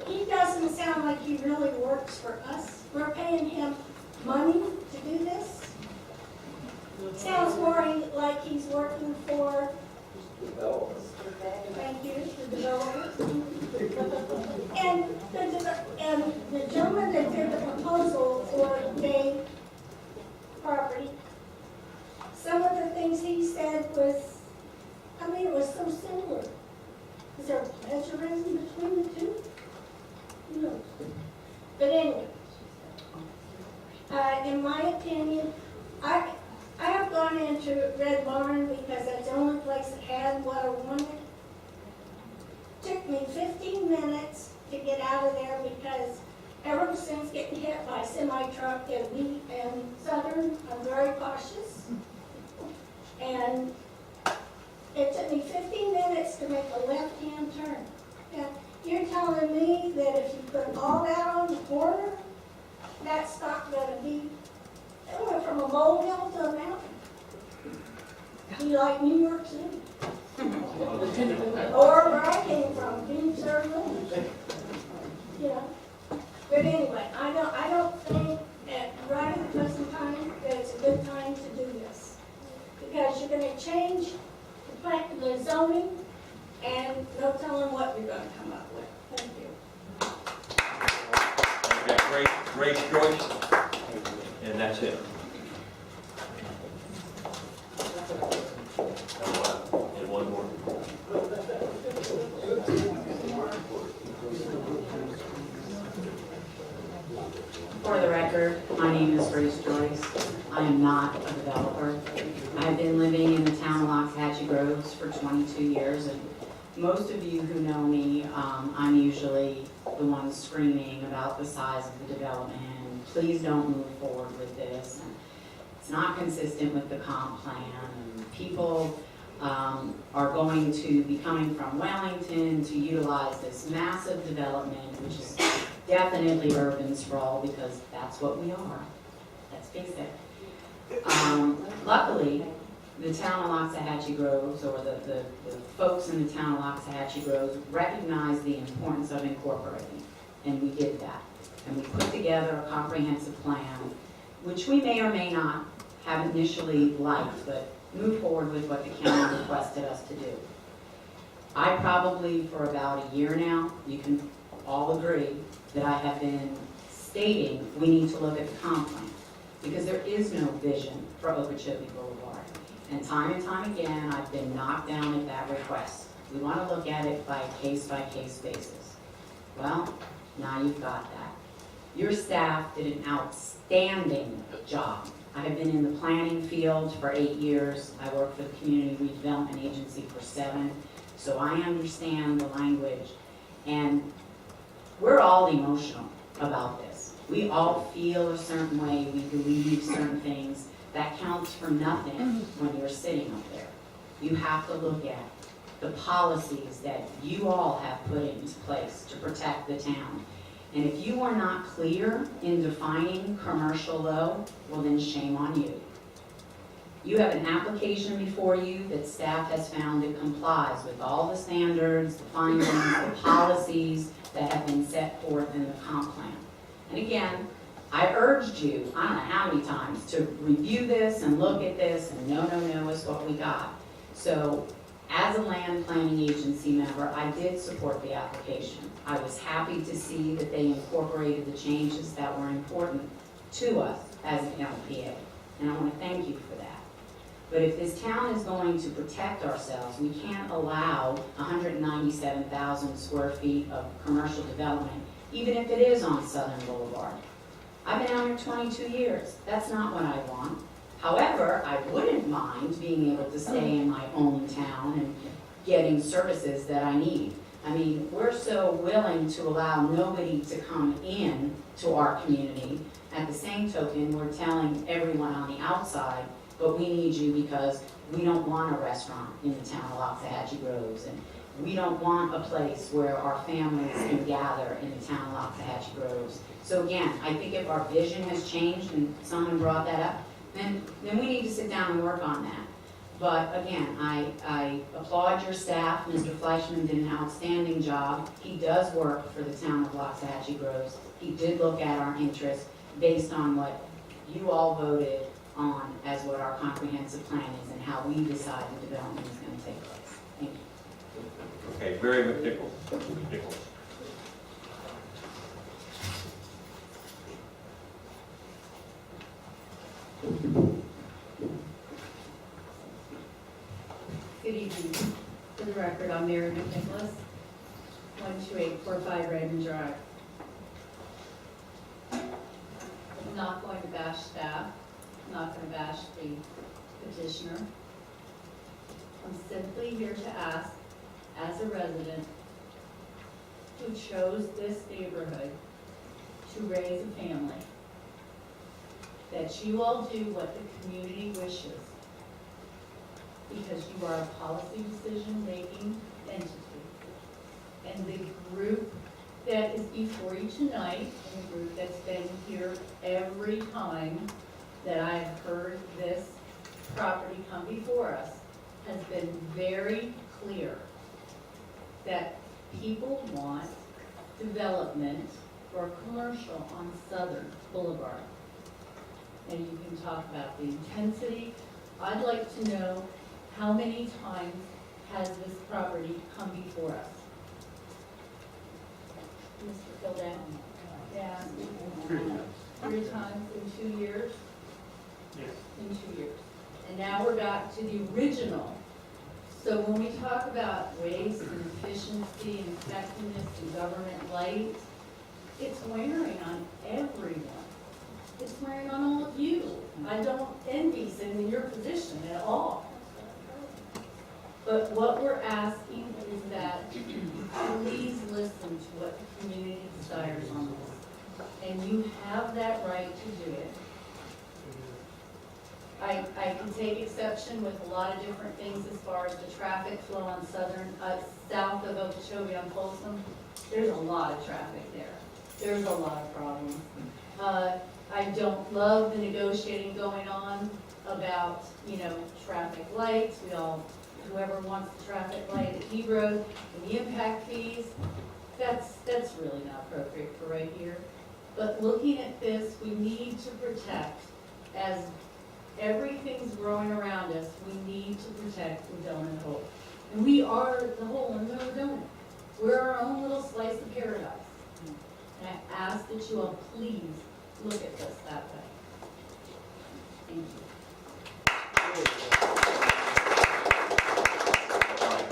he doesn't sound like he really works for us. We're paying him money to do this. Sounds more like he's working for, thank you, the developer. And the gentleman that did the proposal for Bay property, some of the things he said was, I mean, it was so similar. Is there plagiarism between the two? Who knows? But anyway, in my opinion, I have gone into Red Barn because that's the only place that had what I wanted. Took me 15 minutes to get out of there because ever since getting hit by a semi-truck in Southern, I'm very cautious. And it took me 15 minutes to make a left-hand turn. Now, you're telling me that if you put all that on the corner, that's not going to be, it went from a molehill to a mountain. be like New York City. Or where I came from, Phoenix, Arizona. Yeah. But anyway, I don't think right at the present time that it's a good time to do this. Because you're gonna change the zoning and no telling what you're gonna come up with. Thank you. Great choice. And that's it. And one more. For the record, my name is Grace Joyce. I am not a developer. I've been living in the town of Loxahatchee Groves for 22 years, and most of you who know me, I'm usually the one screaming about the size of the development, and please don't move forward with this. And it's not consistent with the comp plan, and people are going to be coming from Wellington to utilize this massive development, which is definitely urban sprawl, because that's what we are. Let's face it. Luckily, the town of Loxahatchee Groves, or the folks in the town of Loxahatchee Groves, recognize the importance of incorporating, and we did that. And we put together a comprehensive plan, which we may or may not have initially liked, but moved forward with what the county requested us to do. I probably, for about a year now, you can all agree that I have been stating we need to look at the comp plan, because there is no vision for Okeechobee Boulevard. And time again, I've been knocked down at that request. We want to look at it by case basis. Well, now you've got that. Your staff did an outstanding job. I have been in the planning field for 8 years. I worked for the Community Redevelopment Agency for 7, so I understand the language. And we're all emotional about this. We all feel a certain way, we believe certain things. That counts for nothing when you're sitting up there. You have to look at the policies that you all have put into place to protect the town. And if you are not clear in defining commercial low, well then shame on you. You have an application before you that staff has found it complies with all the standards, the findings, the policies that have been set forth in the comp plan. And again, I urged you, I don't know how many times, to review this and look at this, and no is what we got. So, as a land planning agency member, I did support the application. I was happy to see that they incorporated the changes that were important to us as an LPA, and I want to thank you for that. But if this town is going to protect ourselves, we can't allow 197,000 square feet of commercial development, even if it is on Southern Boulevard. I've been out here 22 years. That's not what I want. However, I wouldn't mind being able to stay in my own town and getting services that I need. I mean, we're so willing to allow nobody to come in to our community. At the same token, we're telling everyone on the outside, but we need you because we don't want a restaurant in the town of Loxahatchee Groves, and we don't want a place where our families can gather in the town of Loxahatchee Groves. So again, I think if our vision has changed, and someone brought that up, then we need to sit down and work on that. But again, I applaud your staff. Mr. Fleischman did an outstanding job. He does work for the town of Loxahatchee Groves. He did look at our interests based on what you all voted on as what our comprehensive plan is and how we decide the development is going to take place. Thank you. Okay, Barry McNichols. Good evening. For the record, I'm Mary McNicholas, 12845 Raymond Drive. I'm not going to bash staff, I'm not going to bash the petitioner. I'm simply here to ask, as a resident who chose this neighborhood to raise a family, that you all do what the community wishes, because you are a policy decision-making entity. And the group that is before you tonight, and the group that's been here every time that I have heard this property come before us, has been very clear that people want development for commercial on Southern Boulevard. And you can talk about the intensity. I'd like to know how many times has this property come before us? Mr. Kildare? Yeah. 3 times in 2 years? Yes. In 2 years. And now we're back to the original. So when we talk about waste and efficiency and effectiveness and government light, it's wearing on everyone. It's wearing on all of you. I don't envy sitting in your position at all. But what we're asking is that please listen to what the community desires on this. And you have that right to do it. I can take exception with a lot of different things as far as the traffic flow on south of Okeechobee on Folsom. There's a lot of traffic there. There's a lot of problems. I don't love the negotiating going on about, traffic lights. Whoever wants the traffic light at Key Road and the impact fees, that's really not appropriate for right here. But looking at this, we need to protect, as everything's growing around us, we need to protect the donut hole. And we are the hole in the middle of the donut. We're our own little slice of paradise. And I ask that you all please look at this that way. Thank you.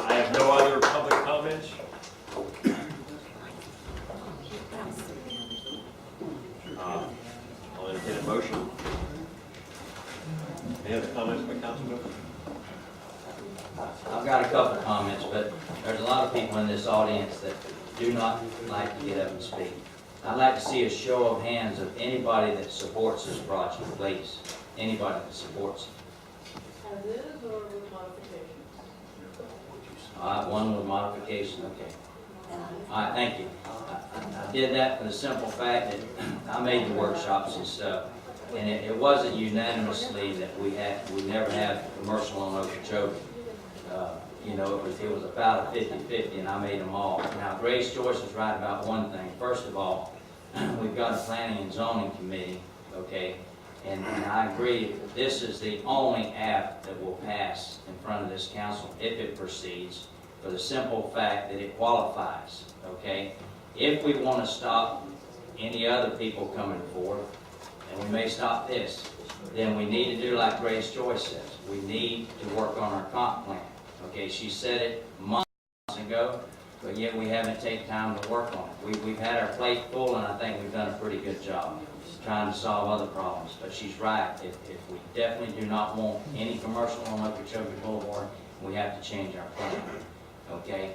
I have no other public comments. I'll entertain a motion. Any other comments by council members? I've got a couple of comments, but there's a lot of people in this audience that do not like to get up and speak. I'd like to see a show of hands of anybody that supports this project, please. Anybody that supports it. As is or with modifications? One with modification, okay. All right, thank you. I did that for the simple fact that I made the workshops and stuff, and it wasn't unanimously that we never had commercial on Okeechobee. It was about a 50-50, and I made them all. Now, Grace Joyce is right about one thing. First of all, we've got a planning and zoning committee, okay? And I agree, this is the only app that will pass in front of this council if it proceeds, for the simple fact that it qualifies, okay? If we want to stop any other people coming forward, and we may stop this, then we need to do like Grace Joyce says. We need to work on our comp plan, okay? She said it months ago, but yet we haven't taken time to work on it. We've had our plate full, and I think we've done a pretty good job trying to solve other problems. But she's right. If we definitely do not want any commercial on Okeechobee Boulevard, we have to change our plan. Okay?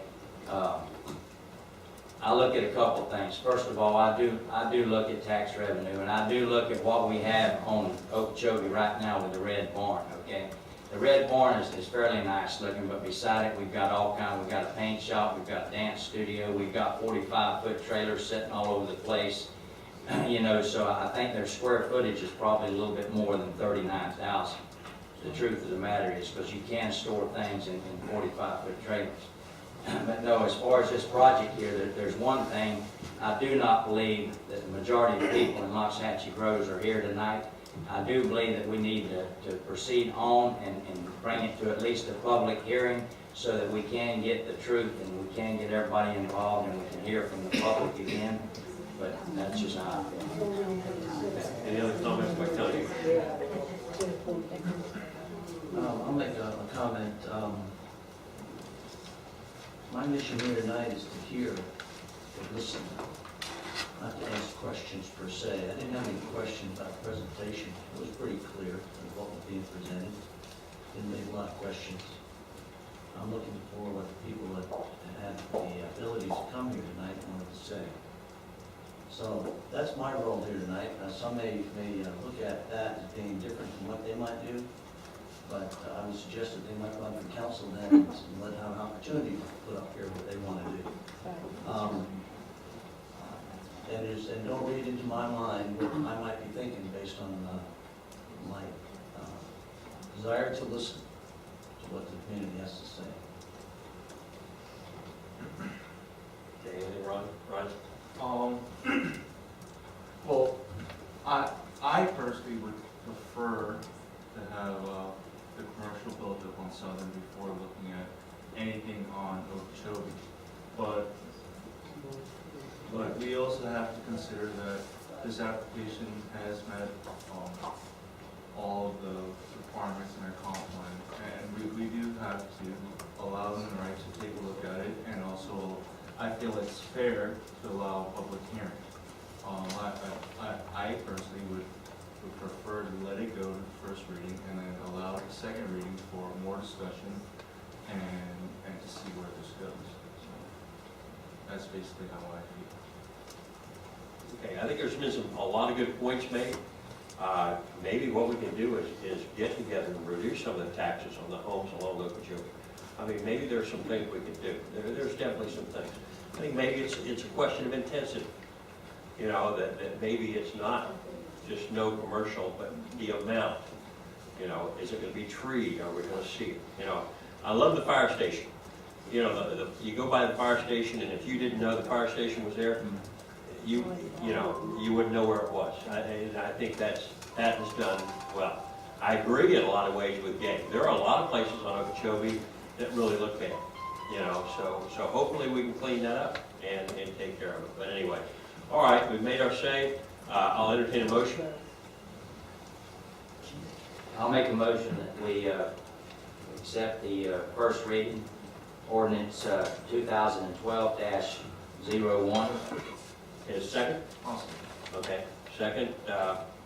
I look at a couple things. First of all, I do look at tax revenue, and I do look at what we have on Okeechobee right now with the Red Barn. Okay? The Red Barn is fairly nice looking, but beside it, we've got all kinds. We've got a paint shop, we've got a dance studio, we've got 45-foot trailers sitting all over the place. So I think their square footage is probably a little bit more than 39,000. The truth of the matter is, because you can store things in 45-foot trailers. But no, as far as this project here, there's one thing. I do not believe that the majority of people in Loxahatchee Groves are here tonight. I do believe that we need to proceed on and bring it to at least a public hearing so that we can get the truth and we can get everybody involved and we can hear from the public again. But that's just how I feel. Any other comments by Tony? I'll make a comment. My mission here tonight is to hear, to listen, not to ask questions per se. I didn't have any questions about the presentation. It was pretty clear of what was being presented. Didn't make a lot of questions. I'm looking for what the people that had the ability to come here tonight wanted to say. So that's my role here tonight. Some may look at that as being different from what they might do, but I would suggest that they might run for council then and let them have an opportunity to put up here what they want to do. And don't read into my mind what I might be thinking based on my desire to listen to what the community has to say. Okay, anything, Ron? Well, I personally would prefer to have the commercial built up on Southern before looking at anything on Okeechobee. But we also have to consider that this application has met all of the requirements in our comp plan. And we do have to allow them the right to take a look at it, and also I feel it's fair to allow a public hearing. I personally would prefer to let it go to the first reading and then allow the second reading for more discussion and to see where this goes. So that's basically how I feel. Okay, I think there's been a lot of good points made. Maybe what we can do is get together and reduce some of the taxes on the homes along Okeechobee. I mean, maybe there's some things we can do. There's definitely some things. I think maybe it's a question of intensity. You know, that maybe it's not just no commercial, but the amount. You know, is it going to be tree? Are we going to see it? You know, I love the fire station. You know, you go by the fire station, and if you didn't know the fire station was there, you wouldn't know where it was. I think that was done well. I agree in a lot of ways with Gabe. There are a lot of places on Okeechobee that really look bad. You know, so hopefully we can clean that up and take care of it. But anyway, all right, we've made our say. I'll entertain a motion. I'll make a motion that we accept the first reading ordinance 2012-01. Is second? Awesome. Okay, second.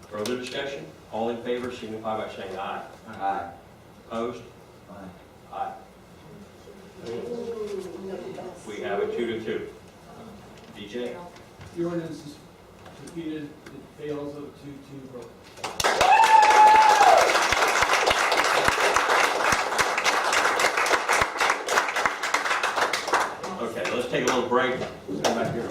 Further discussion? All in favor signify by saying aye. Aye. Opposed? Aye. Aye. We have a 2-2. DJ? The ordinance is defeated, it fails of 2-2 vote. Okay, let's take a little break. Come back here.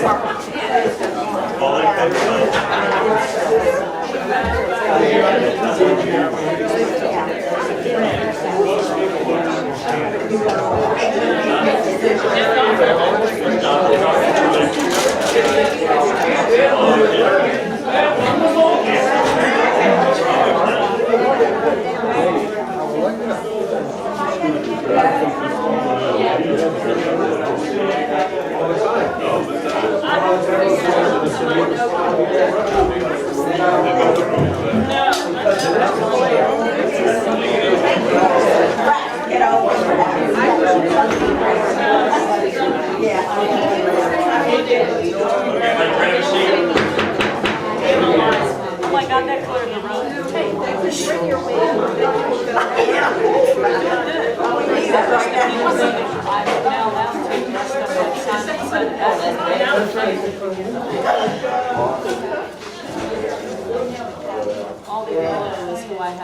All in Oh my God, that cleared the road. Bring your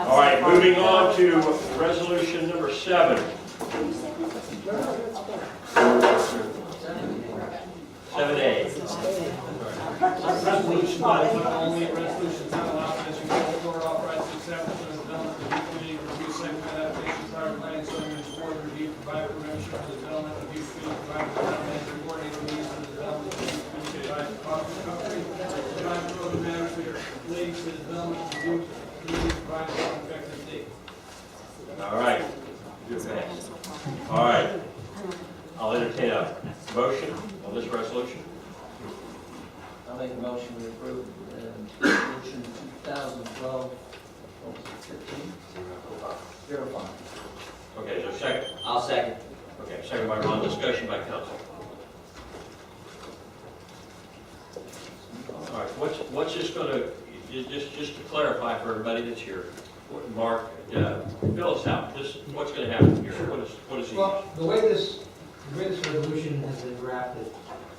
All right, moving on to resolution number 7. 7A. Resolution by one only, resolution town of Loudon, Michigan, Board authorizing establishment of development review committee to review site plan application prior to planning zoning and board review, provide permission for the development review committee, provide for town manager coordinating meetings for the development review committee, provide for cost recovery, provide for other matters relating to the development review committee, provide for an effective date. All right. All right. I'll entertain a motion on this resolution. I'll make a motion to approve resolution 2012-15. 05. Okay, is there a second? I'll second. Okay, second by Ron, discussion by council. All right, what's this going to, just to clarify for everybody that's here, Mark, fill us out. What's going to happen here? What is he? Well, the way this resolution has been drafted,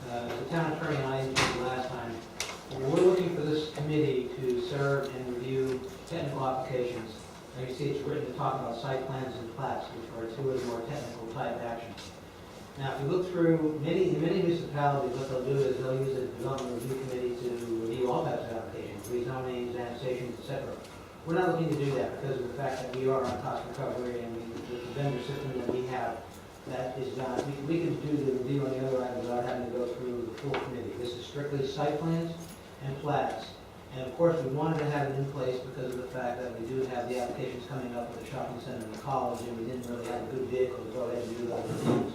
the town attorney and I indicated last time, we're looking for this committee to serve and review technical applications. Now you see it's written to talk about site plans and plats, which are two of the more technical type actions. Now, if you look through in many municipalities, what they'll do is they'll use a development review committee to review all types of applications, rezonings, annexations, etc. We're not looking to do that because of the fact that we are on cost recovery and the vendor system that we have, that is not, we can do the review on the other items without having to go through the full committee. This is strictly site plans and plats. And of course, we wanted to have it in place because of the fact that we do have the applications coming up with the shopping center and the college, and we didn't really have a good vehicle to go ahead and do those reviews.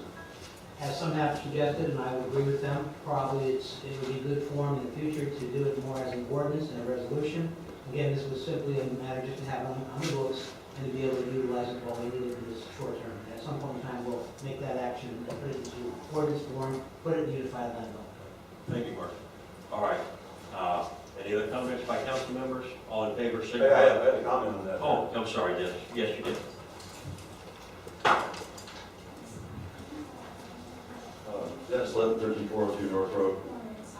As some have suggested, and I would agree with them, probably it would be good form in the future to do it more as an ordinance and a resolution. Again, this was simply a matter just to have on the books and to be able to utilize it while we needed in this short term. At some point in time, we'll make that action and put it into ordinance form, put it in unified land law. Thank you, Mark. All right. Any other comments by council members? All in favor, Hey, signify. I had a comment on that. Oh, I'm sorry, Dennis. Yes, you did. Dennis Levin, 13402 North Road.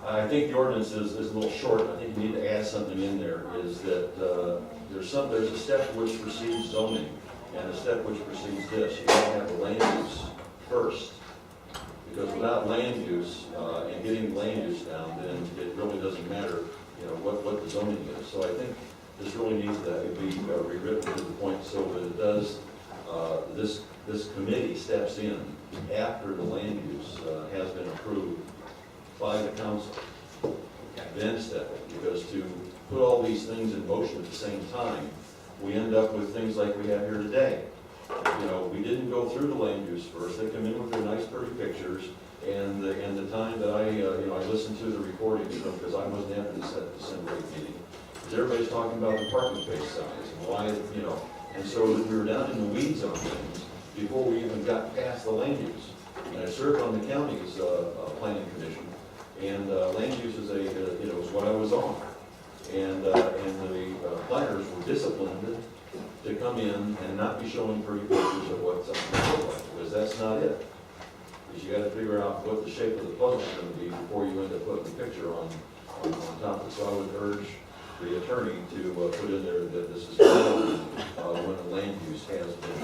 I think the ordinance is a little short. I think you need to add something in there, is that there's a step which precedes zoning and a step which precedes this. You gotta have the land use first. Because without land use and getting land use down, then it really doesn't matter, what the zoning is. So I think this really needs to be rewritten to the point so that it does, this committee steps in after the land use has been approved by the council. Then step in, because to put all these things in motion at the same time, we end up with things like we have here today. We didn't go through the land use first. They come in with their nice pretty pictures, and the time that I listened to the recordings from, because I wasn't at this December 8th meeting, because everybody's talking about the parking space size and why, and so we were down in the weeds on things before we even got past the land use. And I served on the county's planning commission, and land use is was what I was on. And the planners were disciplined to come in and not be showing pretty pictures of what something looks like, because that's not it. Because you gotta figure out what the shape of the puzzle is gonna be before you end up putting the picture on top of it. So I would urge the attorney to put in there that this is when the land use has been,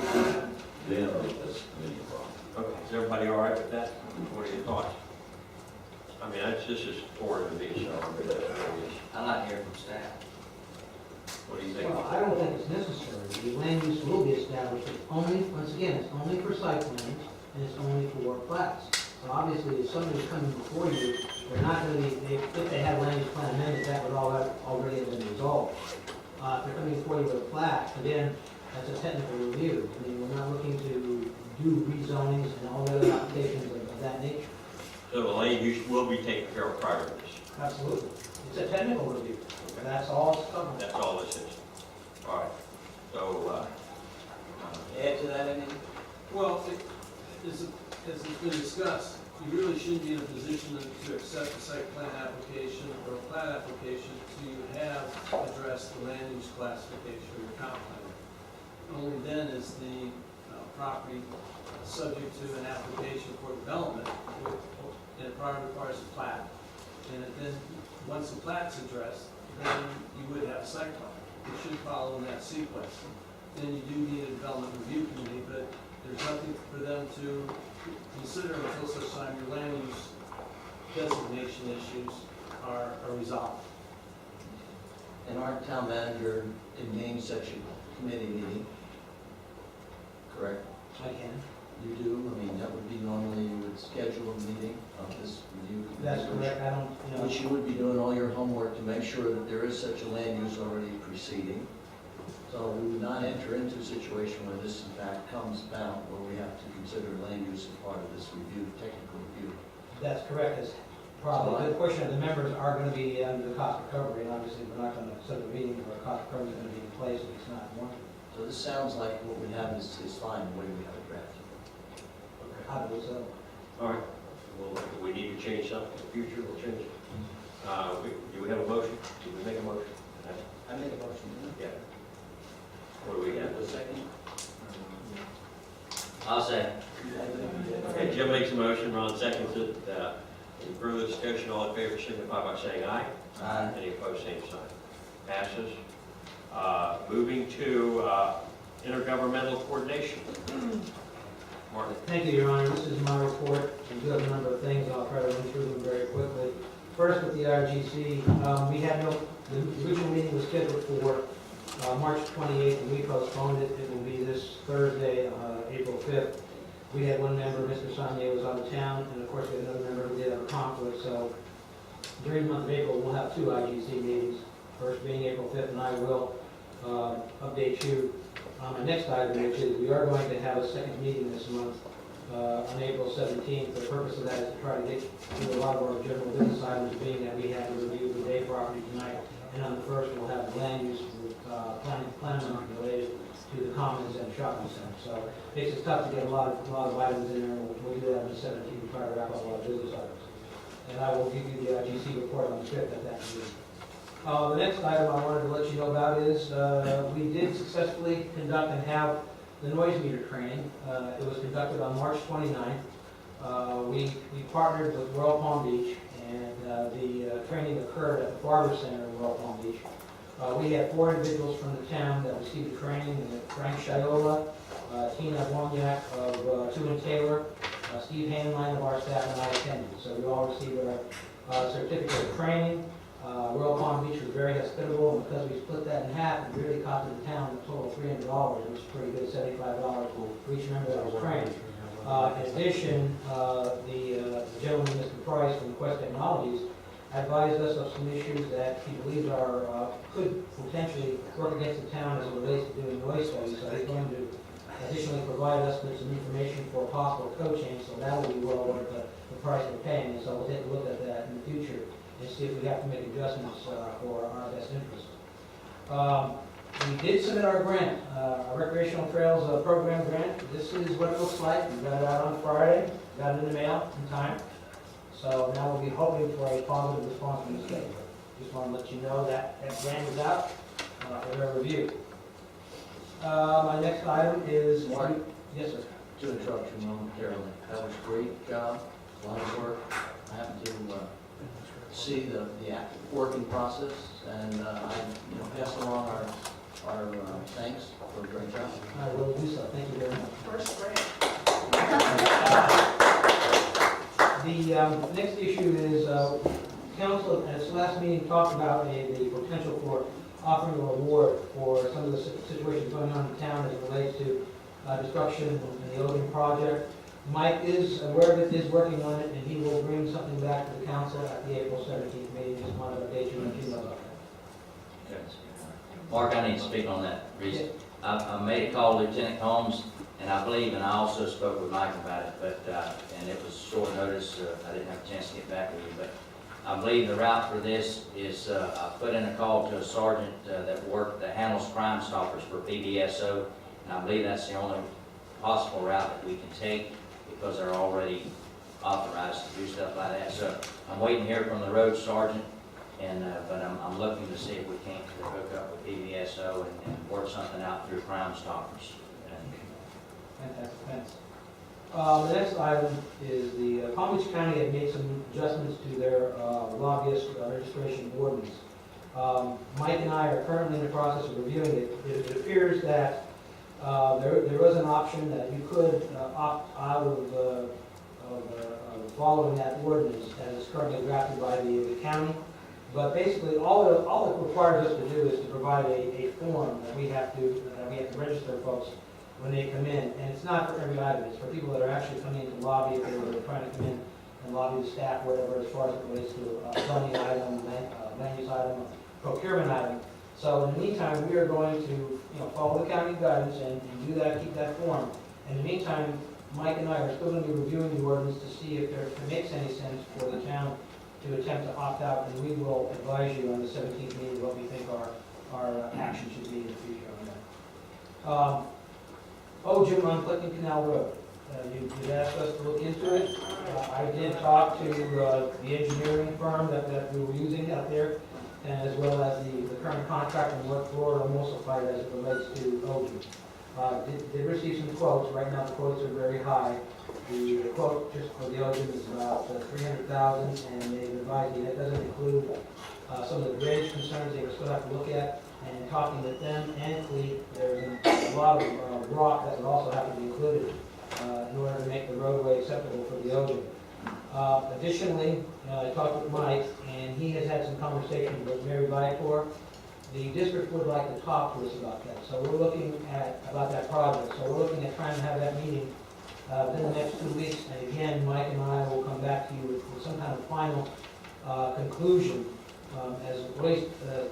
then this committee involved. Okay, is everybody all right with that? What are your thoughts? I mean, this is foreign to me, so I'm really curious. I'd like to hear from staff. What do you think? Well, I don't think it's necessary. The land use will be established, it's only, once again, it's only for site plans, and it's only for plats. So obviously, if somebody's coming before you, they're not gonna be, if they had land use plan amendment, that would all have already have been resolved. If they're coming before you with a plat, again, that's a technical review. I mean, we're not looking to do rezonings and all the other applications of that nature. So the land use will be taken care of prior to this. Absolutely. It's a technical review. That's all it's covering. That's all this is. All right. So, Add to that, any? Well, as it's been discussed, you really shouldn't be in a position to accept a site plan application or a plat application until you have addressed the land use classification or your comp plan. Only then is the property subject to an application for development, and it probably requires a plat. And then, once the plat's addressed, then you would have a site plan. You should follow in that sequence. Then you do need a development review committee, but there's nothing for them to consider until such time your land use designation issues are resolved. And our town manager in name such a committee meeting, correct? I can. You do? I mean, that would be normally you would schedule a meeting of this review committee. That's correct. I don't, you know. Which you would be doing all your homework to make sure that there is such a land use already proceeding. So we would not enter into a situation where this in fact comes about, where we have to consider land use as part of this review, technical review. That's correct. It's probably a good portion of the members are going to be under the cost recovery, and obviously we're not going to set a meeting where cost recovery is going to be in place if it's not warranted. So this sounds like what we have is fine, the way we have it drafted. I believe so. all right. Well, if we need to change something in the future, we'll change it. Do we have a motion? Do we make a motion? I make a motion. Yeah. What do we have? A second? I'll say. Okay, Jim makes a motion, Ron seconds it. Any further discussion, all in favor signify by saying aye. Aye. Any opposed, same sign. Passes. Moving to intergovernmental coordination. Martin. Thank you, Your Honor. This is my report. We do have a number of things. I'll try to run through them very quickly. First, with the IRGC, we had the original meeting was scheduled for March 28th, and we postponed it. It will be this Thursday, April 5th. We had one member, Mr. Sonia, was out of town, and of course, we had another member who did have a conflict. So during the month of April, we'll have two IGC meetings. First being April 5th, and I will update you on my next item, which is we are going to have a second meeting this month on April 17th. The purpose of that is to try to get through a lot of our general business items, being that we had to review the day property tonight. And on the first, we'll have land use planning related to the commons and shopping center. So it makes it tough to get a lot of items in there. We'll do that on the 17th to try to wrap up a lot of business items. And I will give you the IGC report on the 5th at that meeting. The next item I wanted to let you know about is we did successfully conduct and have the noise meter training. It was conducted on March 29th. We partnered with Royal Palm Beach, and the training occurred at the Barber Center in Royal Palm Beach. We had 4 individuals from the town that received the training: Frank Shiola, Tina Wozniak of Two and Taylor, Steve Hanline of our staff, and I attended. So we all received our certificate of training. Royal Palm Beach was very hospitable, and because we split that in half, it really costed the town a total of $300, which is pretty good, $75 for each member that was trained. In addition, the gentleman, Mr. Price from Quest Technologies, advised us of some issues that he believes could potentially work against the town as it relates to doing noise studies. So he's going to additionally provide us with some information for a possible code change, so that will be well worth the price we're paying. And so we'll take a look at that in the future and see if we have to make adjustments for our best interest. We did submit our grant, our recreational trails program grant. This is what it looks like. We got it out on Friday, got it in the mail in time. So now we'll be hoping for a positive response from the state. Just want to let you know that grant is out for their review. My next item is... Mark? Yes, sir. To interrupt you momentarily. That was a great job, a lot of work. I happened to see the working process, and I pass along our thanks for a great job. I will do so. Thank you very much. First grant. The next issue is, council at its last meeting talked about the potential for offering a reward for some of the situations going on in town as it relates to destruction in the Odeon project. Mike is aware of it, is working on it, and he will bring something back to the council at the April 17th meeting. Just wanted to update you and let you know about that. Mark, I need to speak on that reason. I made a call to Lieutenant Holmes, and I believe, and I also spoke with Mike about it, but, and it was short notice, I didn't have a chance to get back with you, but I believe the route for this is, I put in a call to a sergeant that handles Crime Stoppers for PBSO, and I believe that's the only possible route that we can take, because they're already authorized to do stuff like that. So I'm waiting to hear from the road sergeant, and but I'm looking to see if we can't hook up with PBSO and work something out through Crime Stoppers. Fantastic, thanks. The next item is the Palm Beach County had made some adjustments to their lobbyist registration ordinance. Mike and I are currently in the process of reviewing it. It appears that there was an option that you could opt out of following that ordinance as it's currently drafted by the county. But basically, all it requires us to do is to provide a form that we have to register folks when they come in. And it's not for every item, it's for people that are actually coming in to lobby, if they're trying to come in and lobby the staff, whatever, as far as it relates to a zoning item, land use item, procurement item. So in the meantime, we are going to, follow the county guidance and do that, keep that form. In the meantime, Mike and I are still going to be reviewing the ordinance to see if it makes any sense for the town to attempt to opt out, and we will advise you on the 17th meeting what we think our action should be in the future on that. Jim on Clinton Canal Road. You asked us to look into it. I did talk to the engineering firm that we were using out there, and as well as the current contractor in North Florida, emulsified as it relates to Ojim. Did receive some quotes. Right now the quotes are very high. The quote just for the Ojim is about $300,000, and they've advised me that doesn't include some of the drainage concerns they will still have to look at. And talking with them and Clete, there's a lot of rock that would also have to be included in order to make the roadway acceptable for the Ojim. Additionally, I talked with Mike, and he has had some conversations with Mary Viator. The district would like to talk to us about that. So we're looking at about that project. So we're looking at trying to have that meeting within the next 2 weeks. And again, Mike and I will come back to you with some kind of final conclusion as at least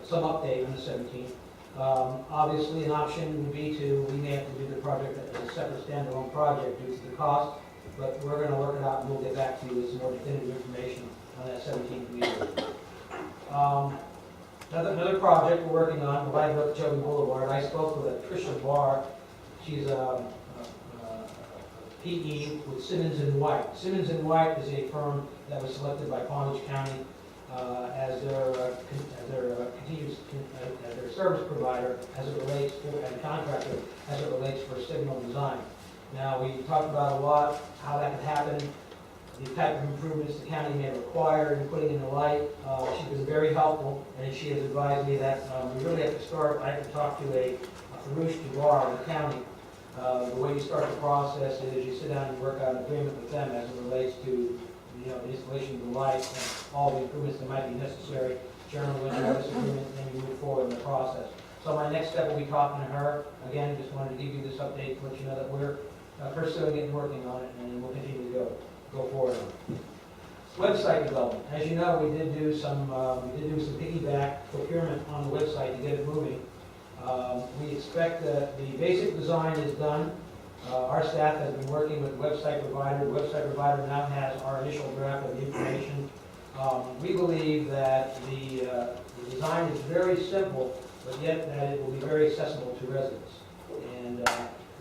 some update on the 17th. Obviously, an option would be we may have to do the project as a separate standalone project due to the cost, but we're going to work it out and we'll get back to you with some more definitive information on that 17th meeting. Another project we're working on, Hawaii Okeechobee Boulevard. I spoke with Tricia Barr. She's a PE with Simmons & White. Simmons & White is a firm that was selected by Palm Beach County as their service provider as it relates to, and contractor as it relates for signal design. Now, we talked about a lot how that could happen, the type of improvements the county may require in putting in the light. She's been very helpful, and she has advised me that we really have to start. I have to talk to a Farouche Dubar in the county. The way you start the process is you sit down and work out an agreement with them as it relates to the installation of the lights and all the improvements that might be necessary. Generally, when you have this agreement, then you move forward in the process. So my next step will be talking to her. Again, just wanted to give you this update to let you know that we're pursuing it and working on it, and we'll continue to go forward on it. Website development. As you know, we did do some piggyback procurement on the website to get it moving. We expect that the basic design is done. Our staff has been working with the website provider. The website provider now has our initial draft of the information. We believe that the design is very simple, but yet that it will be very accessible to residents. And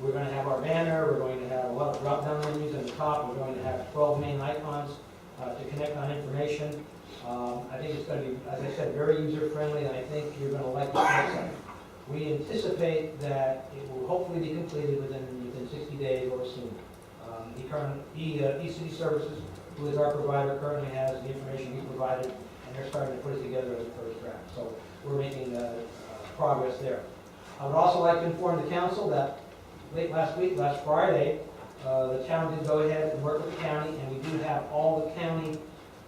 we're going to have our banner. We're going to have a lot of drop-down menus at the top. We're going to have 12 main icons to connect on information. I think it's going to be, as I said, very user-friendly, and I think you're going to like the website. We anticipate that it will hopefully be completed within 60 days or sooner. eCity Services, who is our provider, currently has the information we provided, and they're starting to put it together as a first draft. So we're making progress there. I would also like to inform the council that last Friday, The town did go ahead and work with the county, and we do have all the county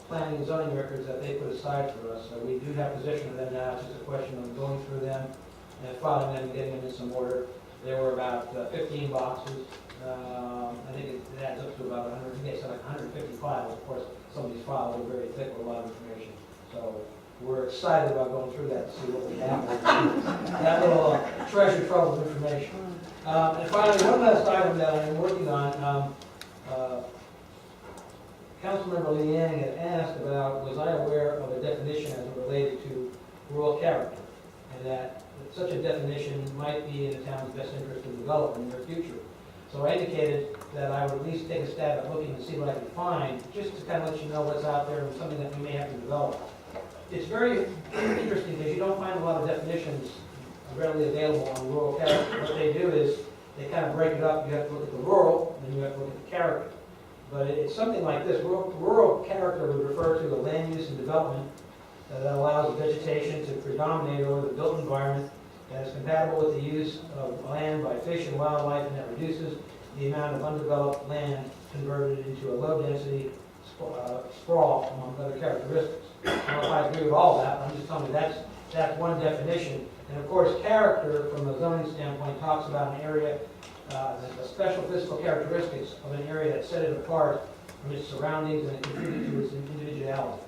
planning and zoning records that they put aside for us. So we do have possession of them now. It's just a question of going through them and filing them and getting them in some order. There were about 15 boxes. I think it adds up to about 100, I guess like 150 files. Of course, some of these files are very thick with a lot of information. So we're excited about going through that to see what we have. That little treasure trove of information. And finally, one last item that I'm working on. Councilmember Leanne had asked about, was I aware of a definition as it related to rural character, and that such a definition might be in the town's best interest in development in the near future. So I indicated that I would at least take a stab at looking and see what I could find, just to kind of let you know what's out there and something that we may have to develop. It's very interesting because you don't find a lot of definitions readily available on rural character. What they do is they kind of break it up. You have to look at the rural, and then you have to look at the character. But it's something like this. Rural character would refer to the land use and development that allows vegetation to predominate over the built environment, that is compatible with the use of land by fish and wildlife, and that reduces the amount of undeveloped land converted into a low-density sprawl, among other characteristics. I don't know if I agree with all that, but I'm just telling you that's one definition. And of course, character, from a zoning standpoint, talks about an area, the special physical characteristics of an area that set it apart from its surroundings and contribute to its individuality.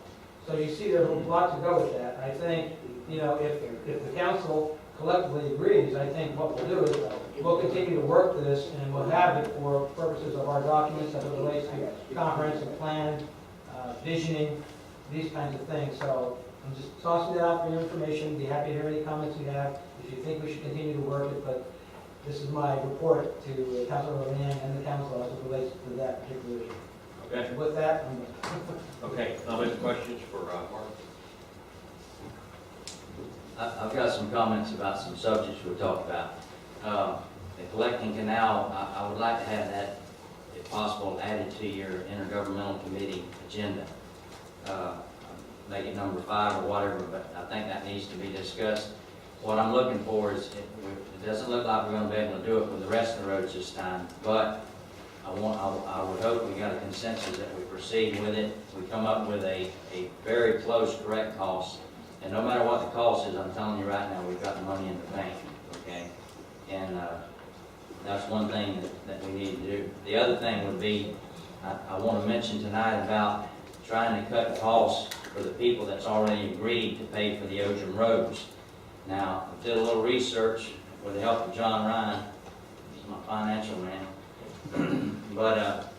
So you see there's a lot to go with that. I think, if the council collectively agrees, I think what we'll do is we'll continue to work this, and we'll have it for purposes of our documents as it relates to comprehensive plan, visioning, these kinds of things. So I'm just tossing it out for your information. Be happy to hear any comments you have. If you think we should continue to work it, but this is my report to Councilor Leanne and the council as it relates to that particular issue. Okay. And with that, Okay, comments, questions for Mark? I've got some comments about some subjects we talked about. The collecting canal, I would like to have that, if possible, added to your intergovernmental committee agenda. Make it number 5 or whatever, but I think that needs to be discussed. What I'm looking for is, it doesn't look like we're going to be able to do it with the rest of the roads this time, but I would hope we got a consensus that we proceed with it. We come up with a very close, correct cost. And no matter what the cost is, I'm telling you right now, we've got the money in the bank, okay? And that's one thing that we need to do. The other thing would be, I want to mention tonight about trying to cut costs for the people that's already agreed to pay for the Ojum roads. Now, I did a little research with the help of John Ryan, he's my financial man. But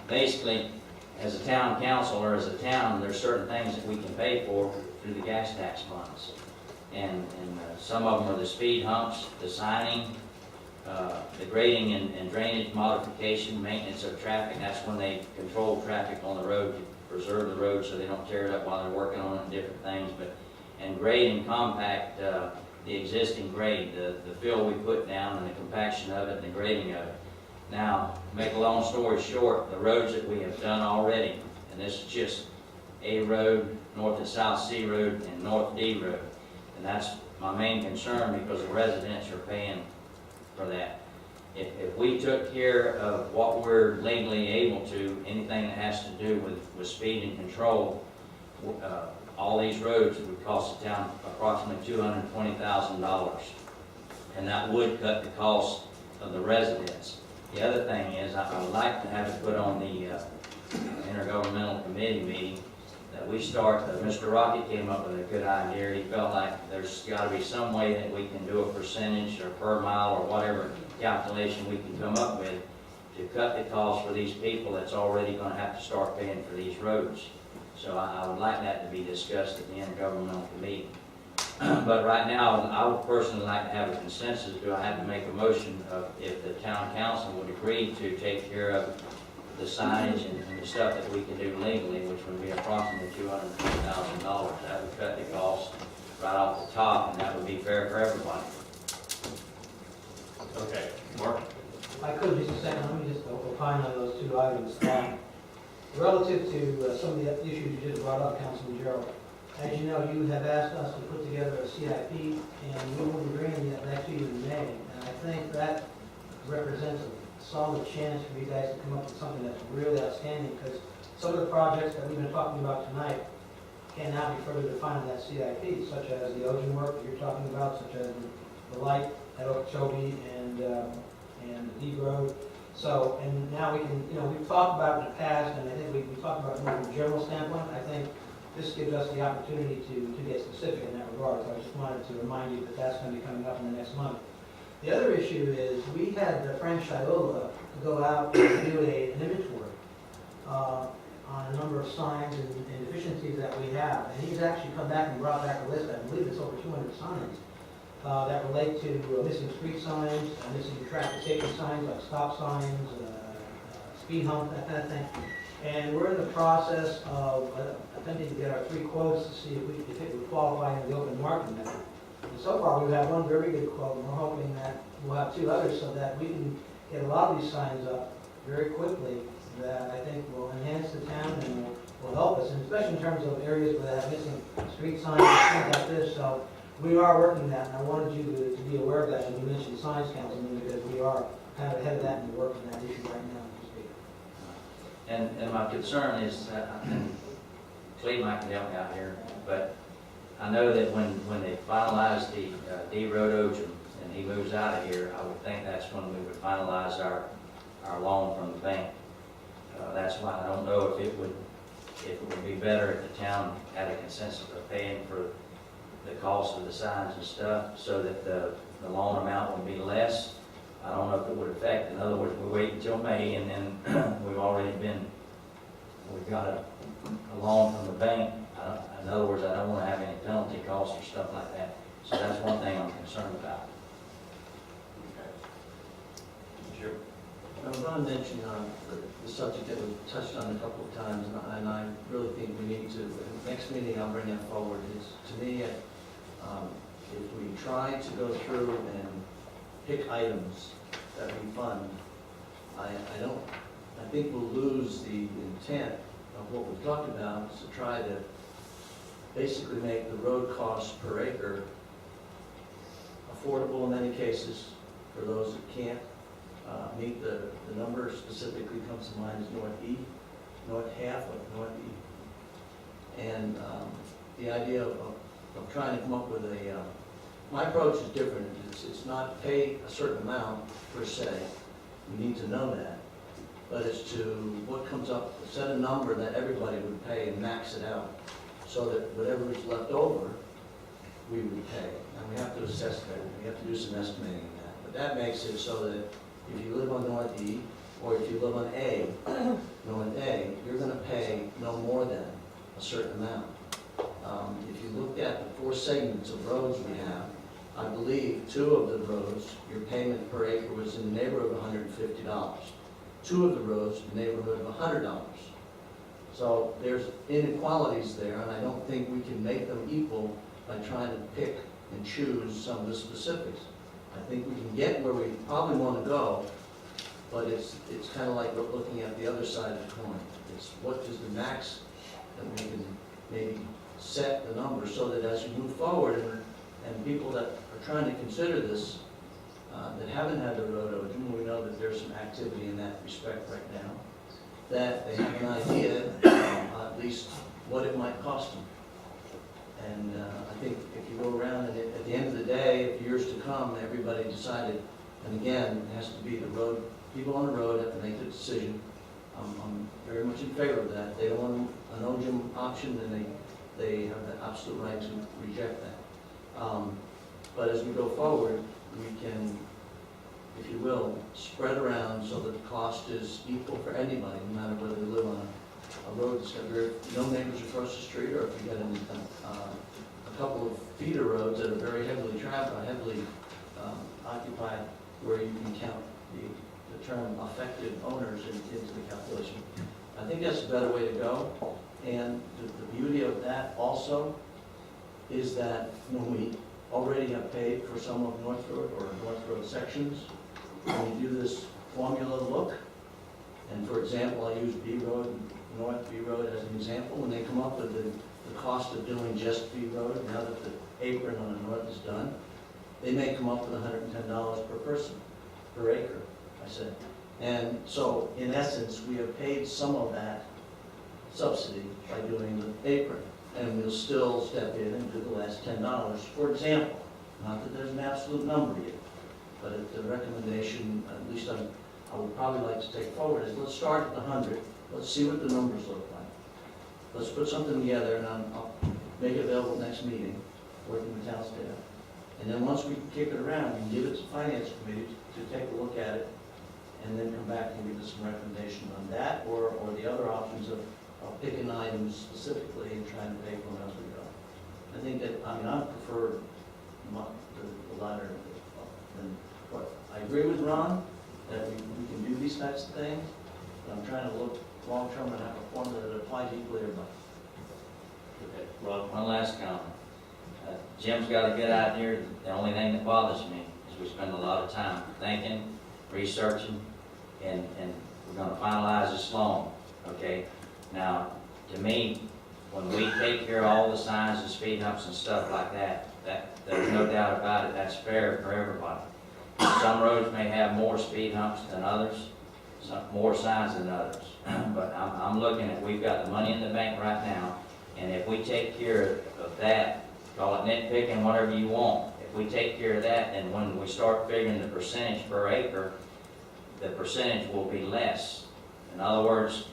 basically, as a town council or as a town, there's certain things that we can pay for through the gas tax funds. And some of them are the speed humps, the signing, the grading and drainage modification, maintenance of traffic. That's when they control traffic on the road to preserve the road so they don't tear it up while they're working on it and different things. And grade and compact the existing grade, the fill we put down and the compaction of it and the grading of it. Now, make a long story short, the roads that we have done already, and this is just A Road, North and South C Road, and North D Road. And that's my main concern because the residents are paying for that. If we took care of what we're legally able to, anything that has to do with speed and control, all these roads would cost the town approximately $220,000. And that would cut the cost of the residents. The other thing is, I would like to have it put on the intergovernmental committee meeting that we start. Mr. Rocket came up with a good idea. He felt like there's got to be some way that we can do a percentage or per mile or whatever calculation we can come up with to cut the cost for these people that's already going to have to start paying for these roads. So I would like that to be discussed at the intergovernmental committee. But right now, I would personally like to have a consensus. Do I have to make a motion of if the town council would agree to take care of the signage and the stuff that we can do legally, which would be approximately $220,000. That would cut the cost right off the top, and that would be fair for everybody. Okay, Mark? if I could just a second, let me just opine on those two items. Relative to some of the issues you just brought up, Councilman Gerald, as you know, you have asked us to put together a CIP, and we will be bringing that back to you in May. And I think that represents saw the chance for you guys to come up with something that's really outstanding, because some of the projects that we've been talking about tonight can now be further defined in that CIP, such as the Ocean work that you're talking about, such as the light at Okeechobee and the D Road. So, and now we can, we've talked about it in the past, and I think we talked about it more from a general standpoint. I think this gives us the opportunity to get specific in that regard. So I just wanted to remind you that that's going to be coming up in the next month. The other issue is we had Frank Shiola go out and do an inventory on a number of signs and deficiencies that we have. And he's actually come back and brought back a list, I believe it's over 200 signs, that relate to missing street signs, missing traffic safety signs like stop signs, speed hump, that kind of thing. And we're in the process of attempting to get our 3 quotes to see if it would qualify in the open market method. And so far, we've had one very good quote, and we're hoping that we'll have 2 others so that we can get a lot of these signs up very quickly that I think will enhance the town and will help us, and especially in terms of areas where they have missing street signs and things like this. So we are working that, and I wanted you to be aware of that when you mentioned Signs Councilman, because we are kind of ahead of that and we're working that issue right now. And my concern is, and Cleve might can help me out here, but I know that when they finalize the D Road Ocean and he moves out of here, I would think that's when we would finalize our loan from the bank. That's why I don't know if it would be better if the town had a consensus of paying for the cost of the signs and stuff, so that the loan amount would be less. I don't know if it would affect. In other words, we wait until May, and then we've got a loan from the bank. In other words, I don't want to have any penalty costs or stuff like that. So that's one thing I'm concerned about. Sure. Ron mentioned the subject that we touched on a couple of times, and I really think we need to, next meeting I'll bring that forward, is to me, if we try to go through and pick items that we fund, I think we'll lose the intent of what we've talked about, is to try to basically make the road costs per acre affordable in many cases for those that can't meet the number. Specifically comes to mind is north half of North E. And the idea of trying to come up with my approach is different. It's not pay a certain amount per se. We need to know that. But it's to what comes up, set a number that everybody would pay and max it out, so that whatever is left over, we would pay. And we have to assess that. We have to do some estimating of that. But that makes it so that if you live on North E, or if you live on A, North A, you're going to pay no more than a certain amount. If you looked at the 4 segments of roads we have, I believe 2 of the roads, your payment per acre was in the neighborhood of $150. 2 of the roads in the neighborhood of $100. So there's inequalities there, and I don't think we can make them equal by trying to pick and choose some of the specifics. I think we can get where we probably want to go, but it's kind of like looking at the other side of the coin. It's what is the max that we can maybe set the number, so that as you move forward and people that are trying to consider this, that haven't had the road open, we know that there's some activity in that respect right now, that they have an idea, at least what it might cost them. And I think if you go around and at the end of the day, if years to come, everybody decided, and again, it has to be the road, people on the road have to make the decision. I'm very much in favor of that. They don't want an OGM option, then they have the absolute right to reject that. But as we go forward, we can, if you will, spread around so that the cost is equal for anybody, no matter whether they live on a road that's got no neighbors across the street, or if you got a couple of feeder roads that are very heavily occupied, where you can count the term affected owners into the calculation. I think that's a better way to go. And the beauty of that also is that when we already have paid for some of North Road or North Road sections, when we do this formula look, and for example, I use B Road, North B Road as an example, when they come up with the cost of doing just B Road, now that the apron on the north is done, they may come up with $110 per person, per acre. I said, And so, in essence, we have paid some of that subsidy by doing the apron. And we'll still step in and do the last $10, for example. Not that there's an absolute number yet, but at the recommendation, at least I would probably like to take forward, is let's start at the 100. Let's see what the numbers look like. Let's put something together, and I'll make it available next meeting, working with town staff. And then once we kick it around, we can give it to finance committee to take a look at it, and then come back and give us some recommendation on that, or the other options of picking items specifically and trying to pay for them as we go. I think that, I mean, I prefer the latter than what. I agree with Ron that we can do these types of things, but I'm trying to look long-term and have a formula that applies equally to everybody. Okay, Ron, one last comment. Jim's got a good idea. The only thing that bothers me is we spend a lot of time thinking, researching, and we're gonna finalize this loan, okay? Now, to me, when we take care of all the signs and speed humps and stuff like that, there's no doubt about it, that's fair for everybody. Some roads may have more speed humps than others, some more signs than others. But I'm looking at, we've got the money in the bank right now, and if we take care of that, call it nitpicking, whatever you want, if we take care of that, then when we start figuring the percentage per acre, the percentage will be less. In other words,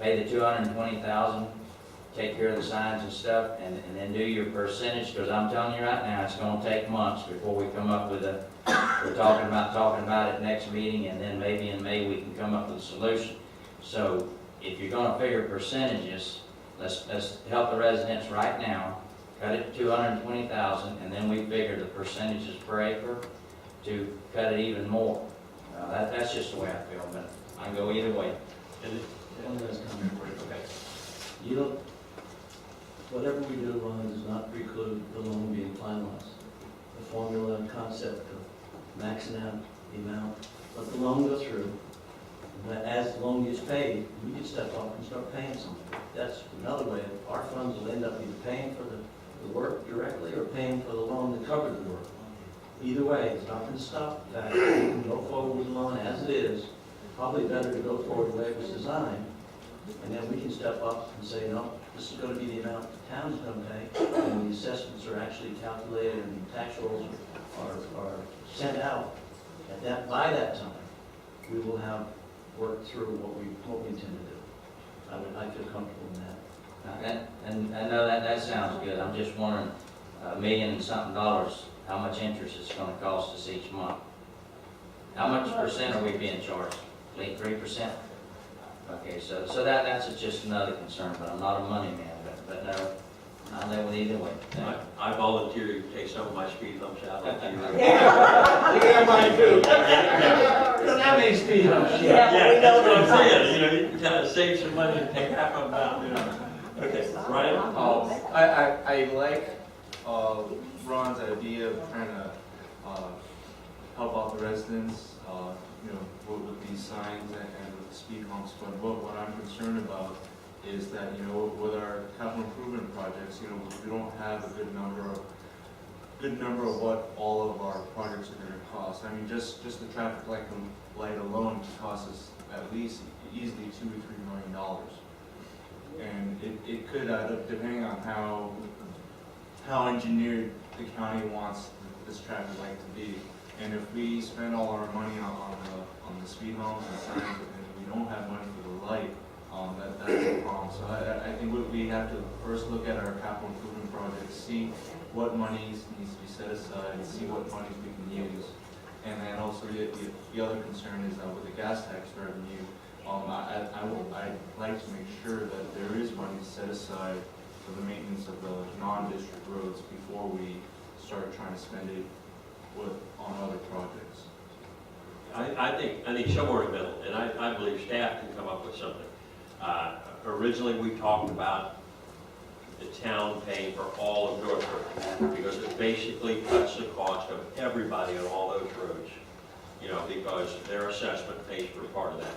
pay the $220,000, take care of the signs and stuff, and then do your percentage, because I'm telling you right now, it's gonna take months before we come up with we're talking about it next meeting, and then maybe in May we can come up with a solution. So if you're gonna figure percentages, let's help the residents right now, cut it to $220,000, and then we figure the percentages per acre to cut it even more. That's just the way I feel, but I can go either way. One last comment for you. Okay. You don't, whatever we do, Ron, does not preclude the loan being finalized. The formula and concept of maxing out the amount, let the loan go through. But as the loan gets paid, we can step up and start paying something. That's another way. Our funds will end up either paying for the work directly or paying for the loan to cover the work. Either way, it's not going to stop the fact that we can go forward with the loan as it is. Probably better to go forward the way it was designed, and then we can step up and say, no, this is going to be the amount the town's going to pay, and the assessments are actually calculated and the tax rolls are sent out. By that time, we will have worked through what we intend to do. I feel comfortable in that. And I know that sounds good. I'm just wondering, $1 million and something, how much interest it's gonna cost us each month? How much percent are we being charged? 3%? Okay, so that's just another concern, but I'm not a money man, but no, I'll live with either way. I volunteer to take some of my speed humps out. Yeah, mine too. Don't have any speed humps. Yeah, that's what I'm saying, you know, you can kind of save some money and take half of them out, you know. Okay, Ryan? I like Ron's idea of trying to help out the residents, you know, with these signs and with the speed humps. But what I'm concerned about is that, you know, with our capital improvement projects, you know, we don't have a good number of what all of our projects are going to cost. I mean, just the traffic light alone costs us at least easily $2 to $3 million. And it could add up depending on how engineered the county wants this traffic light to be. And if we spend all our money on the speed humps and signs and we don't have money for the light, that's a problem. So I think we have to first look at our capital improvement projects, see what money needs to be set aside, and see what monies we can use. And then also the other concern is that with the gas tax revenue, I'd like to make sure that there is money set aside for the maintenance of the non-district roads before we start trying to spend it on other projects. I think somewhere in the middle, and I believe staff can come up with something. Originally, we talked about the town paying for all of North Road, because it basically cuts the cost of everybody on all those roads, you know, because their assessment pays for part of that.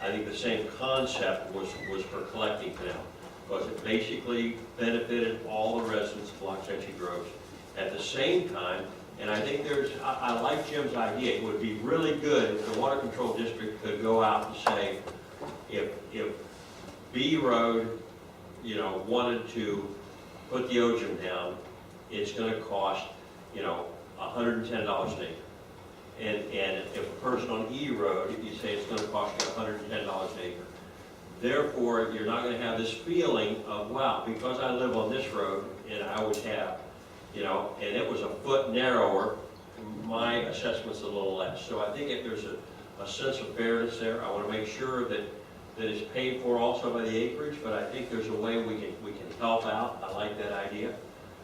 I think the same concept was for collecting canal, because it basically benefited all the residents of Loxahatchee Groves. At the same time, And I think I like Jim's idea. It would be really good if the Water Control District could go out and say, if B Road, wanted to put the OGM down, it's gonna cost, $110 an acre. And if a person on E Road, you say it's gonna cost you $110 an acre. Therefore, you're not gonna have this feeling of, wow, because I live on this road, and I always have, and it was a foot narrower, my assessment's a little less. So I think if there's a sense of fairness there, I wanna make sure that it's paid for also by the acreage, but I think there's a way we can help out. I like that idea.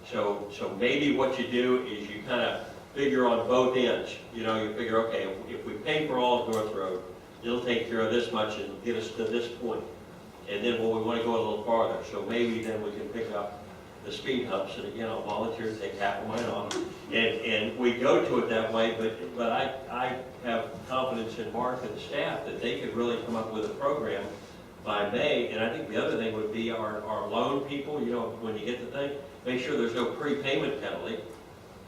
So maybe what you do is you kind of figure on both ends. You figure, okay, if we pay for all of North Road, it'll take care of this much and get us to this point. And then we want to go a little farther. So maybe then we can pick up the speed humps, and again, I'll volunteer to take half of mine off. And we go to it that way, but I have confidence in Mark and the staff that they could really come up with a program by May. And I think the other thing would be our loan people, when you get the thing, make sure there's no prepayment penalty,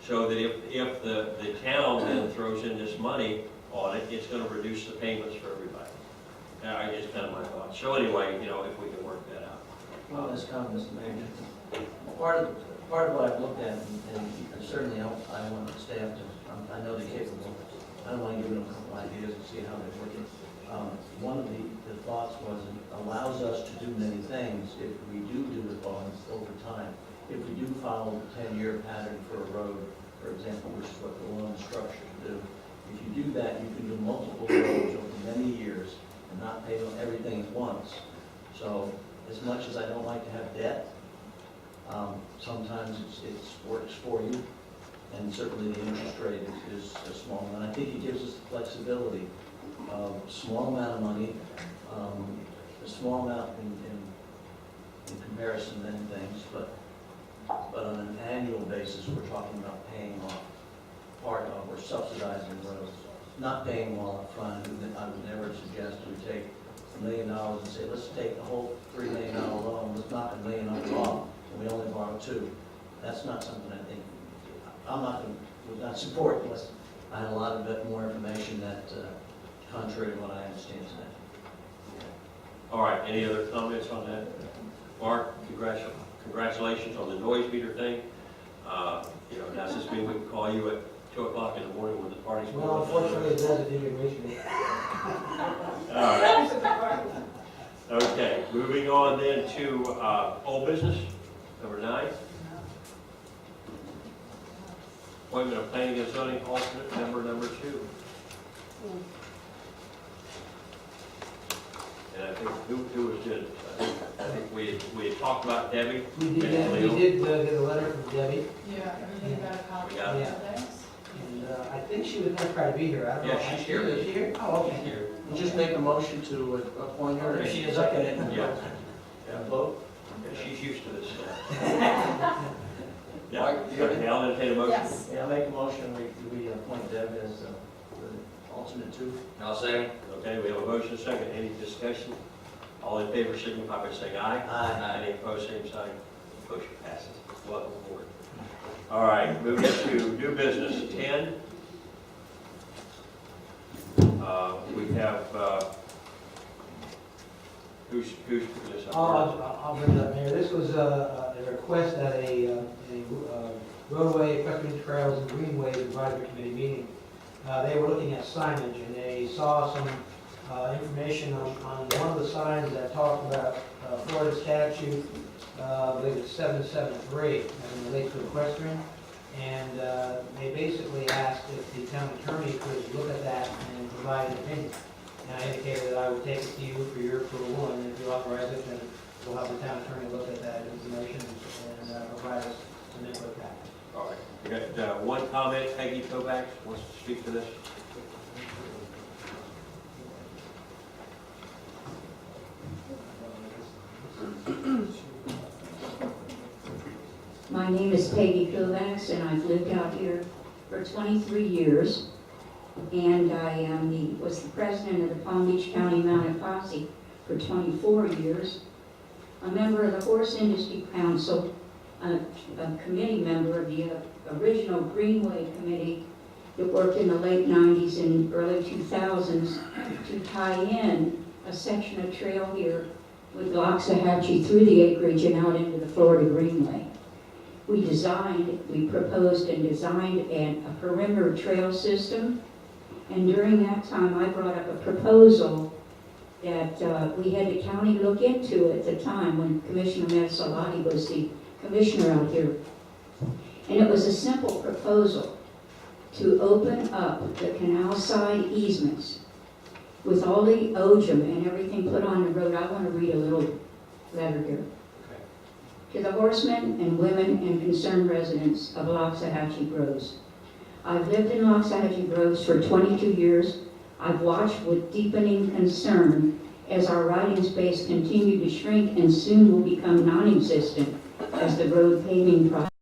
so that if the town then throws in this money on it, it's going to reduce the payments for everybody. It's kind of my thought. So anyway, if we can work that out. Well, that's comment, Mr. Mayor. Part of what I've looked at, and certainly I want the staff to, I know they're capable, I don't want to give them a couple ideas and see how they're working. One of the thoughts was it allows us to do many things if we do the bonds over time. If we do follow the 10-year pattern for a road, for example, which is what the loan structures do, if you do that, you can do multiple roads over many years and not pay on everything at once. So as much as I don't like to have debt, sometimes it works for you, and certainly the interest rate is a small one. I think it gives us the flexibility of a small amount of money, a small amount in comparison to many things, but on an annual basis, we're talking about paying off part of or subsidizing roads, not paying them all up front. I would never suggest we take $1 million and say, let's take the whole $3 million loan, let's knock $1 million off, and we only borrow $2 million. That's not something I think, would not support unless I had a lot of bit more information that contrary to what I understand today. All right, any other comments on that? Mark, congratulations on the noise meter thing. Does this mean we can call you at 2 o'clock in the morning when the party's going on? Well, unfortunately, it doesn't immigration. All right. Okay, moving on then to old business, number 9. Appointment of planning and zoning alternate member number 2. And I think, who was good? I think we had talked about Debbie. We did get a letter from Debbie. Yeah, everything got a copy We got it. of this? And I think she was gonna try to be here. I don't know. Yeah, she's here. Is she here? Oh, okay. She's here. You just make a motion to appoint her, and she is up in it. Yeah. And vote. Yeah, she's used to this stuff. Yeah, okay, I'll entertain a motion. Yes. Yeah, I'll make a motion, we appoint Deb as the alternate 2. I'll say. Okay, we have a motion, second. Any discussion? All in favor, signify by saying aye. Aye. Any opposed, same sign. Motion passes. Welcome aboard. All right, moving to new business, 10. We have, who's putting this up? I'll bring it up, Mayor. This was a request at a roadway, equestrian trails, and greenways advisory committee meeting. They were looking at signage, and they saw some information on one of the signs that talked about Florida statute, I believe it's 773, and relates to equestrian. And they basically asked if the town attorney could look at that and provide an opinion. And I indicated that I would take it to you for your approval, and if you authorize it, then we'll have the town attorney look at that information and provide us some input back. All right, we got one comment. Peggy Kovacs wants to speak to this. My name is Peggy Kovacs, and I've lived out here for 23 years. And I was the president of the Palm Beach County Mounted Posse for 24 years, a member of the Horse Industry Council a committee member of the original Greenway Committee that worked in the late 90s and early 2000s to tie in a section of trail here with Loxahatchee through the acreage and out into the Florida Greenway. We proposed and designed a perimeter trail system, and during that time I brought up a proposal that we had the county look into at the time when Commissioner Metsolati was the commissioner out here. And it was a simple proposal to open up the canal side easements with all the OGM and everything put on the road. I want to read a little letter here. To the horsemen and women and concerned residents of Loxahatchee Groves. I've lived in Loxahatchee Groves for 22 years. I've watched with deepening concern as our riding space continued to shrink and soon will become non-existent as the road paving project